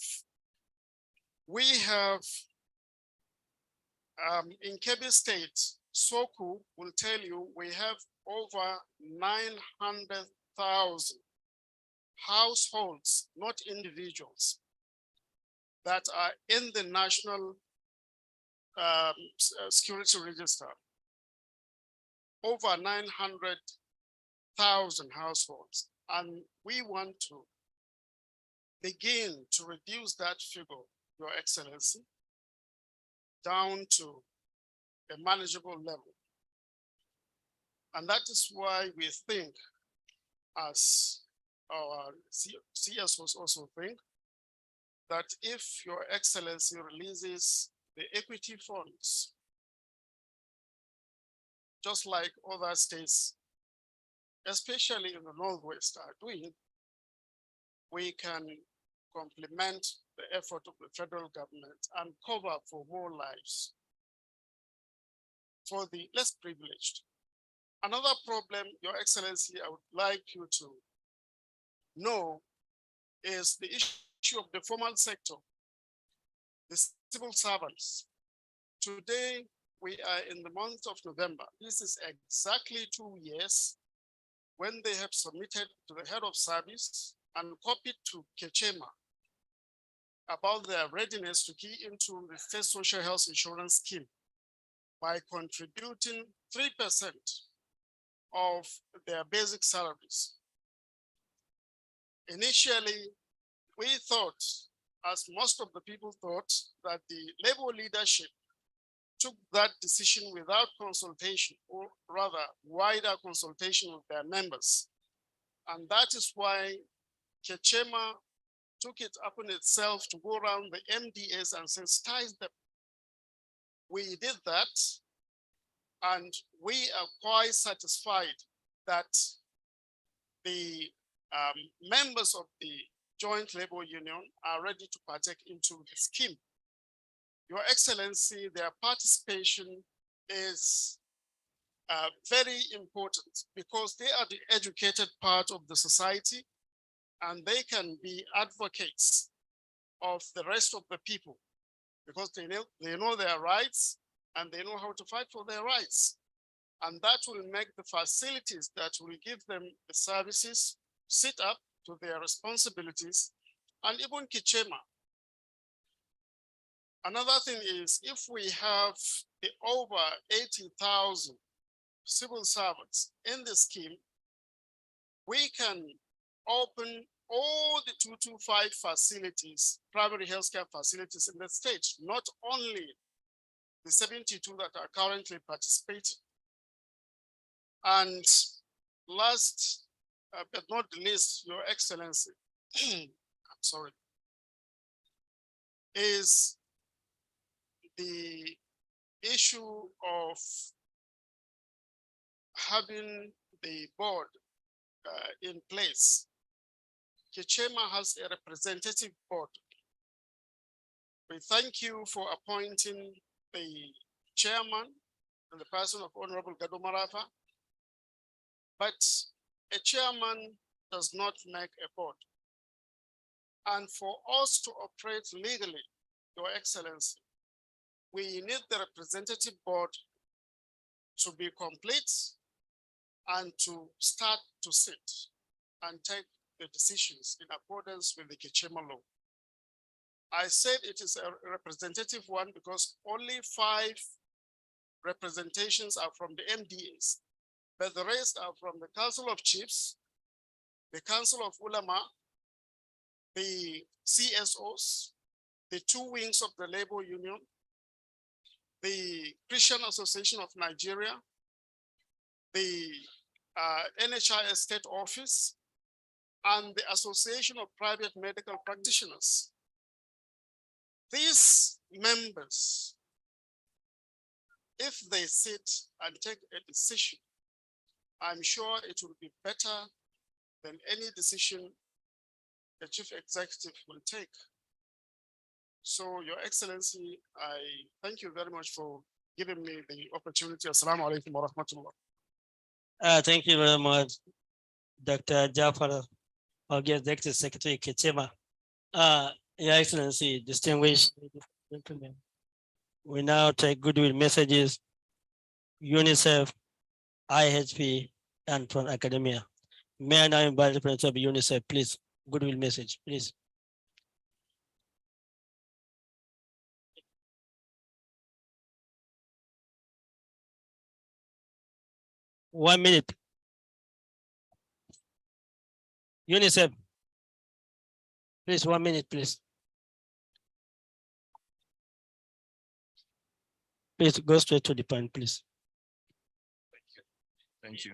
in Kebbi State, Soku will tell you we have over 900,000 households, not individuals, that are in the National Security Register. Over 900,000 households. And we want to begin to reduce that figure, Your Excellency, down to a manageable level. And that is why we think, as our CSOs also think, that if Your Excellency releases the equity funds, just like other states, especially in the Northwest, are doing, we can complement the effort of the federal government and cover for more lives for the less privileged. Another problem, Your Excellency, I would like you to know is the issue of the formal sector, the civil servants. Today, we are in the month of November. This is exactly 2 years when they have submitted to the head of service and copied to Kechema about their readiness to key into the state social health insurance scheme by contributing 3% of their basic salaries. Initially, we thought, as most of the people thought, that the labor leadership took that decision without consultation, or rather wider consultation with their members. And that is why Kechema took it upon itself to go around the MDAs and sensitize them. We did that, and we are quite satisfied that the members of the Joint Labor Union are ready to partake into the scheme. Your Excellency, their participation is very important because they are the educated part of the society and they can be advocates of the rest of the people because they know their rights and they know how to fight for their rights. And that will make the facilities that will give them the services sit up to their responsibilities. And even Kichema. Another thing is, if we have the over 80,000 civil servants in the scheme, we can open all the 225 facilities, primary healthcare facilities in the state, not only the 72 that are currently participating. And last but not least, Your Excellency, I'm sorry, is the issue of having the board in place. Kichema has a representative board. We thank you for appointing the chairman and the person of Honorable Gado Marafa, but a chairman does not make a board. And for us to operate legally, Your Excellency, we need the representative board to be complete and to start to sit and take the decisions in accordance with the Kichema law. I said it is a representative one because only 5 representations are from the MDAs, but the rest are from the Council of Chiefs, the Council of Ulama, the CSOs, the two wings of the labor union, the Christian Association of Nigeria, the NHI State Office, and the Association of Private Medical Practitioners. These members, if they sit and take a decision, I'm sure it will be better than any decision the chief executive will take. So, Your Excellency, I thank you very much for giving me the opportunity. Assalamu alaikum wa rahmatullah. Thank you very much, Dr. Jafar, our Executive Secretary Ketema. Your Excellency, distinguished gentlemen, we now take goodwill messages, UNICEF, IHP, and from academia. May I now invite the President of UNICEF, please, goodwill message, please. One minute. UNICEF, please, 1 minute, please. Please go straight to the point, please. Thank you.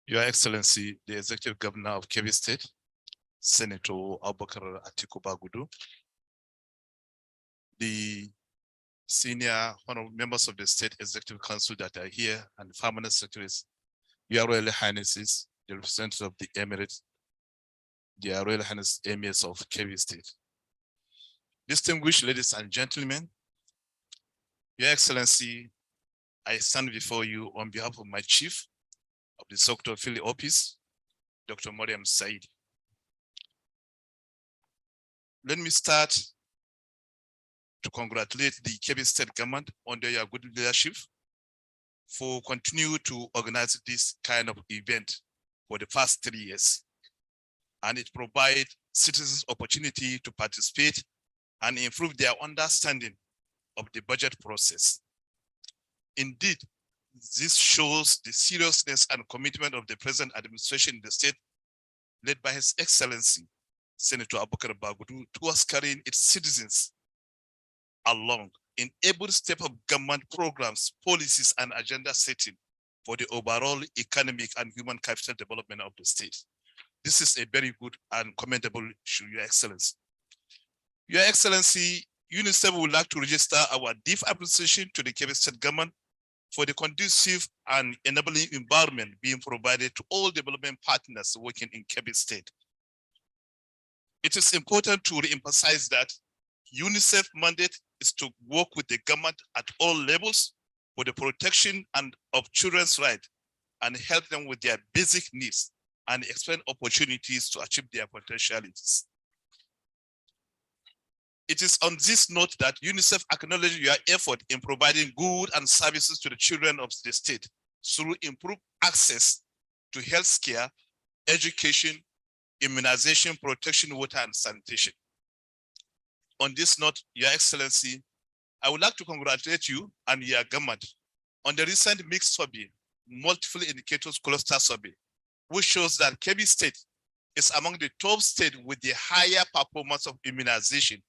Your Excellency, the Executive Governor of Kebbi State, Senator Abubakar Atiku Bagudu, the senior honorable members of the State Executive Council that are here, and permanent secretaries, Your Royal Highnesses, the representatives of the Emirates, the Royal Highness Emirs of Kebbi State. Distinguished ladies and gentlemen, Your Excellency, I stand before you on behalf of my chief of the Secretary of Field Office, Dr. Mariam Said. Let me start to congratulate the Kebbi State government under your good leadership for continue to organize this kind of event for the past 3 years. And it provides citizens opportunity to participate and improve their understanding of the budget process. Indeed, this shows the seriousness and commitment of the present administration in the state, led by His Excellency, Senator Abubakar Bagudu, towards carrying its citizens along in every step of government programs, policies, and agenda setting for the overall economic and human capital development of the state. This is a very good and commendable issue, Your Excellency. Your Excellency, UNICEF would like to register our deep appreciation to the Kebbi State government for the conducive and enabling environment being provided to all development partners working in Kebbi State. It is important to re-emphasize that UNICEF mandate is to work with the government at all levels for the protection of children's rights and help them with their basic needs and expand opportunities to achieve their potentialities. It is on this note that UNICEF acknowledges your effort in providing good and services to the children of the state through improved access to health care, education, immunization, protection, water, and sanitation. On this note, Your Excellency, I would like to congratulate you and your government on the recent mixed survey, multiple indicators cluster survey, which shows that Kebbi State is among the top states with the higher performance of immunization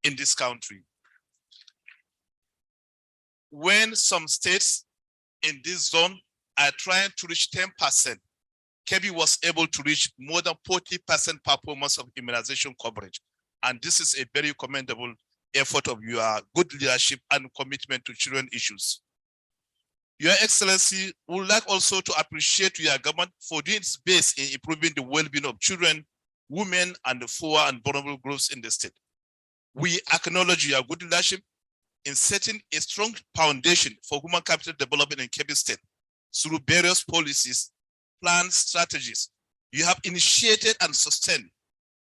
in this country. When some states in this zone are trying to reach 10%, Kebbi was able to reach more than 40% performance of immunization coverage. And this is a very commendable effort of your good leadership and commitment to children issues. Your Excellency, we would like also to appreciate your government for doing its best in improving the well-being of children, women, and the poor and vulnerable groups in the state. We acknowledge your good leadership in setting a strong foundation for human capital development in Kebbi State through various policies, plans, strategies you have initiated and sustained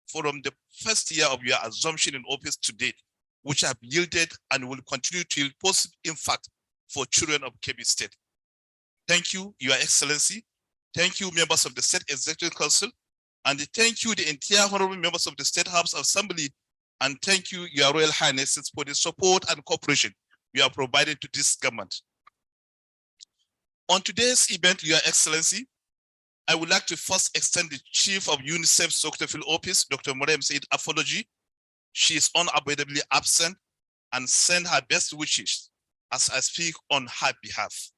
from the first year of your assumption in office to date, which have yielded and will continue to yield positive impact for children of Kebbi State. Thank you, Your Excellency. Thank you, members of the State Executive Council, and thank you, the entire honorable members of the State House Assembly, and thank you, Your Royal Highnesses, for the support and cooperation you are providing to this government. On today's event, Your Excellency, I would like to first extend the Chief of UNICEF Secretarial Office, Dr. Mariam Said, apology. She is unavoidably absent, and send her best wishes as I speak on her behalf.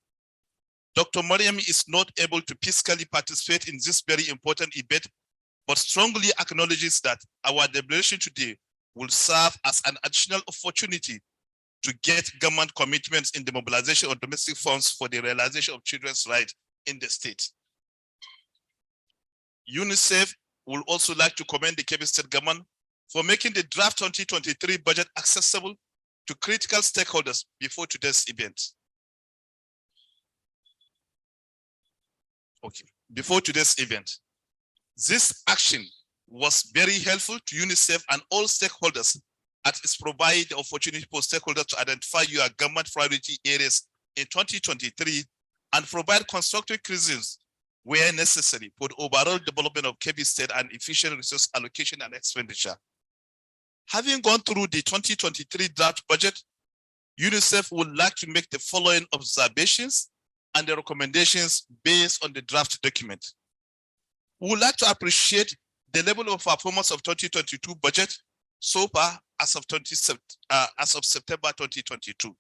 Dr. Mariam is not able to physically participate in this very important event, but strongly acknowledges that our deliberation today will serve as an additional opportunity to get government commitments in the mobilization of domestic funds for the realization of children's rights in the state. UNICEF would also like to commend the Kebbi State government for making the draft 2023 budget accessible to critical stakeholders before today's event. Okay, before today's event. This action was very helpful to UNICEF and all stakeholders as it provides the opportunity for stakeholders to identify your government priority areas in 2023 and provide constructive criticisms where necessary for the overall development of Kebbi State and efficient resource allocation and expenditure. Having gone through the 2023 draft budget, UNICEF would like to make the following observations and the recommendations based on the draft document. We would like to appreciate the level of performance of 2022 budget so far as of September 2022.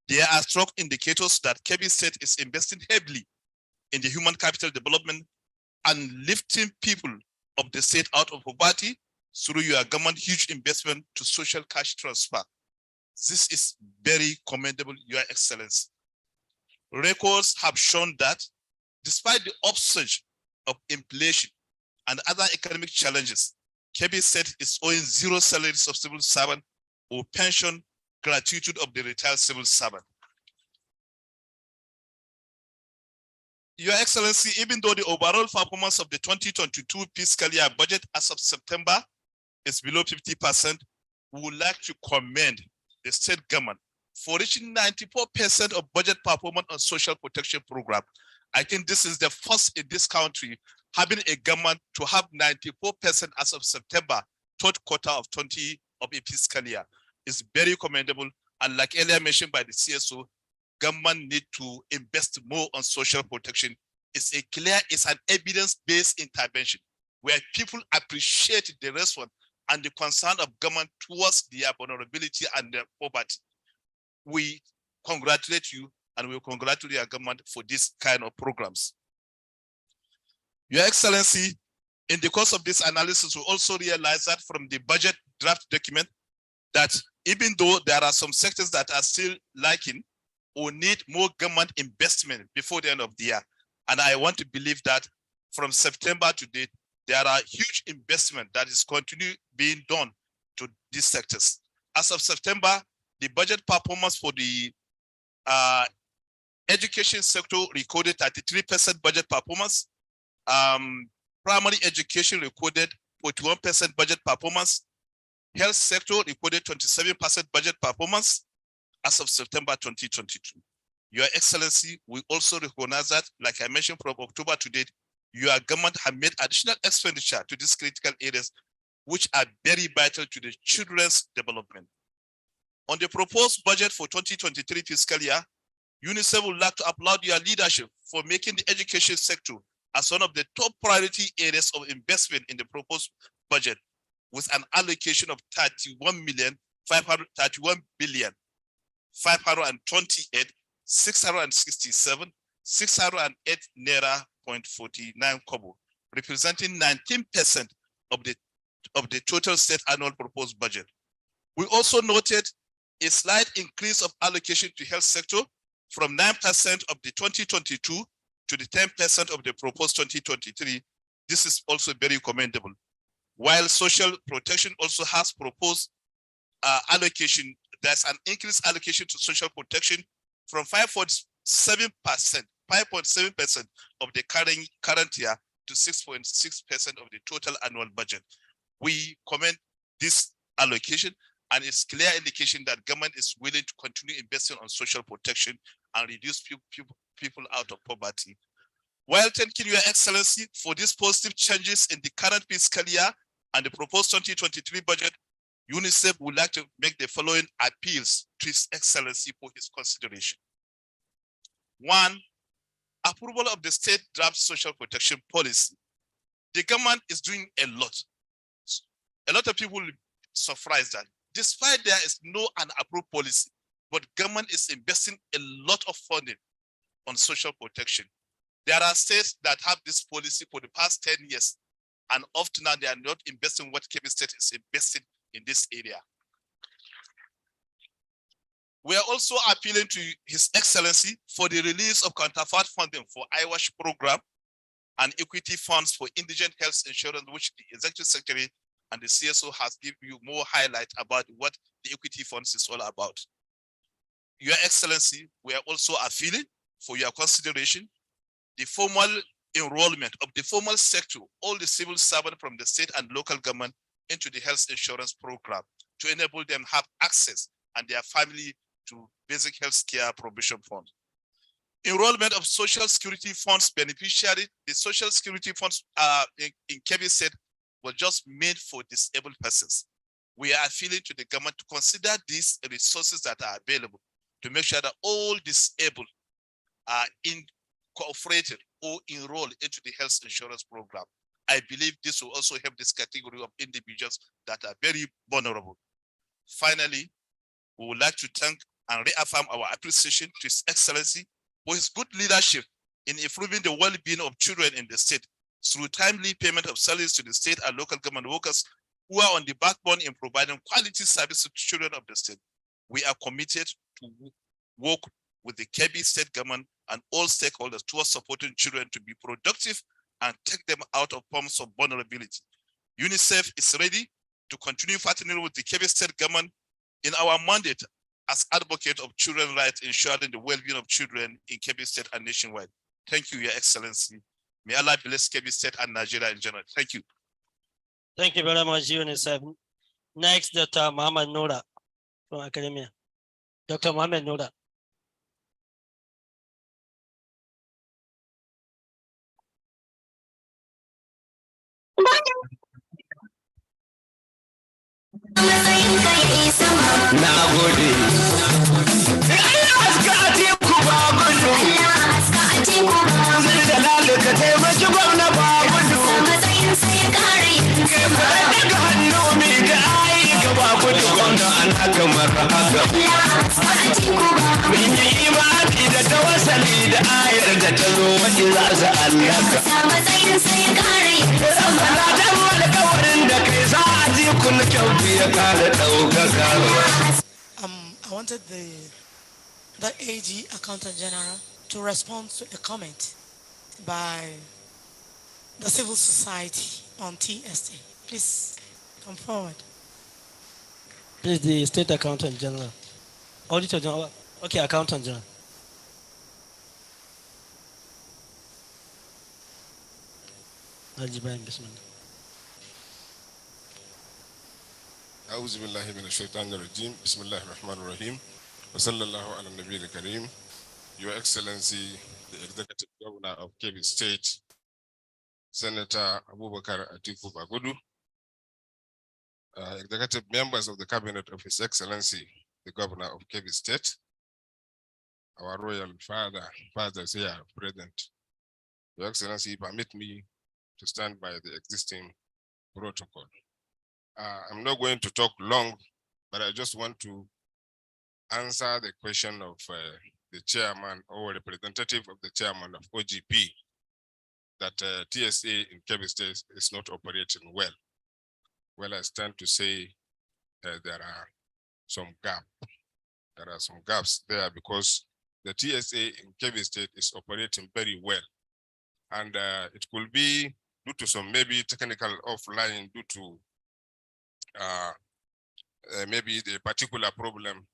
There are strong indicators that Kebbi State is investing heavily in the human capital development and lifting people of the state out of poverty through your government huge investment to social cash transfer. This is very commendable, Your Excellency. Records have shown that despite the upsurge of inflation and other economic challenges, Kebbi State is owing zero salaries of civil servant or pension gratuity of the retired civil servant. Your Excellency, even though the overall performance of the 2022 fiscal year budget as of September is below 50%, we would like to commend the state government for reaching 94% of budget performance on social protection program. I think this is the first in this country having a government to have 94% as of September, third quarter of a fiscal year. Is very commendable. And like earlier mentioned by the CSO, government need to invest more on social protection. It's an evidence-based intervention where people appreciate the response and the concern of government towards their vulnerability and their poverty. We congratulate you and we congratulate your government for this kind of programs. Your Excellency, in the course of this analysis, we also realize that from the budget draft document that even though there are some sectors that are still lacking or need more government investment before the end of the year. And I want to believe that from September to date, there are huge investment that is continuing being done to these sectors. As of September, the budget performance for the education sector recorded 33% budget performance. Primary education recorded 41% budget performance. Health sector recorded 27% budget performance as of September 2022. Your Excellency, we also recognize that, like I mentioned, from October to date, your government have made additional expenditure to these critical areas, which are very vital to the children's development. On the proposed budget for 2023 fiscal year, UNICEF would like to applaud your leadership for making the education sector as one of the top priority areas of investment in the proposed budget, with an allocation of 31,528,667,608 naira 0.49 kobo, representing 19% of the total state annual proposed budget. We also noted a slight increase of allocation to health sector from 9% of the 2022 to the 10% of the proposed 2023. This is also very commendable. While social protection also has proposed allocation, there's an increased allocation to social protection from 5.7% of the current year to 6.6% of the total annual budget. We commend this allocation, and it's clear indication that government is willing to continue investing on social protection and reduce people out of poverty. While thanking Your Excellency for these positive changes in the current fiscal year and the proposed 2023 budget, UNICEF would like to make the following appeals to His Excellency for his consideration. One, approval of the state draft social protection policy. The government is doing a lot. A lot of people will be surprised that despite there is no unapproved policy, but government is investing a lot of funding on social protection. There are states that have this policy for the past 10 years, and often now they are not investing what Kebbi State is investing in this area. We are also appealing to His Excellency for the release of counterpart funding for IWASH program and equity funds for indigent health insurance, which the Executive Secretary and the CSO has given you more highlight about what the equity funds is all about. Your Excellency, we are also appealing for your consideration the formal enrollment of the formal sector, all the civil servants from the state and local government into the health insurance program to enable them have access and their family to basic health care provision fund. Enrollment of social security funds beneficiary, the social security funds in Kebbi State were just made for disabled persons. We are appealing to the government to consider these resources that are available to make sure that all disabled are incorporated or enrolled into the health insurance program. I believe this will also help this category of individuals that are very vulnerable. Finally, we would like to thank and reaffirm our appreciation to His Excellency for his good leadership in improving the well-being of children in the state through timely payment of salaries to the state and local government workers who are on the backbone in providing quality services to children of the state. We are committed to work with the Kebbi State government and all stakeholders towards supporting children to be productive and take them out of forms of vulnerability. UNICEF is ready to continue partnering with the Kebbi State government in our mandate as advocate of children's rights, ensuring the well-being of children in Kebbi State and nationwide. Thank you, Your Excellency. May Allah bless Kebbi State and Nigeria in general. Thank you. Thank you very much, UNICEF. Next, Dr. Muhammad Noura from Academia. Dr. Muhammad Noura. I wanted the AG Accountant General to respond to a comment by the civil society on TSA. Please come forward. Please, the State Accountant General. Auditor General. Okay, Accountant General. أعوذ بالله من الشيطان الرجيم بسم الله الرحمن الرحيم وصلى الله على النبي الكريم. Your Excellency, the Executive Governor of Kebbi State, Senator Abubakar Atiku Bagudu, executive members of the Cabinet of His Excellency, the Governor of Kebbi State, our royal fathers here present. Your Excellency, permit me to stand by the existing protocol. I'm not going to talk long, but I just want to answer the question of the chairman or representative of the chairman of OGP that TSA in Kebbi State is not operating well. Well, I stand to say there are some gaps. There are some gaps there because the TSA in Kebbi State is operating very well. And it could be due to some maybe technical offline due to maybe the particular problem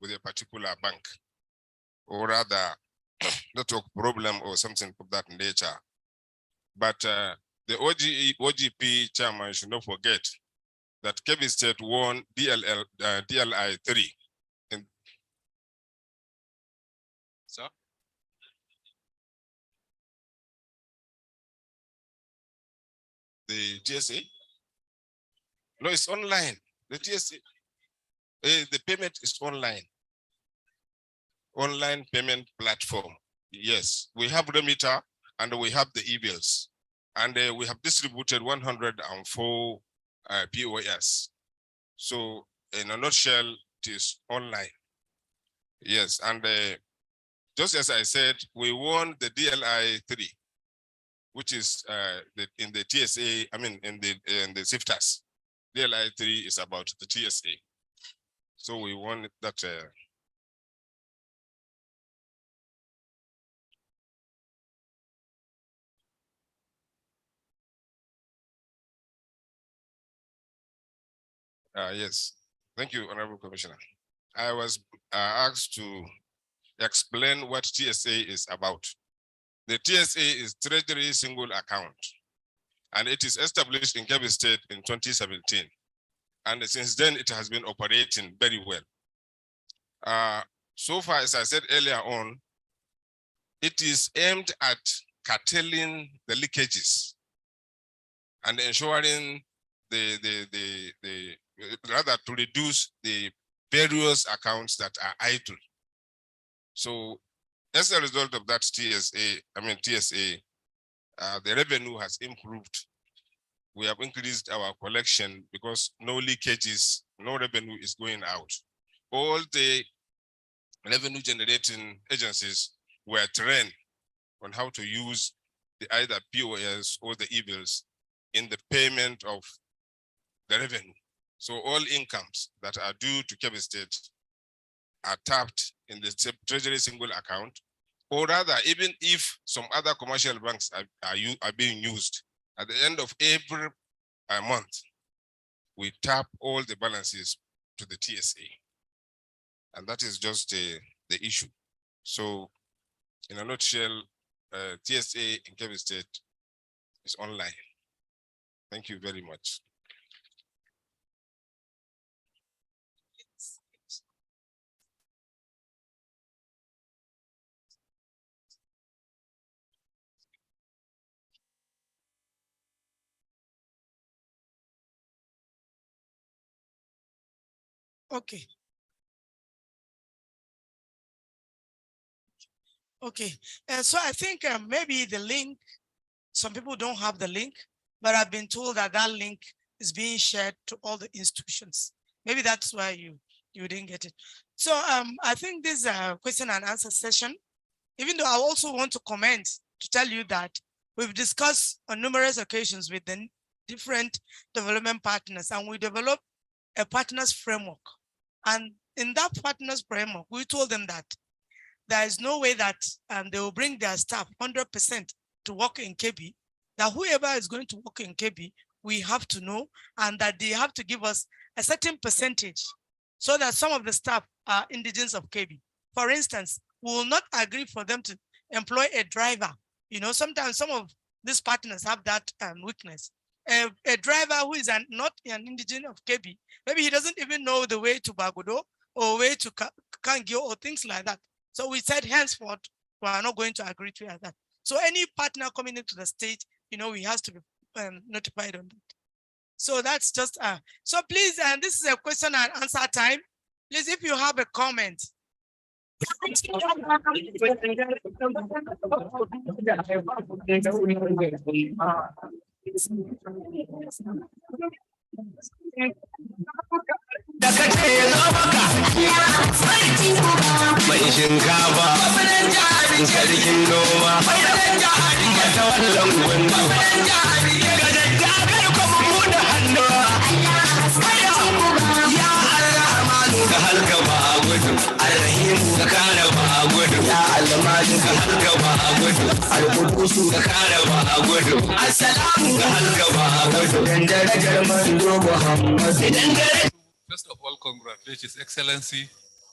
with a particular bank, or rather network problem or something of that nature. But the OGP chairman should not forget that Kebbi State won DLI 3. Sir? The TSA? No, it's online. The TSA, the payment is online. Online payment platform. Yes, we have remitter and we have the e-bills. And we have distributed 104 POS. So in a nutshell, it is online. Yes, and just as I said, we won the DLI 3, which is in the TSA, I mean, in the SIFTAS. DLI 3 is about the TSA. So we won that. Yes, thank you, Honorable Commissioner. I was asked to explain what TSA is about. The TSA is Treasury Single Account, and it is established in Kebbi State in 2017. And since then, it has been operating very well. So far, as I said earlier on, it is aimed at curtailing the leakages and ensuring rather to reduce the various accounts that are idle. So as a result of that TSA, the revenue has improved. We have increased our collection because no leakages, no revenue is going out. All the revenue generating agencies were trained on how to use either POS or the e-bills in the payment of the revenue. So all incomes that are due to Kebbi State are tapped in the Treasury Single Account, or rather, even if some other commercial banks are being used, at the end of every month, we tap all the balances to the TSA. And that is just the issue. So in a nutshell, TSA in Kebbi State is online. Thank you very much. Okay. Okay. So I think maybe the link, some people don't have the link, but I've been told that that link is being shared to all the institutions. Maybe that's why you didn't get it. So I think this question and answer session, even though I also want to comment to tell you that we've discussed on numerous occasions with the different development partners, and we developed a partners framework. And in that partners framework, we told them that there is no way that they will bring their staff 100% to work in Kebbi, that whoever is going to work in Kebbi, we have to know, and that they have to give us a certain percentage so that some of the staff are indigents of Kebbi. For instance, we will not agree for them to employ a driver. You know, sometimes some of these partners have that weakness. A driver who is not an indigent of Kebbi, maybe he doesn't even know the way to Bagudo or way to Kangio or things like that. So we said henceforth, we are not going to agree to that. So any partner coming into the state, you know, he has to be notified on that. So that's just, so please, and this is a question and answer time. Please, if you have a comment. Da kace ya zo maka mai shinkafa sarkin noma mata wallan gwanda ga daddagar kuma buɗe hannuwa ya arrahmanu ka halka ba a gudu arrahimu ka kare ba a gudu ya almaju ka halka ba a gudu alqudusu ka kare ba a gudu assalamu ka halka ba a gudu dan darajar manzo Muhammad dan darajar. First of all, congratulate His Excellency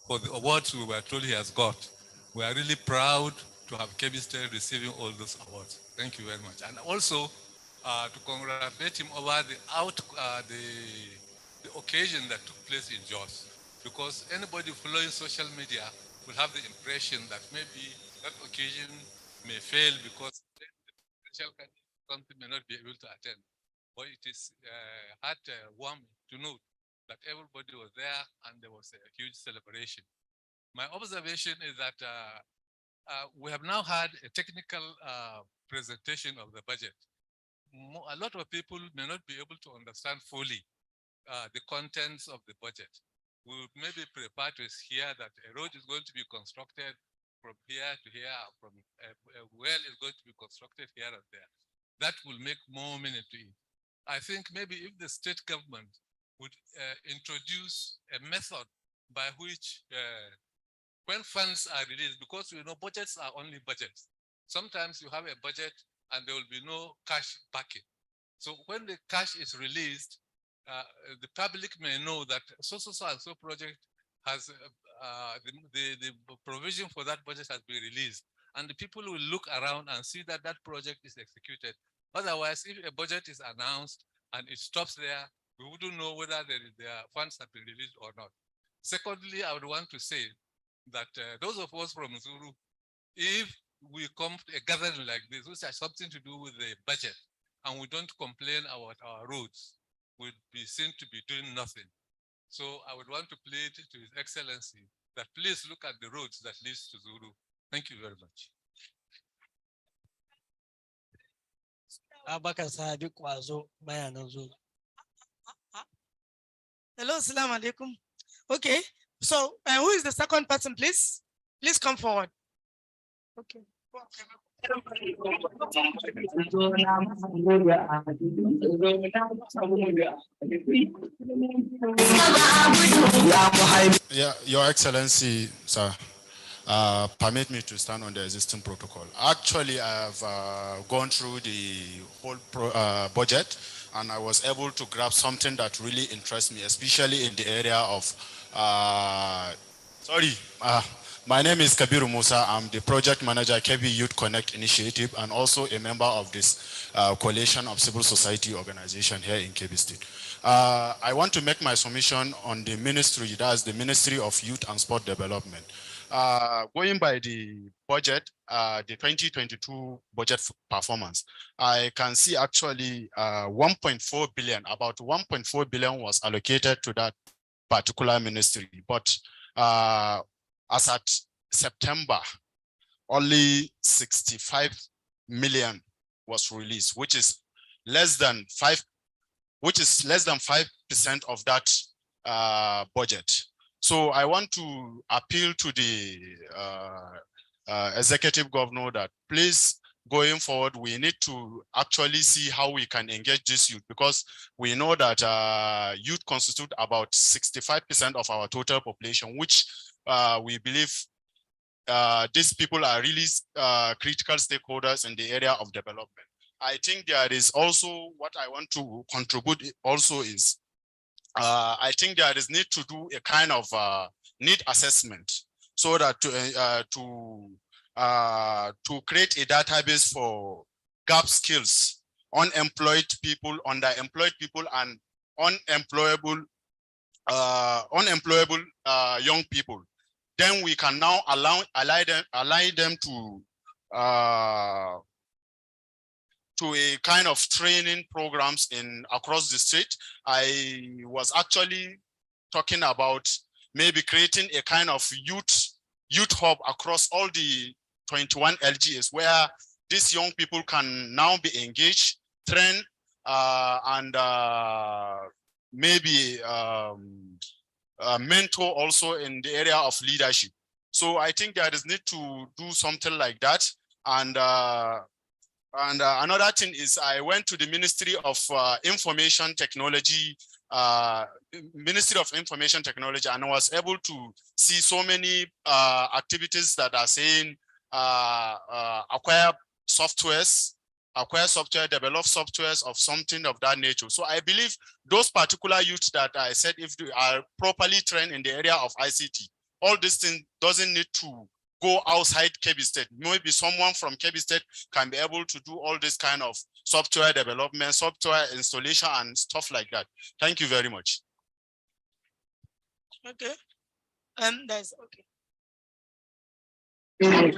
for the awards we were told he has got. We are really proud to have Kebbi State receiving all those awards. Thank you very much. And also to congratulate him over the occasion that took place in Jos. Because anybody following social media will have the impression that maybe that occasion may fail because the presidential candidate may not be able to attend. But it is heartwarming to note that everybody was there and there was a huge celebration. My observation is that we have now had a technical presentation of the budget. A lot of people may not be able to understand fully the contents of the budget. We would maybe prepare to hear that a road is going to be constructed from here to here, from a well is going to be constructed here and there. That will make more meaning to it. I think maybe if the state government would introduce a method by which when funds are released, because you know budgets are only budgets. Sometimes you have a budget and there will be no cash backing. So when the cash is released, the public may know that so and so project has the provision for that budget has been released, and the people will look around and see that that project is executed. Otherwise, if a budget is announced and it stops there, we wouldn't know whether their funds have been released or not. Secondly, I would want to say that those of us from Zulu, if we come to a gathering like this, which has something to do with the budget, and we don't complain about our roads, we'd be seen to be doing nothing. So I would want to plead to His Excellency that please look at the roads that leads to Zulu. Thank you very much. Abaka Sadiq Wazo, bayanan Zulu. Hello, assalamu alaikum. Okay, so who is the second person, please? Please come forward. Okay. Yeah, Your Excellency, sir, permit me to stand on the existing protocol. Actually, I have gone through the whole budget, and I was able to grab something that really interests me, especially in the area of, my name is Kabiru Musa. I'm the project manager, Kebbi Youth Connect Initiative, and also a member of this coalition of civil society organization here in Kebbi State. I want to make my submission on the ministry, that's the Ministry of Youth and Sport Development. Going by the budget, the 2022 budget performance, I can see actually 1.4 billion, about 1.4 billion was allocated to that particular ministry. But as at September, only 65 million was released, which is less than 5% of that budget. So I want to appeal to the executive governor that please, going forward, we need to actually see how we can engage this youth, because we know that youth constitute about 65% of our total population, which we believe these people are really critical stakeholders in the area of development. I think there is also what I want to contribute also is I think there is need to do a kind of need assessment, so that to create a database for gap skills, unemployed people, underemployed people, and unemployable young people. Then we can now ally them to a kind of training programs across the state. I was actually talking about maybe creating a kind of youth hub across all the 21 LGAs, where these young people can now be engaged, trained, and maybe mentor also in the area of leadership. So I think there is need to do something like that. And another thing is I went to the Ministry of Information Technology, and I was able to see so many activities that are saying acquire software, develop softwares of something of that nature. So I believe those particular youths that I said, if they are properly trained in the area of ICT, all this thing doesn't need to go outside Kebbi State. Maybe someone from Kebbi State can be able to do all this kind of software development, software installation, and stuff like that. Thank you very much. Okay. That's okay. Al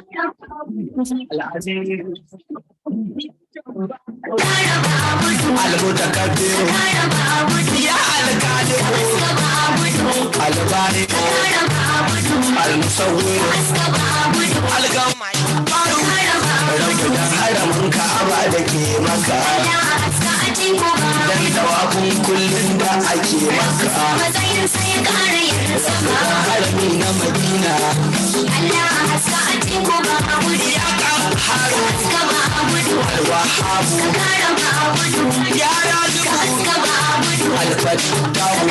da ake maka matsayin sai ya ƙara yin sama harami na Madina Allah haska a teku ba a gudu ya ƙaharu haska ba a gudu alwahabu ka kara ba a gudu ya razu haska ba a gudu alfatahu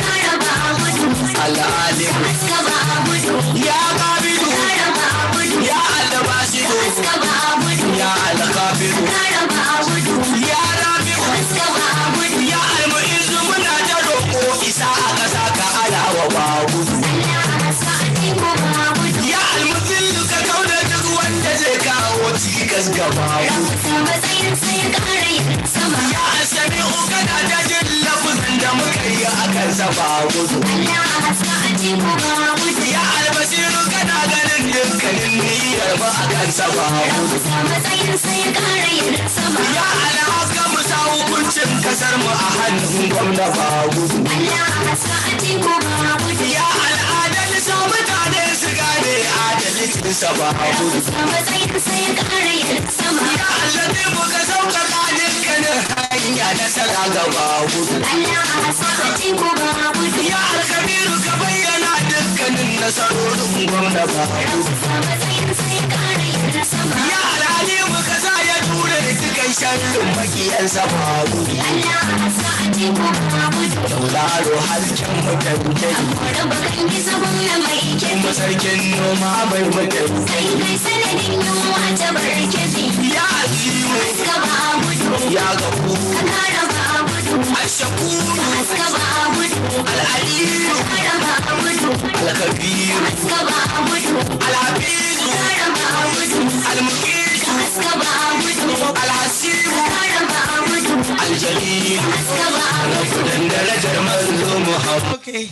kara ba a gudu al'alim haska ba a gudu ya qabidu kara ba a gudu ya albasidu haska ba a gudu ya alqabidu kara ba a gudu ya rabi'u haska ba a gudu ya almu'izu muna ta roƙo isa a ƙasa ka alawa ba gudu Allah haska a teku ba a gudu ya almuzillu ka kauda duk wanda zai kawo cikas gaba Rahusa matsayin sai ya ƙara yin sama ya asami kana da jin lafuzin da muka yi a kan ba gudu Allah haska a teku ba a gudu ya albasiru kana ganin dukkanin niyyar ba a kan ba gudu Rahusa matsayin sai ya ƙara yin sama ya alhaka mu sa hukuncin kasar mu a hannun gwamna ba gudu Allah haska a teku ba a gudu ya al'adar sa mutane su gane adalcin sa ba gudu Rahusa matsayin sai ya ƙara yin sama ya Allah ne muka sauƙaƙa dukkanin hanya nasara gaba gudu Allah haska a teku ba a gudu ya alkabiru ka bayyana dukkanin nasarorin gwamna ba gudu Rahusa matsayin sai ya ƙara yin sama ya alhali muka sa ya tura dukkan sharrin makiyansa ba gudu Allah haska a teku ba a gudu tauraro hasken mutan keji Kore bakan yi sabon na mai kebi kuma sarkin noma bai mutan Kai kai sanadin yunwa ta barkebi ya azimu Haska ba a gudu ya gafu ka kara ba a gudu ashakuru Haska ba a gudu al'aliyu kara ba a gudu alkabiru Haska ba a gudu alhafizu kara ba a gudu almuqitu Haska ba a gudu alhasibu kara ba a gudu aljalilu Haska ba a gudu dan darajar manzo Muhammad Okay.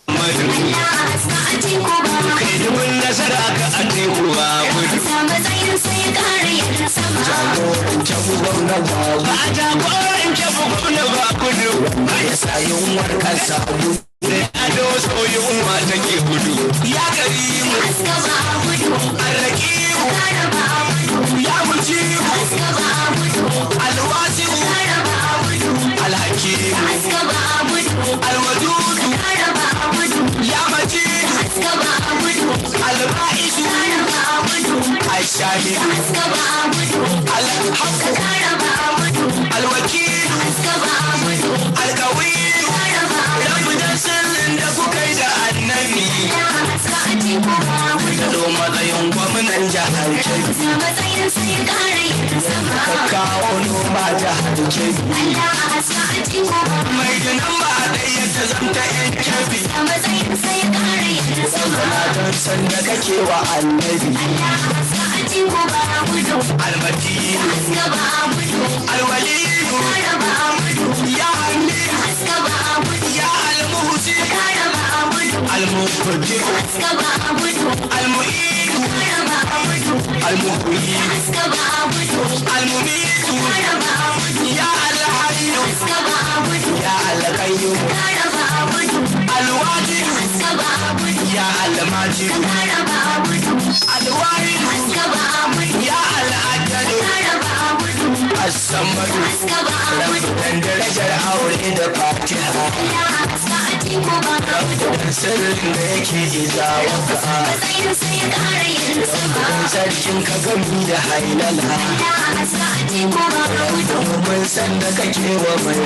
Allah haska a teku ba a gudu kai dubin nasara ka a teku ba gudu Rahusa matsayin sai ya ƙara yin sama jagoran kyabu gwamna ba gudu a jagoran kyabu gwamna ba gudu ba ya sa yunwar kansa gudu da ado so yunwa take gudu ya karimu Haska ba a gudu arrakimu kara ba a gudu ya mujibu Haska ba a gudu alwasiu kara ba a gudu alhakimu Haska ba a gudu alwadudu kara ba a gudu ya majidu Haska ba a gudu albaisu kara ba a gudu ashahidu Haska ba a gudu alhaqu kara ba a gudu alwakilu Haska ba a gudu alkawiyu kara ba a gudu rabu da sirrin da kuka yi da annabi Allah haska a teku ba a gudu da matsayin gwamnan jihar Kebbi Rahusa matsayin sai ya ƙara yin sama ka kawo noma jihar Kebbi Allah haska a teku ba a gudu mai ginan ba ɗaya ta zanta yan Kebbi Rahusa matsayin sai ya ƙara yin sama na don san da kake wa annabi Allah haska a teku ba a gudu almadinu Haska ba a gudu alwaliyu kara ba a gudu ya hanni Haska ba a gudu ya almuhsi kara ba a gudu almufajjiru Haska ba a gudu almu'idu kara ba a gudu almuhyi Haska ba a gudu almumitu kara ba a gudu ya alhayyu Haska ba a gudu ya alqayyum kara ba a gudu alwajid Haska ba a gudu ya almajid kara ba a gudu alwahid Haska ba a gudu ya al'adad kara ba a gudu as-samad Haska ba a gudu dan darajar aure da fatiha Allah haska a teku ba a gudu dan sirrin da yake izawa matsayin sai ya ƙara yin sama dan sarkin ka gami da hailala Allah haska a teku ba a gudu mun san da kake wa mai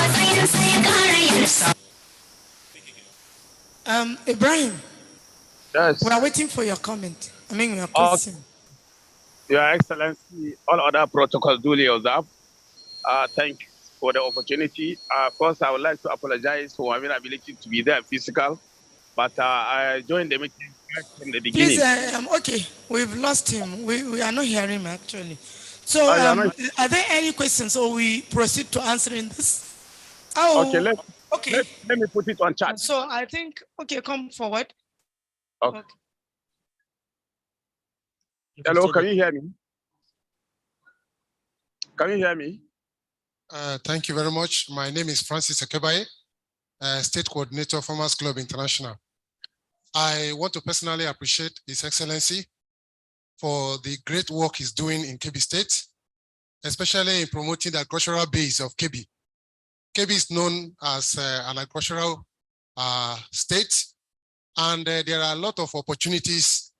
matsayin sai ya ƙara yin sama Ibrahim, Yes, we are waiting for your comment. I mean, your question. Your Excellency, all other protocols duly observed. Thank you for the opportunity. First, I would like to apologize for my inability to be there physical, but I joined the meeting from the beginning. Please, okay, we've lost him. We are not hearing him actually. So, Oh, yeah, no. are there any questions or we proceed to answering this? Oh, Okay, let me put it on chat. So I think, okay, come forward. Okay. Hello, can you hear me? Can you hear me? Thank you very much. My name is Francis Kebbi, State Coordinator, Farmers Club International. I want to personally appreciate His Excellency for the great work he's doing in Kebbi State. especially in promoting the agricultural base of Kebbi. Kebbi is known as an agricultural state, and there are a lot of opportunities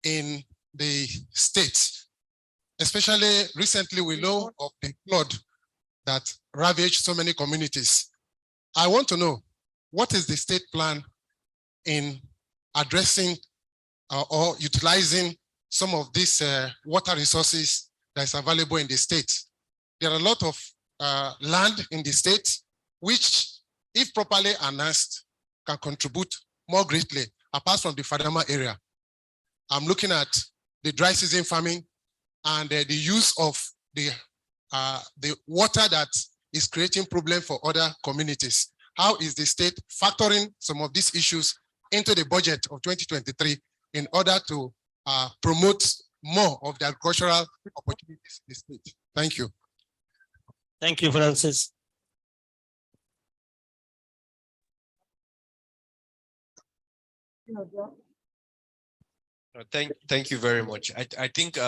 in the state. Especially recently, we know of the flood that ravaged so many communities. I want to know, what is the state plan in addressing or utilizing some of these water resources that is available in the state? There are a lot of land in the state, which, if properly harnessed, can contribute more greatly, apart from the Fadama area. I'm looking at the dry season farming and the use of the water that is creating problem for other communities. How is the state factoring some of these issues into the budget of 2023 in order to promote more of the agricultural opportunities in the state? Thank you. Thank you, Francis. Thank you very much. I think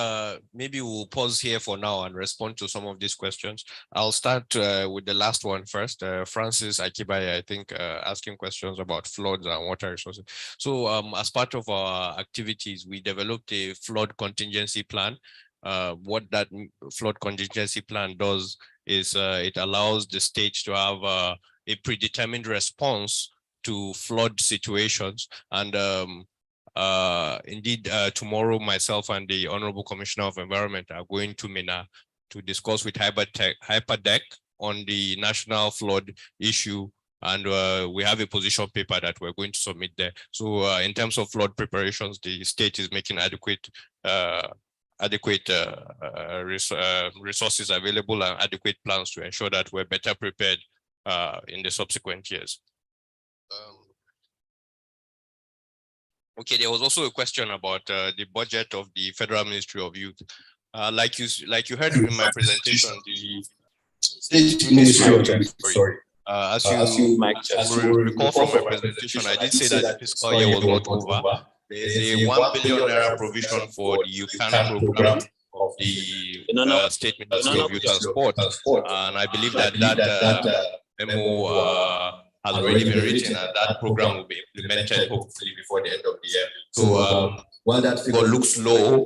maybe we'll pause here for now and respond to some of these questions. I'll start with the last one first. Francis Akibai, I think, asking questions about floods and water resources. So as part of our activities, we developed a flood contingency plan. What that flood contingency plan does is it allows the state to have a predetermined response to flood situations. And indeed, tomorrow, myself and the Honorable Commissioner of Environment are going to Mina to discuss with Hyperdeck on the national flood issue. And we have a position paper that we're going to submit there. So in terms of flood preparations, the state is making adequate resources available and adequate plans to ensure that we're better prepared in the subsequent years. Okay, there was also a question about the budget of the Federal Ministry of Youth. Like you heard in my presentation, the State Ministry of Youth, as you recall from my presentation, I did say that the fiscal year was not over. There is a 1 billion naira provision for the UCAN program of the State Ministry of Youth and Sport, and I believe that that memo has already been written, and that program will be implemented hopefully before the end of the year. So while that figure looks low,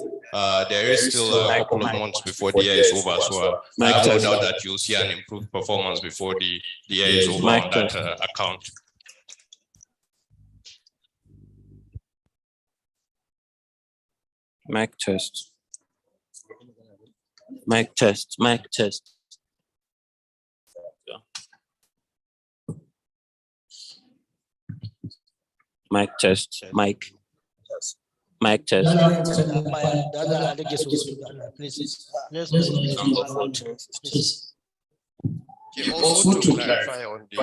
there is still a couple of months before the year is over. So I have no doubt that you'll see an improved performance before the year is over on that account. Mic test. Mic test. Mic test. Mic test. Mic. Mic test. Also to clarify on the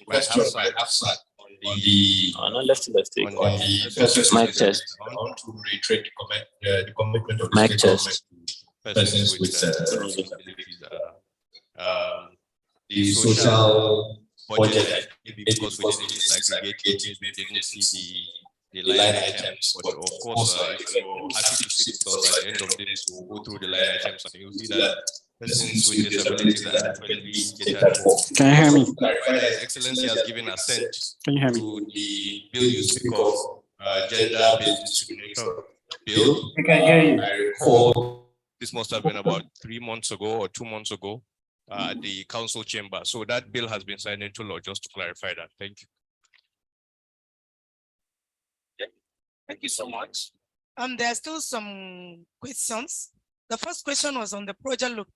question by Hafsat on the mic test. I want to reiterate the commitment of the state government to persons with disabilities. The social budget, because we didn't disaggregate it, we didn't see the line items. But of course, if you're happy to see those at the end of this, we'll go through the line items and you'll see that persons with disabilities are adequately catered for. Can you hear me? His Excellency has given assent Can you hear me? to the bill you speak of, gender-based discrimination bill. I can hear you. I recall this must have been about 3 months ago or 2 months ago, the council chamber. So that bill has been signed into law, just to clarify that. Thank you. Thank you so much. There are still some questions. The first question was on the project look.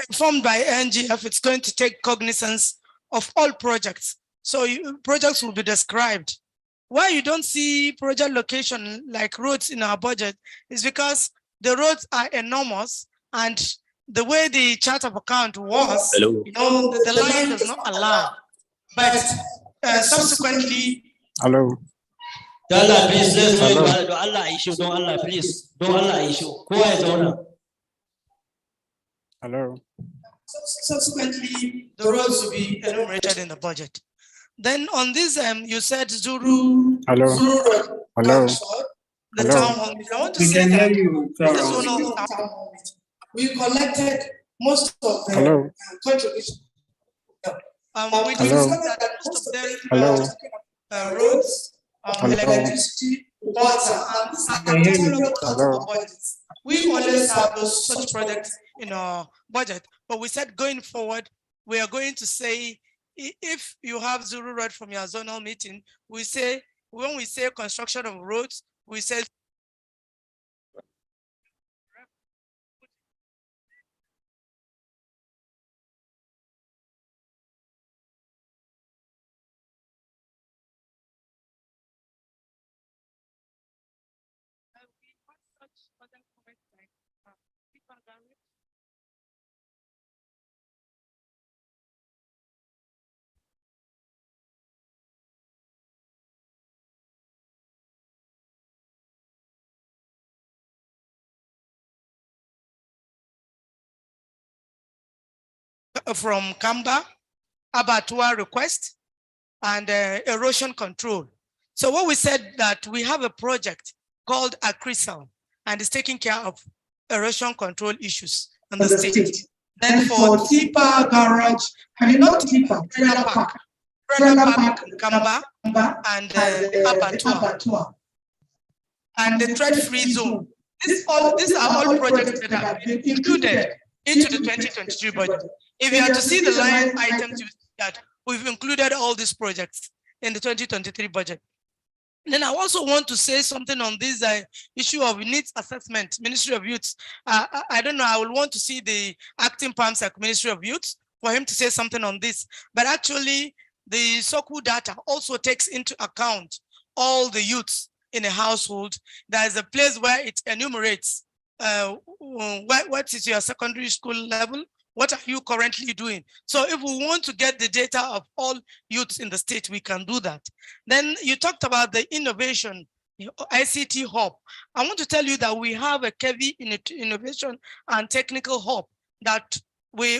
Informed by NGF, it's going to take cognizance of all projects. So projects will be described. Why you don't see project location like roads in our budget is because the roads are enormous, and the way the chart of account was, Hello. you know, the line does not allow. But subsequently, Hello. Allah, please, let's do Allah issue, don't Allah, please, don't Allah issue. Who is on? Hello. Subsequently, the roads will be enumerated in the budget. Then on this, you said Zuru. Hello. Hello. The Hello. town hall. I want to We say can hear that you. the zonal town we collected most of the Hello. contributions. we Hello. discovered that most of them Hello. roads, Hello. electricity, water, and these are Can hear capital you. projects Hello. of budgets. we always have those such projects in our budget, but we said going forward, we are going to say, if you have Zuru Road from your zonal meeting, we say, when we say construction of roads, we say from Kamba, abattoir request, and erosion control. So what we said that we have a project called Acrisal, and it's taking care of erosion control issues in the state. Then for Tipa Garage, not Tipa, Trailer Park Kamba, and abattoir, and the threat-free zone. These are all projects that have been included into the 2023 budget. If you are to see the line items, you see that we've included all these projects in the 2023 budget. Then I also want to say something on this issue of needs assessment, Ministry of Youth. I don't know, I will want to see the acting PAMSEC Ministry of Youth for him to say something on this. But actually, the SOCU data also takes into account all the youths in a household. There is a place where it enumerates what is your secondary school level, what are you currently doing? So if we want to get the data of all youths in the state, we can do that. Then you talked about the innovation, ICT hub. I want to tell you that we have a Kebbi innovation and technical hub that we,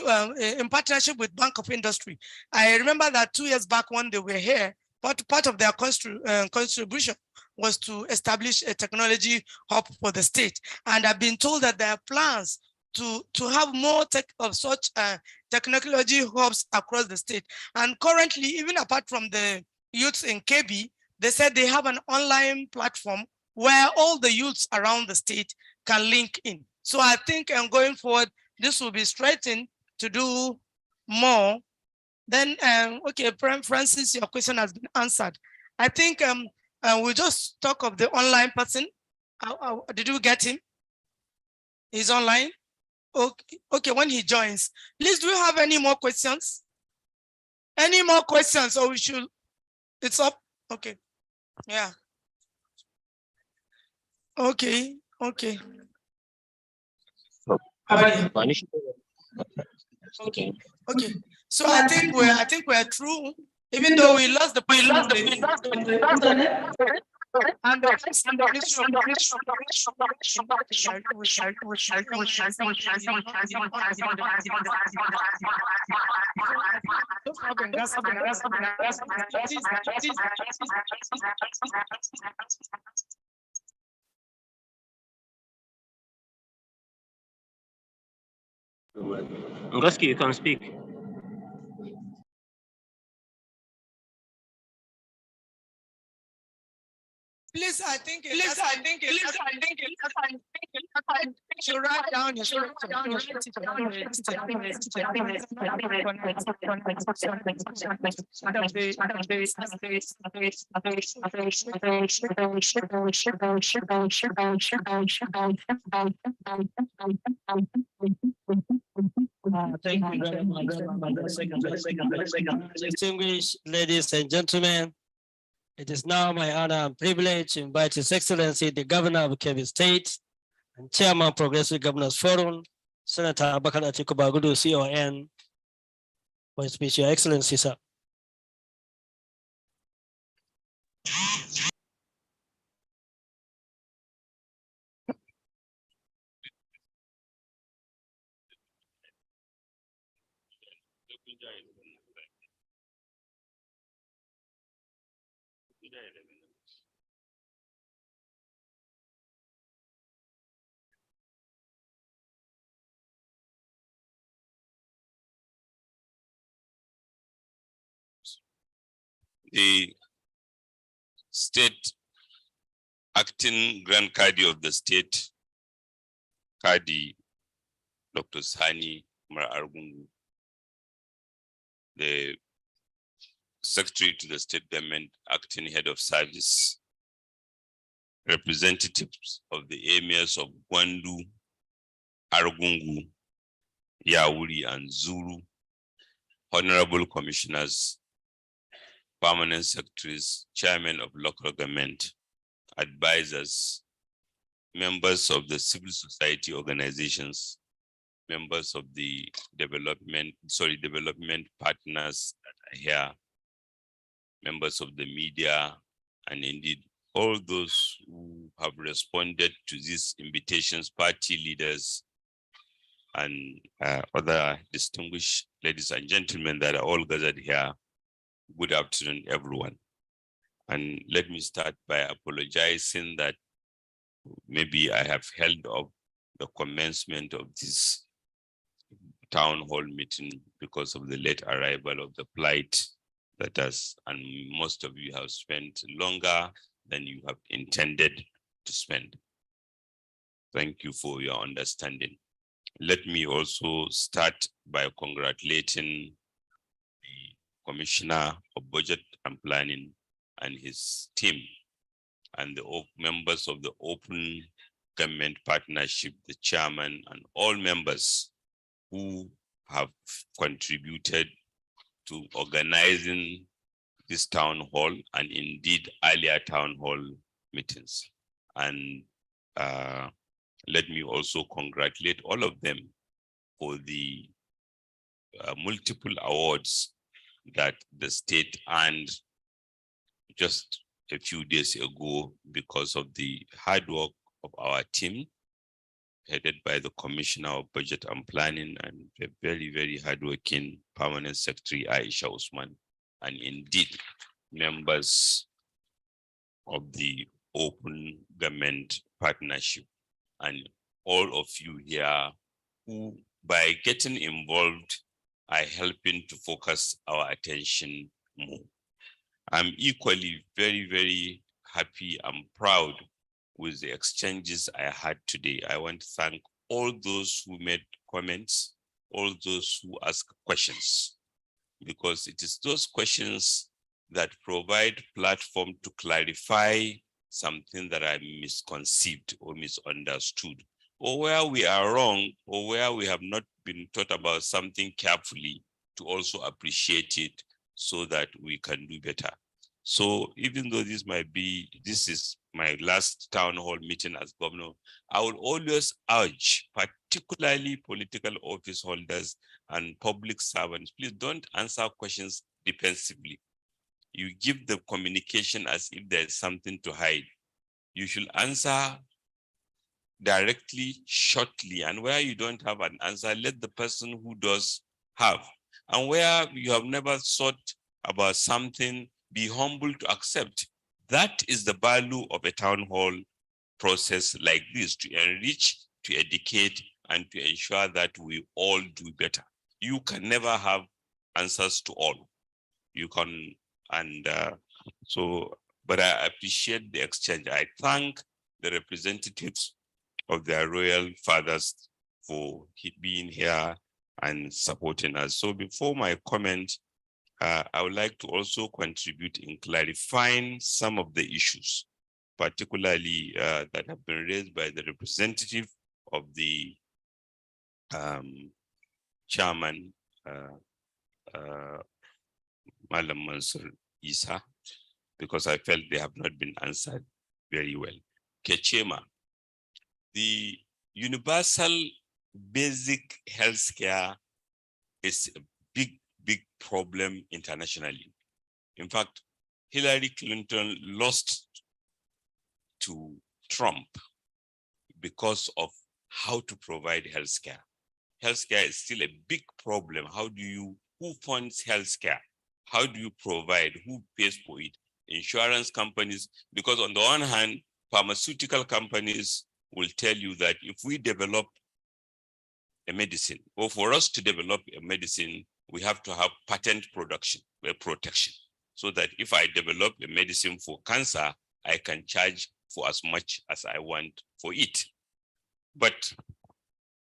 in partnership with Bank of Industry. I remember that 2 years back when they were here, part of their contribution was to establish a technology hub for the state. And I've been told that there are plans to have more of such technology hubs across the state. And currently, even apart from the youths in Kebbi, they said they have an online platform where all the youths around the state can link in. So I think going forward, this will be strengthened to do more. Then, okay, Francis, your question has been answered. I think we'll just talk of the online person. Did you get him? He's online? Okay, when he joins. Please, do you have any more questions? Any more questions, or we should, it's up? Okay, yeah. Okay. Okay. Okay. So I think we're through. Even though we lost the internet. And Ngoski, you can speak. Please, I think should write down your Thank you very much. Distinguished ladies and gentlemen, it is now my honor and privilege to invite His Excellency, the Governor of Kebbi State and Chairman Progressive Governors Forum, Senator Abakar Atiku Bagudu, CON, for his speech. Your Excellency, sir. The state acting Grand Cadi of the state, Cadi Dr. Sani Mar Argungu, the Secretary to the State Government, acting head of service, representatives of the emirs of Gwandu, Argungu, Yauri, and Zulu, honorable commissioners, permanent secretaries, chairmen of local government, advisors, members of the civil society organizations, members of the development partners that are here, members of the media, and indeed all those who have responded to these invitations, party leaders, and other distinguished ladies and gentlemen that are all gathered here. Good afternoon, everyone. And let me start by apologizing that maybe I have held up the commencement of this town hall meeting because of the late arrival of the flight that has, and most of you have spent longer than you have intended to spend. Thank you for your understanding. Let me also start by congratulating the Commissioner of Budget and Planning and his team and the members of the Open Government Partnership, the chairman, and all members who have contributed to organizing this town hall and indeed earlier town hall meetings. And let me also congratulate all of them for the multiple awards that the state earned just a few days ago because of the hard work of our team, headed by the Commissioner of Budget and Planning and a very, very hardworking Permanent Secretary Aisha Usman, and indeed members of the Open Government Partnership, and all of you here who, by getting involved, are helping to focus our attention more. I'm equally very, very happy and proud with the exchanges I had today. I want to thank all those who made comments, all those who asked questions, because it is those questions that provide platform to clarify something that I misconceived or misunderstood, or where we are wrong, or where we have not been taught about something carefully, to also appreciate it so that we can do better. So even though this is my last town hall meeting as governor, I will always urge, particularly political office holders and public servants, please don't answer questions defensively. You give the communication as if there's something to hide. You should answer directly, shortly, and where you don't have an answer, let the person who does have. And where you have never thought about something, be humble to accept. That is the value of a town hall process like this, to enrich, to educate, and to ensure that we all do better. You can never have answers to all. You can, and but I appreciate the exchange. I thank the representatives of their royal fathers for being here and supporting us. So before my comment, I would like to also contribute in clarifying some of the issues, particularly that have been raised by the representative of the chairman, Malam Mansur Isa, because I felt they have not been answered very well. Kechema, the universal basic healthcare is a big problem internationally. In fact, Hillary Clinton lost to Trump because of how to provide healthcare. Healthcare is still a big problem. Who funds healthcare? How do you provide? Who pays for it? insurance companies, because on the one hand, pharmaceutical companies will tell you that if we develop a medicine, or for us to develop a medicine, we have to have patent protection, so that if I develop a medicine for cancer, I can charge for as much as I want for it. But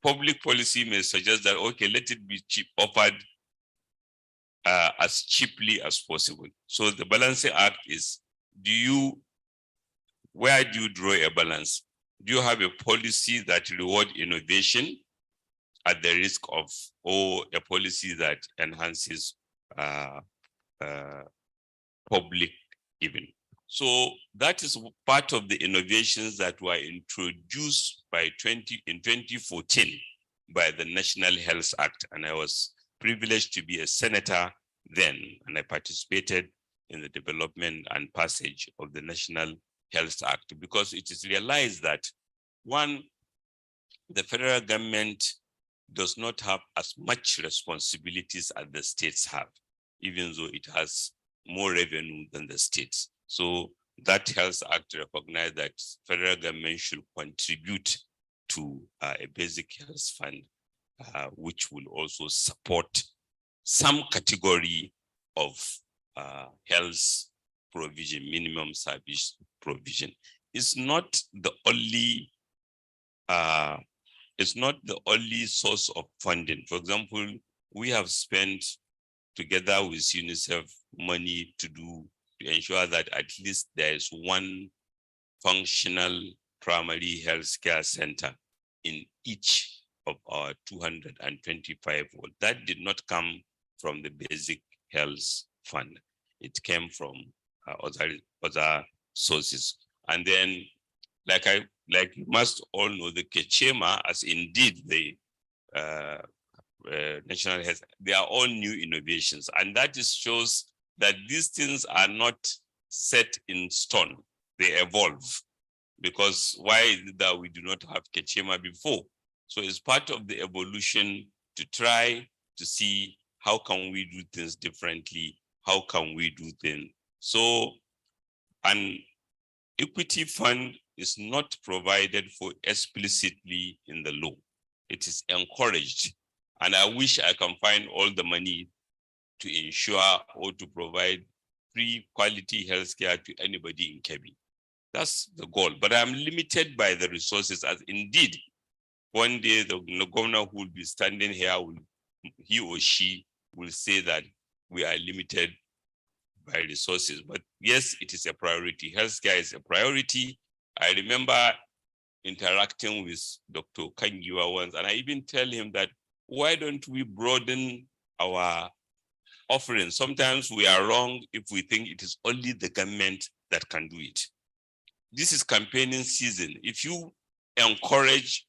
public policy may suggest that, okay, let it be offered as cheaply as possible. So the balancing act is, where do you draw a balance? Do you have a policy that reward innovation at the risk of, or a policy that enhances public even? So that is part of the innovations that were introduced in 2014 by the National Health Act. And I was privileged to be a senator then, and I participated in the development and passage of the National Health Act, because it is realized that, one, the federal government does not have as much responsibilities as the states have, even though it has more revenue than the states. So that Health Act recognized that federal government should contribute to a basic health fund, which will also support some category of health provision, minimum service provision. It's not the only source of funding. For example, we have spent together with UNICEF money to ensure that at least there is one functional primary health care center in each of our 225 wards. That did not come from the basic health fund. It came from other sources. And then, like you must all know, the Kechema, as indeed the national health, they are all new innovations. And that shows that these things are not set in stone, they evolve. Because why is it that we do not have Kechema before? So it's part of the evolution to try to see how can we do things differently, how can we do things. So an equity fund is not provided for explicitly in the law. It is encouraged. And I wish I can find all the money to ensure or to provide free quality healthcare to anybody in Kebbi. That's the goal. But I'm limited by the resources, as indeed one day the governor who will be standing here, he or she will say that we are limited by resources. But yes, it is a priority. Healthcare is a priority. I remember interacting with Dr. Kangiwa once, and I even tell him that, why don't we broaden our offerings? Sometimes we are wrong if we think it is only the government that can do it. This is campaigning season. If you encourage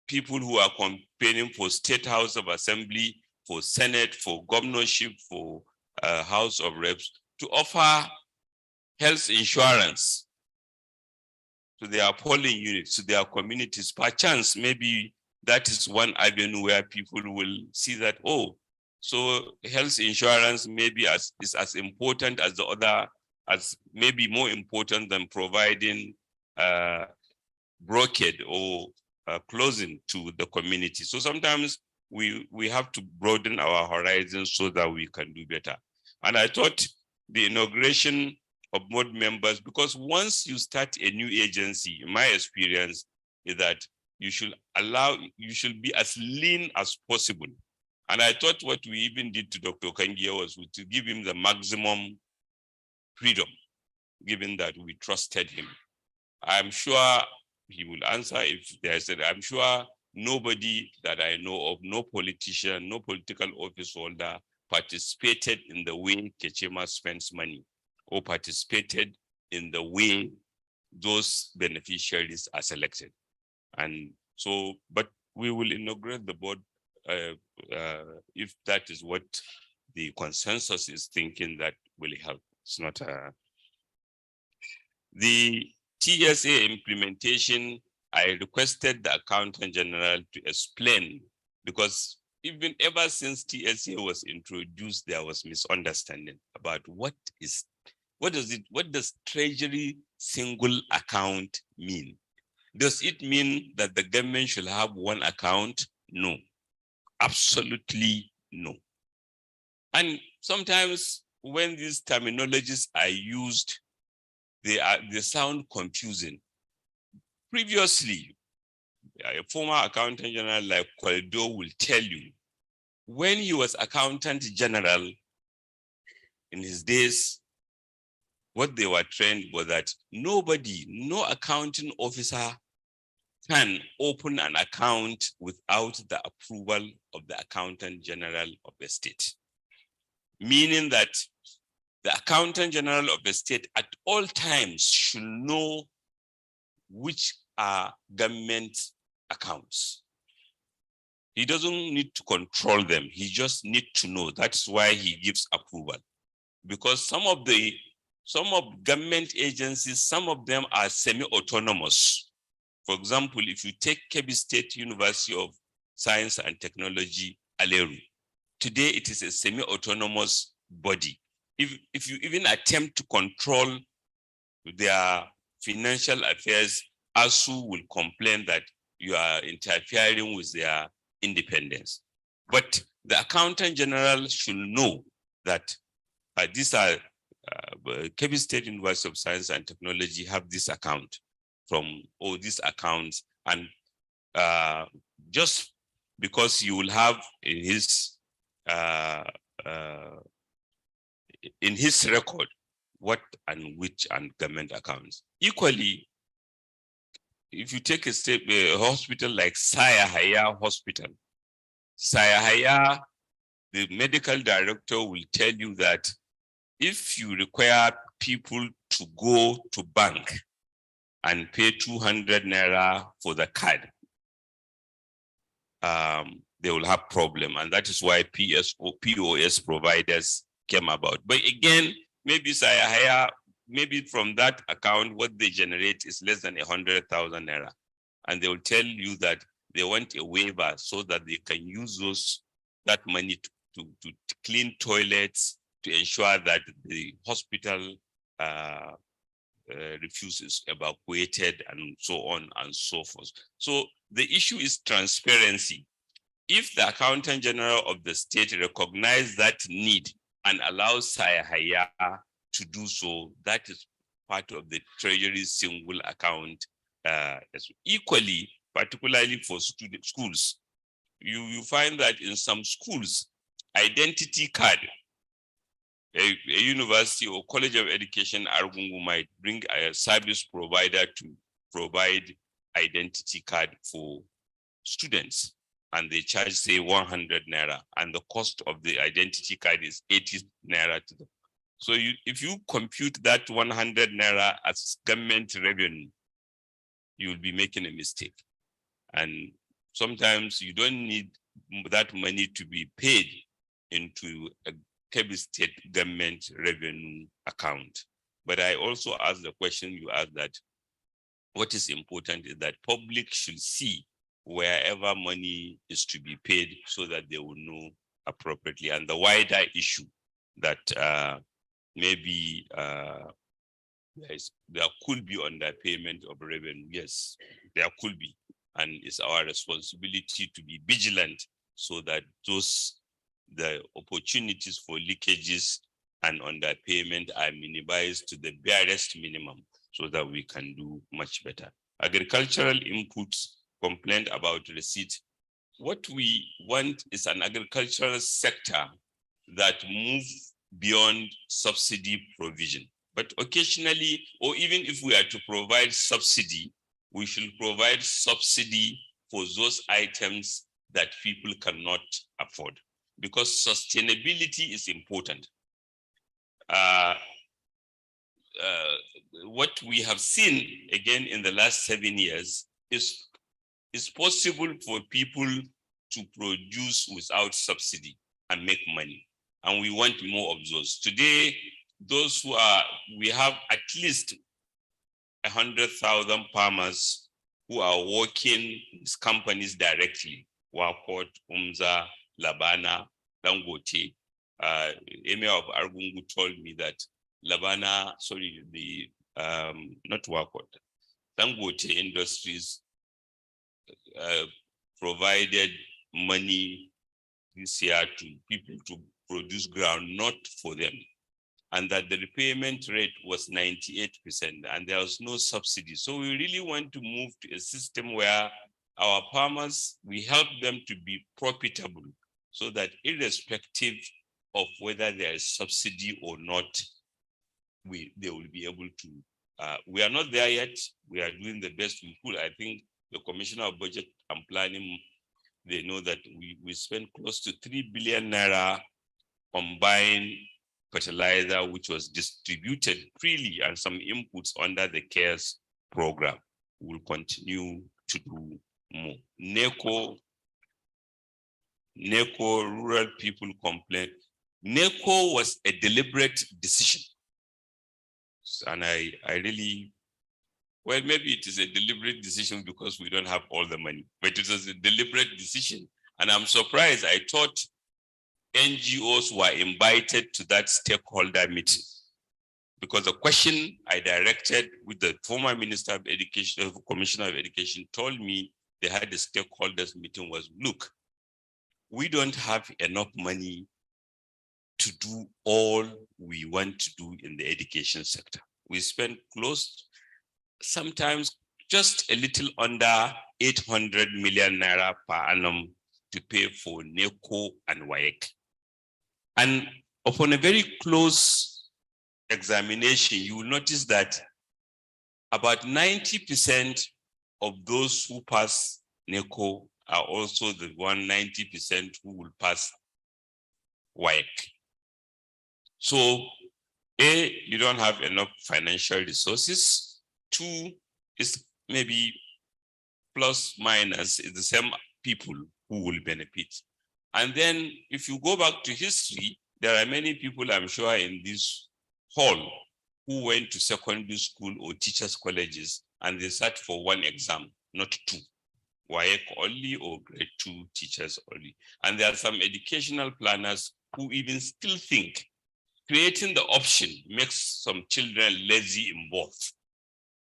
people who are campaigning for State House of Assembly, for Senate, for governorship, for House of Reps, to offer health insurance to their polling units, to their communities, perchance, maybe that is one avenue where people will see that, oh, so health insurance maybe is as important as the other, as maybe more important than providing brokerage or closing to the community. So sometimes we have to broaden our horizons so that we can do better. And I thought the inauguration of board members, because once you start a new agency, in my experience is that you should be as lean as possible. And I thought what we even did to Dr. Kangia was to give him the maximum freedom, given that we trusted him. I'm sure he will answer if there's I'm sure nobody that I know of, no politician, no political office holder participated in the way Kechema spends money or participated in the way those beneficiaries are selected. And so, but we will inaugurate the board if that is what the consensus is thinking that will help. It's not the TSA implementation. I requested the Accountant General to explain, because even ever since TSA was introduced, there was misunderstanding about what is What does treasury single account mean? Does it mean that the government should have one account? No, absolutely no. And sometimes when these terminologies are used, they sound confusing. Previously, a former accountant general like Kwaldo will tell you, when he was accountant general in his days, what they were trained was that no accounting officer can open an account without the approval of the accountant general of the state. Meaning that the accountant general of the state at all times should know which are government accounts. He doesn't need to control them. He just needs to know. That's why he gives approval. Because some of government agencies, some of them are semi-autonomous. For example, if you take Kebbi State University of Science and Technology, Aleru, today it is a semi-autonomous body. If you even attempt to control their financial affairs, ASU will complain that you are interfering with their independence. But the accountant general should know that these are Kebbi State University of Science and Technology have this account from all these accounts, and just because you will have in his record what and which and government accounts. Equally, if you take a hospital like Sayahaya Hospital, Sayahaya, the medical director will tell you that if you require people to go to bank and pay 200 naira for the card, they will have problem. And that is why POS providers came about. But again, maybe Sayahaya, maybe from that account, what they generate is less than 100,000 naira. And they will tell you that they want a waiver so that they can use that money to clean toilets, to ensure that the hospital refuse is evacuated, and so on and so forth. So the issue is transparency. If the accountant general of the state recognizes that need and allows Sayahaya to do so, that is part of the treasury single account. Equally, particularly for schools, you find that in some schools, identity card, a university or college of education Argungu might bring a service provider to provide identity card for students, and they charge, say, 100 naira, and the cost of the identity card is 80 naira to them. So if you compute that 100 naira as government revenue, you will be making a mistake. And sometimes you don't need that money to be paid into a Kebbi State government revenue account. But I also asked the question you asked, that what is important is that public should see wherever money is to be paid so that they will know appropriately. And the wider issue that maybe there could be underpayment of revenue. Yes, there could be. And it's our responsibility to be vigilant so that the opportunities for leakages and underpayment are minimized to the barest minimum so that we can do much better. Agricultural inputs, complaint about receipt. What we want is an agricultural sector that moves beyond subsidy provision. But occasionally, or even if we are to provide subsidy, we should provide subsidy for those items that people cannot afford, because sustainability is important. What we have seen again in the last 7 years is possible for people to produce without subsidy and make money. And we want more of those. Today, we have at least 100,000 farmers who are working with companies directly. Wakot, Umza, Labana, Dangote. Emir of Argungu told me that Labana, sorry, the not Wakot, Dangote Industries provided money this year to people to produce groundnut for them, and that the repayment rate was 98%, and there was no subsidy. So we really want to move to a system where our farmers, we help them to be profitable, so that irrespective of whether there is subsidy or not, they will be able to. We are not there yet. We are doing the best we could. I think the Commissioner of Budget and Planning, they know that we spent close to 3 billion naira on buying fertilizer, which was distributed freely, and some inputs under the CARES program. We will continue to do more. NECO, rural people complain. NECO was a deliberate decision. And I really, well, maybe it is a deliberate decision because we don't have all the money, but it was a deliberate decision. And I'm surprised. I thought NGOs were invited to that stakeholder meeting, because the question I directed with the former Minister of Education, Commissioner of Education, told me they had the stakeholders meeting was, look, we don't have enough money to do all we want to do in the education sector. We spend sometimes just a little under 800 million naira per annum to pay for NECO and WAEC. And upon a very close examination, you will notice that about 90% of those who pass NECO are also the 90% who will pass WAEC. So, A, you don't have enough financial resources. 2, is maybe plus minus is the same people who will benefit. And then if you go back to history, there are many people, I'm sure, in this hall who went to secondary school or teachers' colleges and they sat for one exam, not two. WAEC only or grade 2 teachers only. And there are some educational planners who even still think creating the option makes some children lazy in both.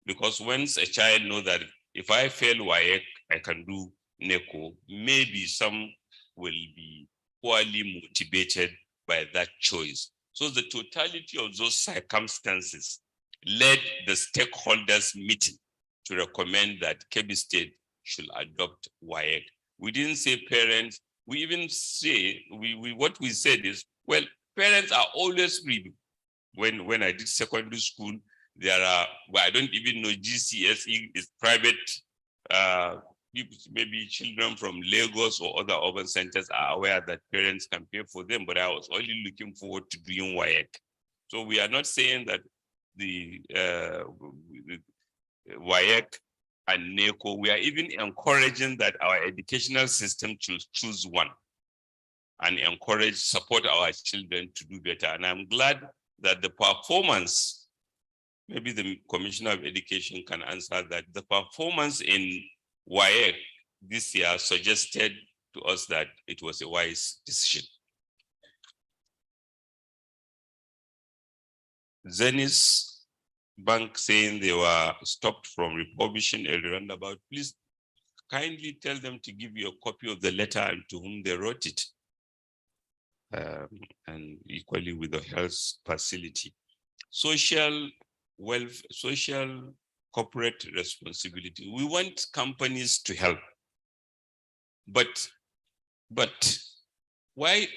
Because once a child knows that if I fail WAEC, I can do NECO, maybe some will be poorly motivated by that choice. So the totality of those circumstances led the stakeholders meeting to recommend that Kebbi State should adopt WAEC. We didn't say parents, we even say, what we said is, well, parents are always free. When I did secondary school, there are, well, I don't even know GCSE is private, maybe children from Lagos or other urban centers are aware that parents can pay for them, but I was only looking forward to doing WAEC. So we are not saying that the WAEC and NECO, we are even encouraging that our educational system choose one and support our children to do better. And I'm glad that the performance, maybe the Commissioner of Education can answer that, the performance in WAEC this year suggested to us that it was a wise decision. Zenith Bank saying they were stopped from republishing a roundabout. Please kindly tell them to give you a copy of the letter and to whom they wrote it. And equally with the health facility. Social wealth, social corporate responsibility. We want companies to help. But why,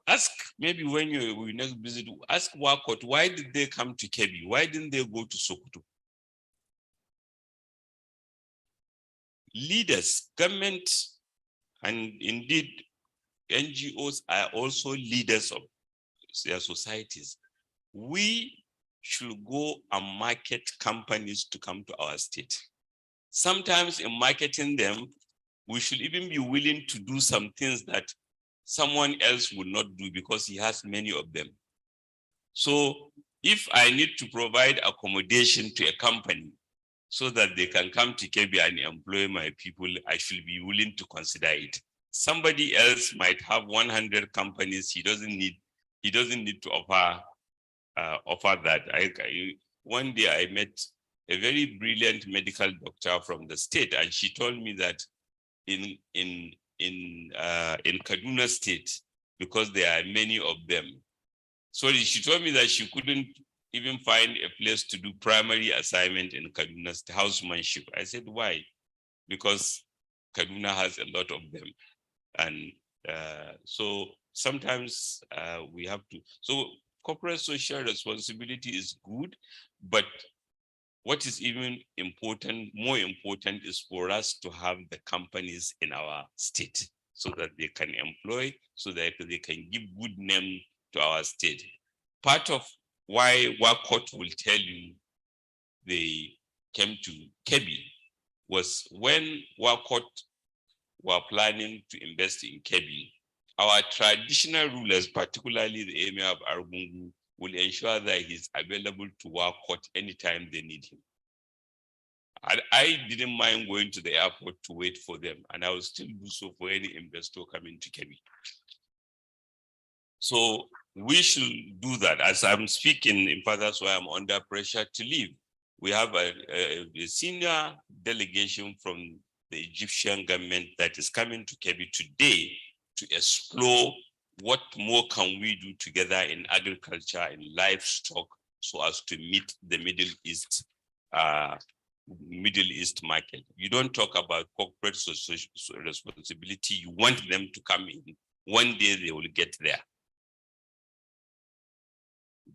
ask maybe when we next visit, ask Wakot, why did they come to Kebbi? Why didn't they go to Sokoto? Leaders, government, and indeed NGOs are also leaders of their societies. We should go and market companies to come to our state. Sometimes in marketing them, we should even be willing to do some things that someone else would not do because he has many of them. So if I need to provide accommodation to a company so that they can come to Kebbi and employ my people, I should be willing to consider it. Somebody else might have 100 companies. He doesn't need to offer offer that. One day I met a very brilliant medical doctor from the state, and she told me that in Kaduna State, because there are many of them. So she told me that she couldn't even find a place to do primary assignment in Kaduna State, housemanship. I said, why? Because Kaduna has a lot of them. And so sometimes we have to, so corporate social responsibility is good, but what is even important, more important, is for us to have the companies in our state so that they can employ, so that they can give good name to our state. Part of why WACOT will tell you they came to Kebbi was when WACOT were planning to invest in Kebbi, our traditional rulers, particularly the Emir of Argungu, will ensure that he's available to WACOT anytime they need him. I didn't mind going to the airport to wait for them, and I will still do so for any investor coming to Kebbi. So we should do that. As I'm speaking, in fact, that's why I'm under pressure to leave. We have a senior delegation from the Egyptian government that is coming to Kebbi today to explore what more can we do together in agriculture and livestock so as to meet the Middle East market. You don't talk about corporate social responsibility. You want them to come in. One day they will get there.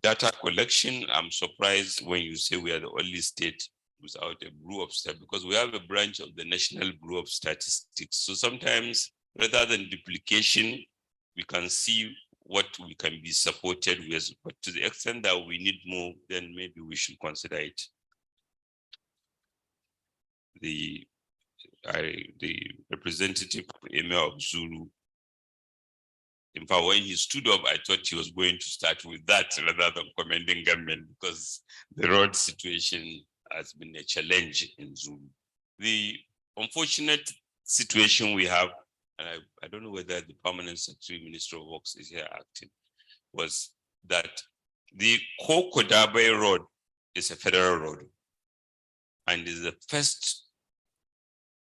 Data collection, I'm surprised when you say we are the only state without a Bureau of Statistics, because we have a branch of the National Bureau of Statistics. So sometimes, rather than duplication, we can see what we can be supported with, but to the extent that we need more, then maybe we should consider it. The representative Emir of Zulu, in fact, when he stood up, I thought he was going to start with that rather than commending government, because the road situation has been a challenge in Zulu. The unfortunate situation we have, and I don't know whether the permanent secretary minister of works is here acting, was that the Kokodabe road is a federal road and is the first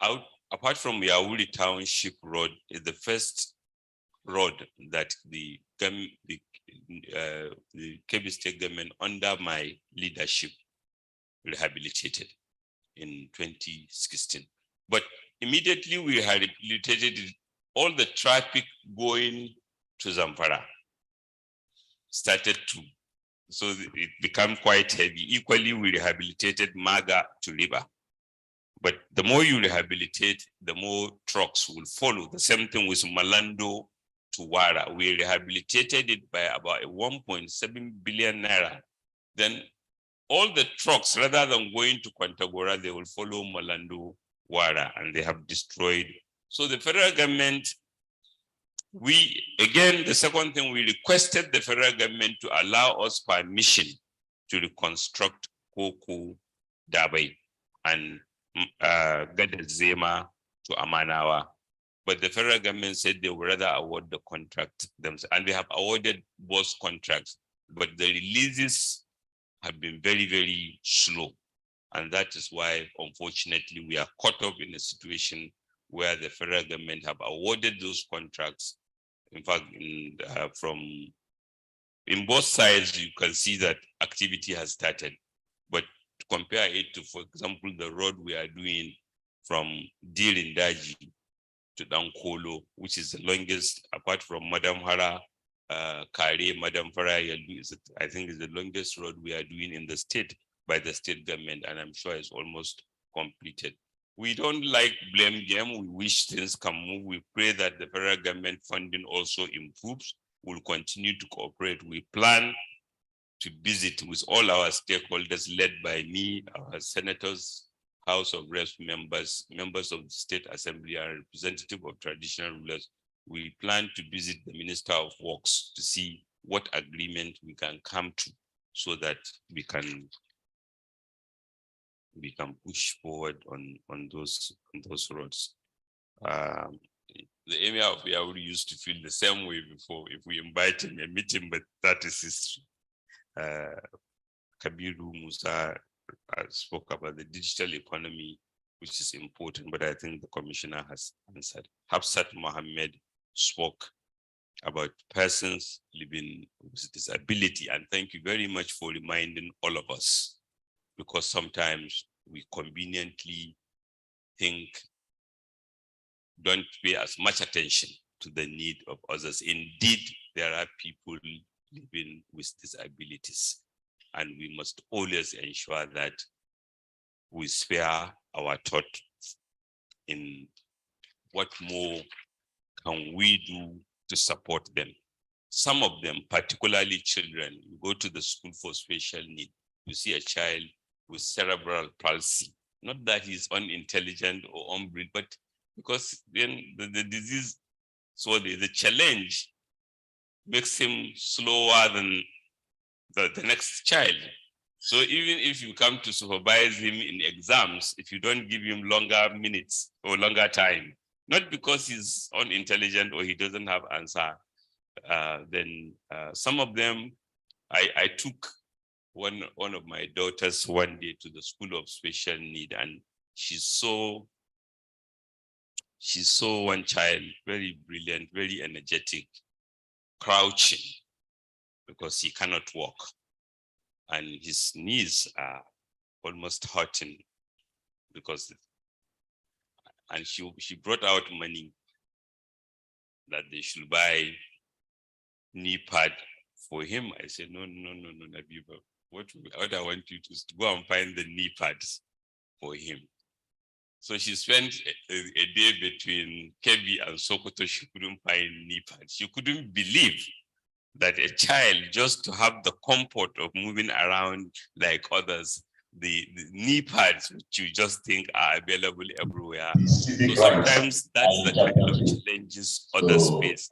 out, apart from Yauli Township Road, is the first road that the Kebbi State government under my leadership rehabilitated in 2016. But immediately we rehabilitated it, all the traffic going to Zamfara started to, so it became quite heavy. Equally, we rehabilitated Maga to River. But the more you rehabilitate, the more trucks will follow. The same thing with Malando to Wara. We rehabilitated it by about 1.7 billion naira. Then all the trucks, rather than going to Kwantagora, they will follow Malando, Wara, and they have destroyed. So the federal government, the second thing, we requested the federal government to allow us permission to reconstruct Koko Dabai and Gadezema to Amanawa. But the federal government said they would rather award the contract themselves, and they have awarded both contracts, but the releases have been very, very slow. And that is why, unfortunately, we are caught up in a situation where the federal government have awarded those contracts. In fact, in both sides, you can see that activity has started. But to compare it to, for example, the road we are doing from Dirindaji to Dankolo, which is the longest, apart from Madam Hara, Kare, Madam Farah, I think is the longest road we are doing in the state by the state government, and I'm sure it's almost completed. We don't like blame game. We wish things can move. We pray that the federal government funding also improves. We'll continue to cooperate. We plan to visit with all our stakeholders led by me, our senators, House of Reps members, members of the State Assembly, and representative of traditional rulers. We plan to visit the Minister of Works to see what agreement we can come to so that we can push forward on those roads. The Emir of Yauri used to feel the same way before. If we invite him a meeting, but that is history. Kabiru Musa spoke about the digital economy, which is important, but I think the commissioner has answered. Hafsat Mohammed spoke about persons living with disability, and thank you very much for reminding all of us, because sometimes we conveniently don't pay as much attention to the need of others. Indeed, there are people living with disabilities, and we must always ensure that we spare our thought in what more can we do to support them. Some of them, particularly children, you go to the school for special need, you see a child with cerebral palsy, not that he's unintelligent or unbreed, but because then the disease, so the challenge makes him slower than the next child. So even if you come to supervise him in exams, if you don't give him longer minutes or longer time, not because he's unintelligent or he doesn't have answer, then some of them, I took one of my daughters one day to the school of special need, and she saw one child, very brilliant, very energetic, crouching because he cannot walk, and his knees are almost hurting because, and she brought out money that they should buy knee pad for him. I said, no, Nabiba. What I want you to go and find the knee pads for him. So she spent a day between Kebbi and Sokoto. She couldn't find knee pads. She couldn't believe that a child, just to have the comfort of moving around like others, the knee pads, which you just think are available everywhere. So sometimes that's the kind of challenges others face.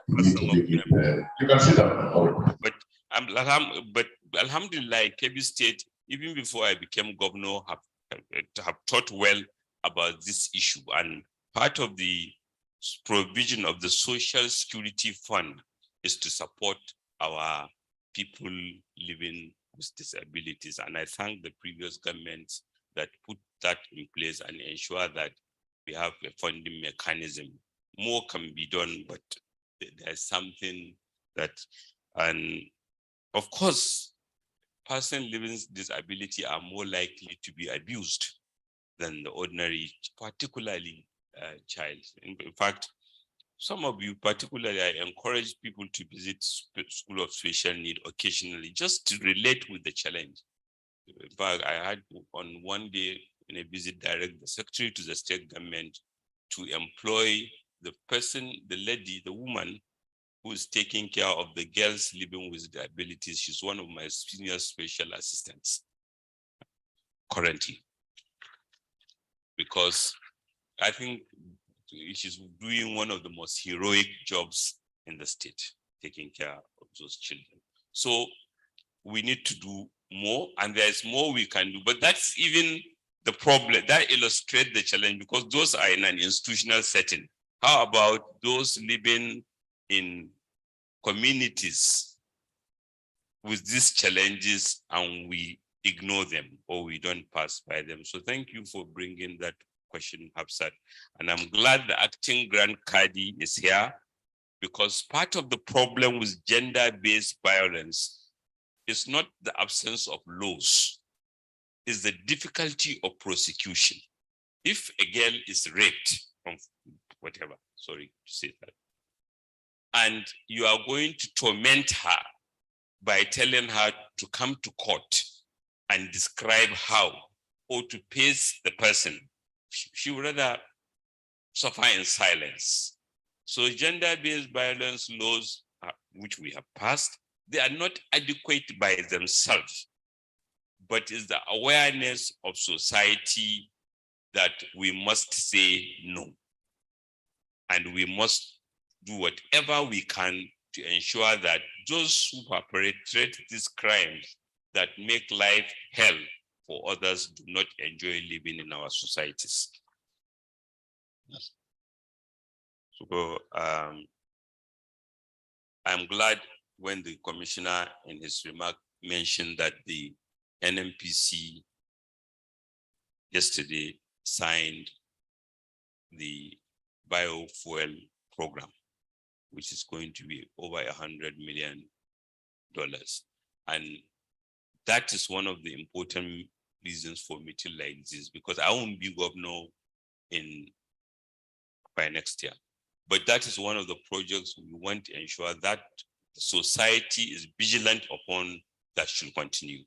You can sit down. But Alhamdulillah, Kebbi State, even before I became governor, have thought well about this issue. And part of the provision of the Social Security Fund is to support our people living with disabilities. And I thank the previous governments that put that in place and ensure that we have a funding mechanism. More can be done, but there's something that, and of course, persons living with disability are more likely to be abused than the ordinary, particularly child. In fact, some of you particularly, I encourage people to visit School of Special Need occasionally, just to relate with the challenge. In fact, I had on one day in a visit direct the secretary to the state government to employ the person, the lady, the woman who is taking care of the girls living with disabilities. She's one of my senior special assistants currently, because I think she's doing one of the most heroic jobs in the state, taking care of those children. So we need to do more, and there's more we can do, but that's even the problem. That illustrates the challenge, because those are in an institutional setting. How about those living in communities with these challenges and we ignore them or we don't pass by them? So thank you for bringing that question, Hafsat. And I'm glad the acting Grand Kadi is here, because part of the problem with gender-based violence is not the absence of laws, it's the difficulty of prosecution. If a girl is raped from whatever, sorry to say that, and you are going to torment her by telling her to come to court and describe how, or to face the person, she would rather suffer in silence. So gender-based violence laws, which we have passed, they are not adequate by themselves, but it's the awareness of society that we must say no. And we must do whatever we can to ensure that those who perpetrate these crimes that make life hell for others do not enjoy living in our societies. So I'm glad when the commissioner in his remark mentioned that the NMPC yesterday signed the biofuel program, which is going to be over $100 million. And that is one of the important reasons for meeting like this, because I won't be governor by next year. But that is one of the projects we want to ensure that society is vigilant upon that should continue.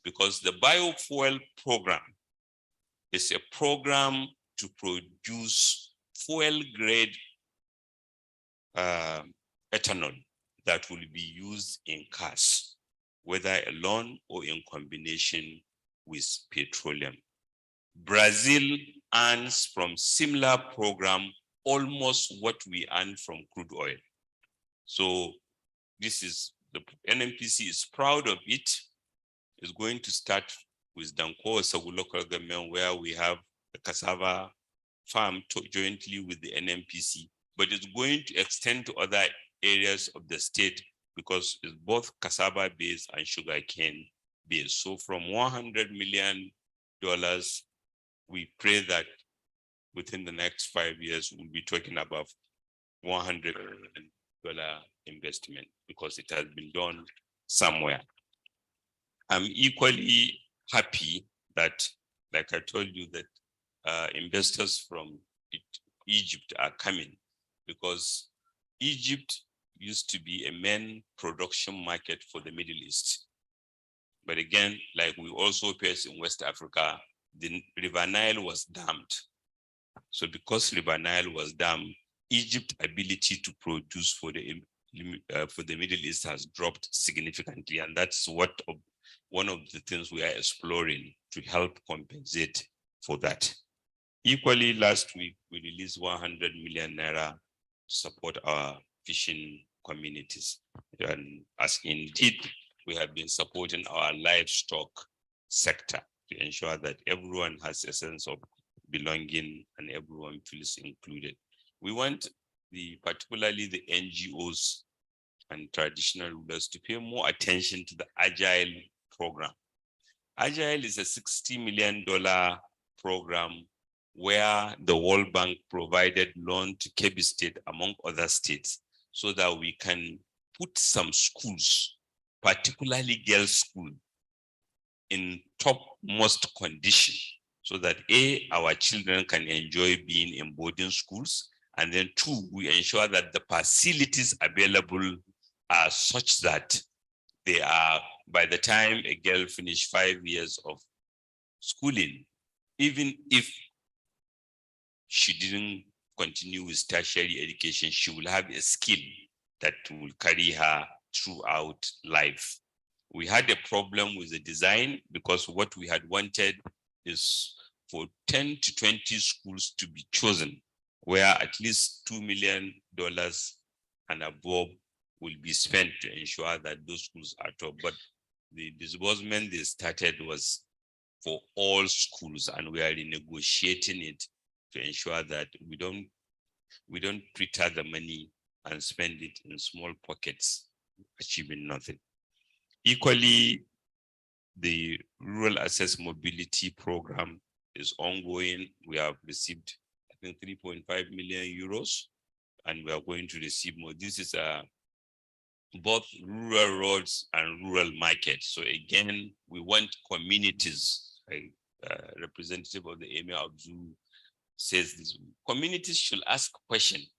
Because the biofuel program is a program to produce fuel grade ethanol that will be used in cars, whether alone or in combination with petroleum. Brazil earns from similar program almost what we earn from crude oil. So this is, the NMPC is proud of it. It's going to start with Danko Sagu local government, where we have the cassava farm jointly with the NMPC, but it's going to extend to other areas of the state because it's both cassava based and sugarcane based. So from $100 million, we pray that within the next 5 years, we'll be talking about $100 million investment because it has been done somewhere. I'm equally happy that, like I told you, that investors from Egypt are coming, because Egypt used to be a main production market for the Middle East. But again, like we also face in West Africa, the River Nile was dammed. So because River Nile was dammed, Egypt's ability to produce for the Middle East has dropped significantly. And that's one of the things we are exploring to help compensate for that. Equally, last week, we released 100 million naira to support our fishing communities. And as indeed, we have been supporting our livestock sector to ensure that everyone has a sense of belonging and everyone feels included. We want particularly the NGOs and traditional rulers to pay more attention to the Agile program. Agile is a $60 million program where the World Bank provided loan to Kebbi State, among other states, so that we can put some schools, particularly girls' school, in topmost condition, so that A, our children can enjoy being in boarding schools, and then two, we ensure that the facilities available are such that they are, by the time a girl finishes 5 years of schooling, even if she didn't continue with tertiary education, she will have a skill that will carry her throughout life. We had a problem with the design because what we had wanted is for 10 to 20 schools to be chosen, where at least $2 million and above will be spent to ensure that those schools are top. But the disbursement they started was for all schools, and we are renegotiating it to ensure that we don't prepare the money and spend it in small pockets, achieving nothing. Equally, the Rural Access Mobility Program is ongoing. We have received, I think, 3.5 million euros, and we are going to receive more. This is both rural roads and rural markets. So again, we want communities, representative of the Emir Abdul says this, communities should ask questions.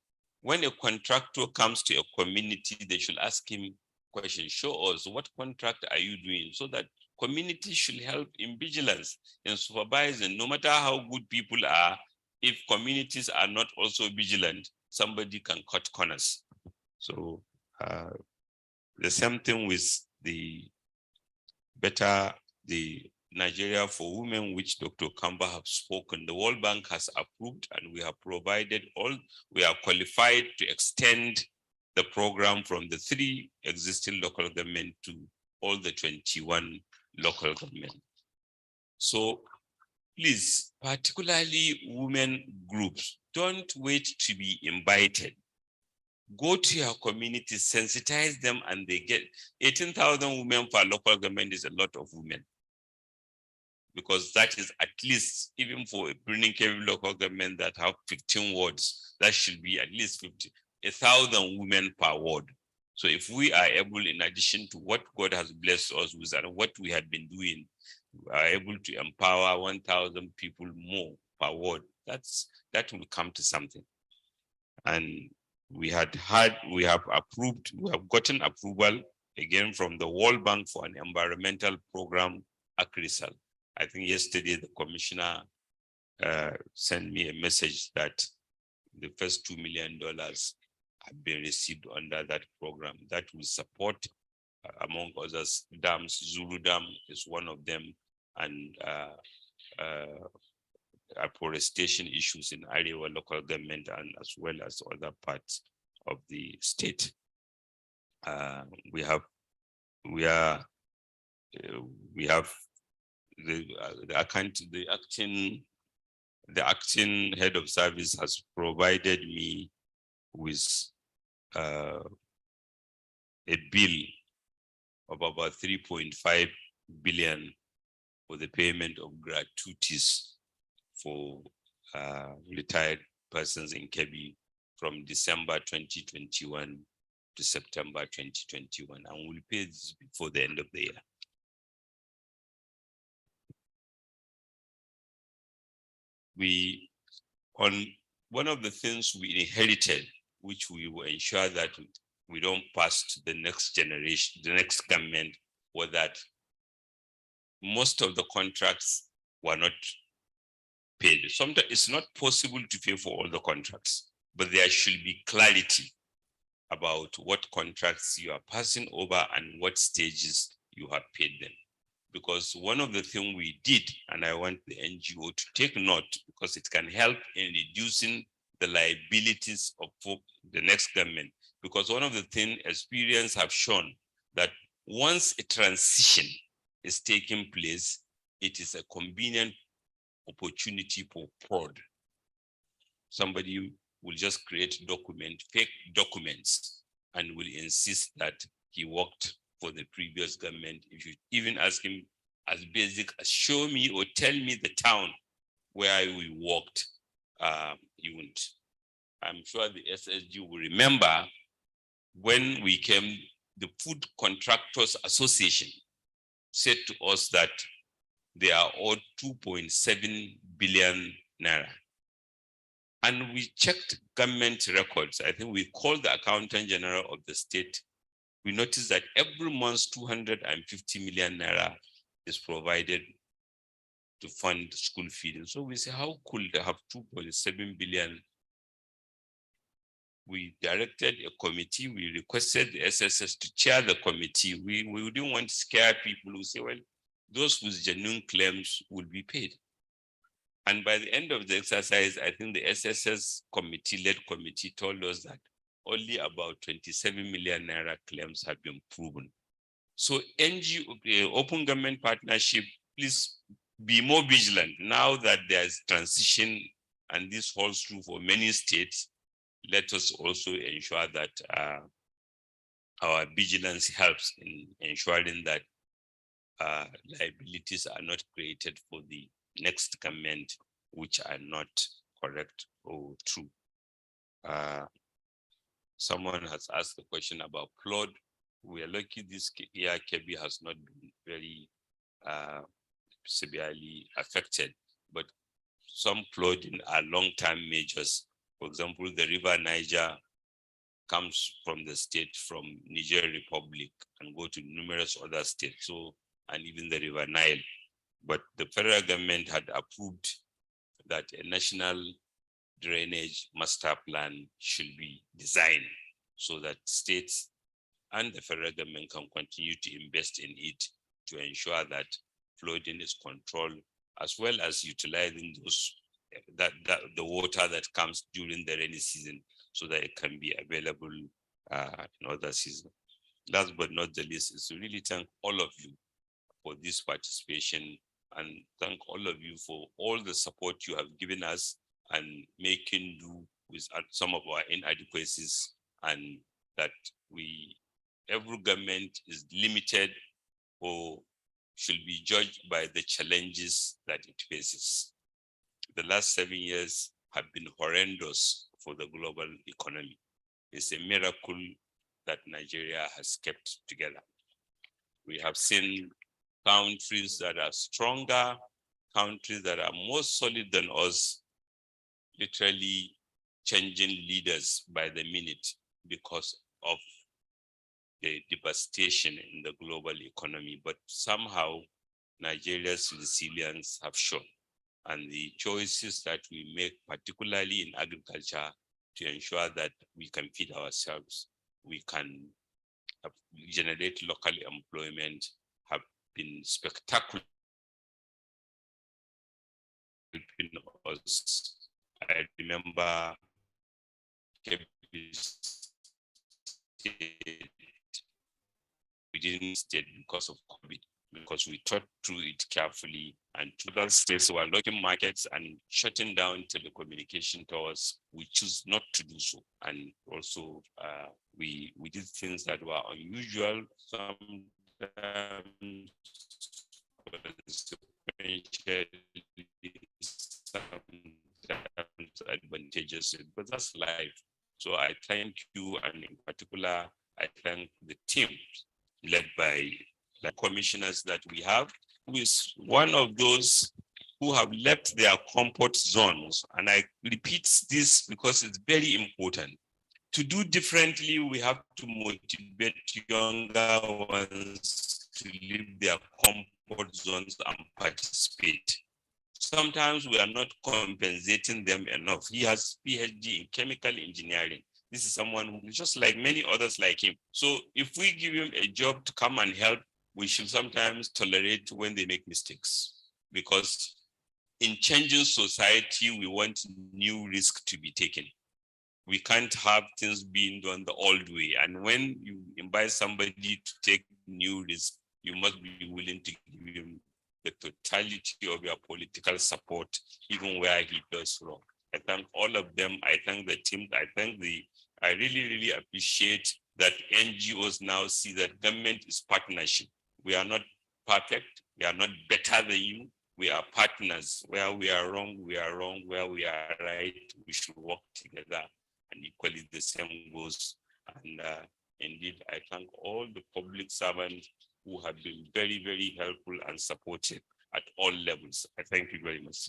When a contractor comes to a community, they should ask him questions. Show us, what contract are you doing? So that communities should help in vigilance and supervising. No matter how good people are, if communities are not also vigilant, somebody can cut corners. So the same thing with the Nigeria for Women, which Dr. Kamba have spoken. The World Bank has approved, and we have provided we are qualified to extend the program from the 3 existing local government to all the 21 local government. So please, particularly women groups, don't wait to be invited. go to your community, sensitize them, and they get 18,000 women per local government is a lot of women. Because that is at least, even for a Kebbi local government that have 15 wards, that should be at least 1,000 women per ward. So if we are able, in addition to what God has blessed us with and what we have been doing, we are able to empower 1,000 people more per ward, that will come to something. And we have gotten approval again from the World Bank for an environmental program, ACRISAL. I think yesterday the commissioner sent me a message that the first $2 million have been received under that program that will support, among others, dams. Zulu Dam is one of them, and afforestation issues in Arewa local government and as well as other parts of the state. We have the acting head of service has provided me with a bill of about 3.5 billion for the payment of gratuities for retired persons in Kebbi from December 2021 to September 2021, and we'll pay this before the end of the year. One of the things we inherited, which we will ensure that we don't pass to the next generation, the next government, was that most of the contracts were not paid. Sometimes it's not possible to pay for all the contracts, but there should be clarity about what contracts you are passing over and what stages you have paid them. Because one of the things we did, and I want the NGO to take note, because it can help in reducing the liabilities of the next government. Because one of the things experience have shown that once a transition is taking place, it is a convenient opportunity for fraud. Somebody will just create fake documents, and will insist that he worked for the previous government. If you even ask him as basic as show me or tell me the town where we worked, he won't. I'm sure the SSG will remember when we came, the Food Contractors Association said to us that they are owed 2.7 billion naira. And we checked government records. I think we called the Accountant General of the state. We noticed that every month 250 million naira is provided to fund school feeding. So we say, how could they have 2.7 billion? We directed a committee. We requested the SSS to chair the committee. We didn't want to scare people who say, well, those with genuine claims will be paid. And by the end of the exercise, I think the SSS led committee told us that only about 27 million naira claims have been proven. So NGO, Open Government Partnership, please be more vigilant. Now that there's transition, and this holds true for many states, let us also ensure that our vigilance helps in ensuring that liabilities are not created for the next government, which are not correct or true. Someone has asked a question about flood. We are lucky this year Kebbi has not been very severely affected, but some flooding are long-term measures. For example, the River Niger comes from the state from Niger Republic and go to numerous other states, so, and even the River Nile. But the federal government had approved that a national drainage master plan should be designed so that states and the federal government can continue to invest in it to ensure that flooding is controlled, as well as utilizing those the water that comes during the rainy season so that it can be available in other seasons. Last but not the least is to really thank all of you for this participation, and thank all of you for all the support you have given us and making do with some of our inadequacies and that every government is limited or should be judged by the challenges that it faces. The last 7 years have been horrendous for the global economy. It's a miracle that Nigeria has kept together. We have seen countries that are stronger, countries that are more solid than us, literally changing leaders by the minute because of the devastation in the global economy. But somehow Nigeria's resilience have shown, and the choices that we make, particularly in agriculture, to ensure that we can feed ourselves, we can generate local employment, have been spectacular helping us. I remember Kebbi State, we didn't stay because of COVID, because we thought through it carefully, and other states were locking markets and shutting down telecommunication towers. We choose not to do so. And also we did things that were unusual, sometimes advantageous, but that's life. So I thank you, and in particular, I thank the team led by the commissioners that we have, who is one of those who have left their comfort zones. And I repeat this because it's very important. To do differently, we have to motivate younger ones to leave their comfort zones and participate. Sometimes we are not compensating them enough. He has PhD in chemical engineering. This is someone who is just like many others like him. So if we give him a job to come and help, we should sometimes tolerate when they make mistakes, because in changing society, we want new risk to be taken. We can't have things being done the old way. And when you invite somebody to take new risk, you must be willing to give him the totality of your political support, even where he does wrong. I thank all of them. I thank the team. I really, really appreciate that NGOs now see that government is partnership. We are not perfect. We are not better than you. We are partners. Where we are wrong, we are wrong. Where we are right, we should work together. And equally the same goes. And indeed, I thank all the public servants who have been very, very helpful and supportive at all levels. I thank you very much.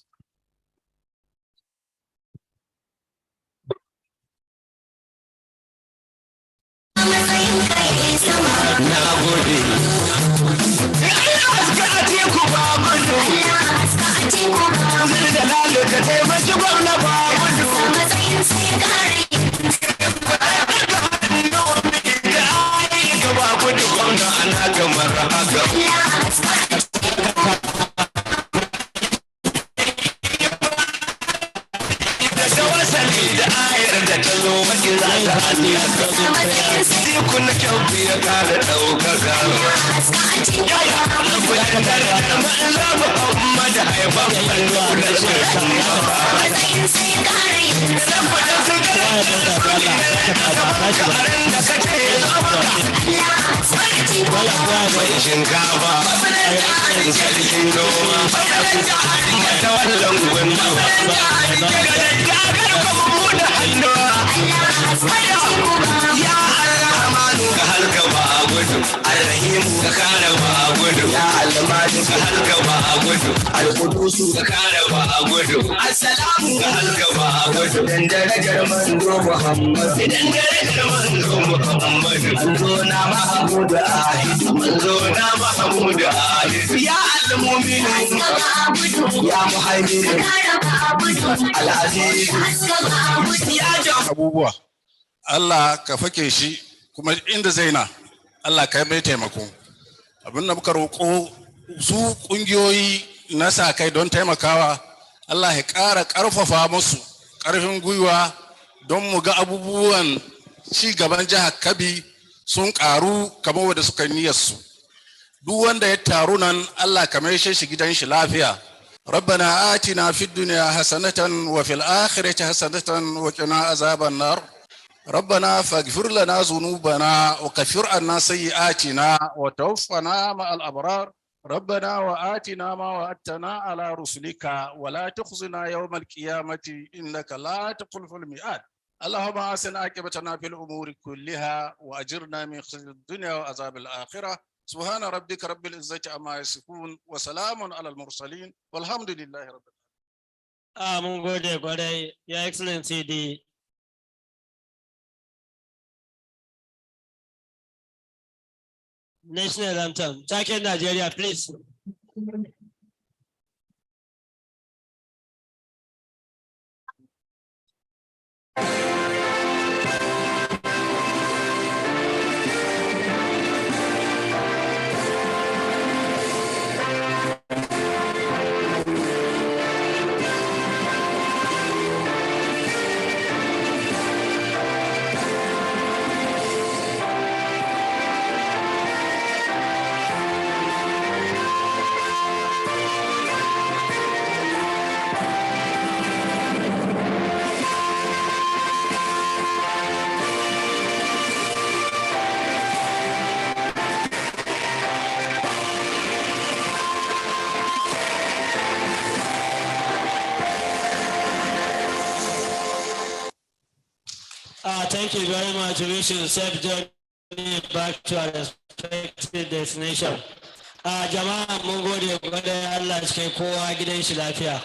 abubuwa Allah ka fake shi kuma inda zaina Allah ka mai taimako abin da muka roƙo su ƙungiyoyi na sa kai don taimakawa Allah ya ƙara ƙarfafa musu ƙarfin gwiwa don mu ga abubuwan ci gaban jihar Kebbi sun ƙaru kamar wanda suka niyyar su duk wanda ya taru nan Allah ka mai shi gidan shi lafiya ربنا آتنا في الدنيا حسنة وفي الآخرة حسنة وقنا عذاب النار ربنا فاغفر لنا ذنوبنا وكفر عنا سيئاتنا وتوفنا مع الأبرار ربنا وآتنا ما وعدتنا على رسلك ولا تخزنا يوم القيامة إنك لا تخلف الميعاد اللهم أحسن عاقبتنا في الأمور كلها وأجرنا من خزي الدنيا وعذاب الآخرة سبحان ربك رب العزة عما يصفون وسلام على المرسلين والحمد لله رب العالمين. mun gode kwarai, Your Excellency the National Anthem. Taken Nigeria, please. Thank you very much. We wish you safe journey back to our respective destination. Jama'a mun gode Allah shi kai kowa gidan shi lafiya.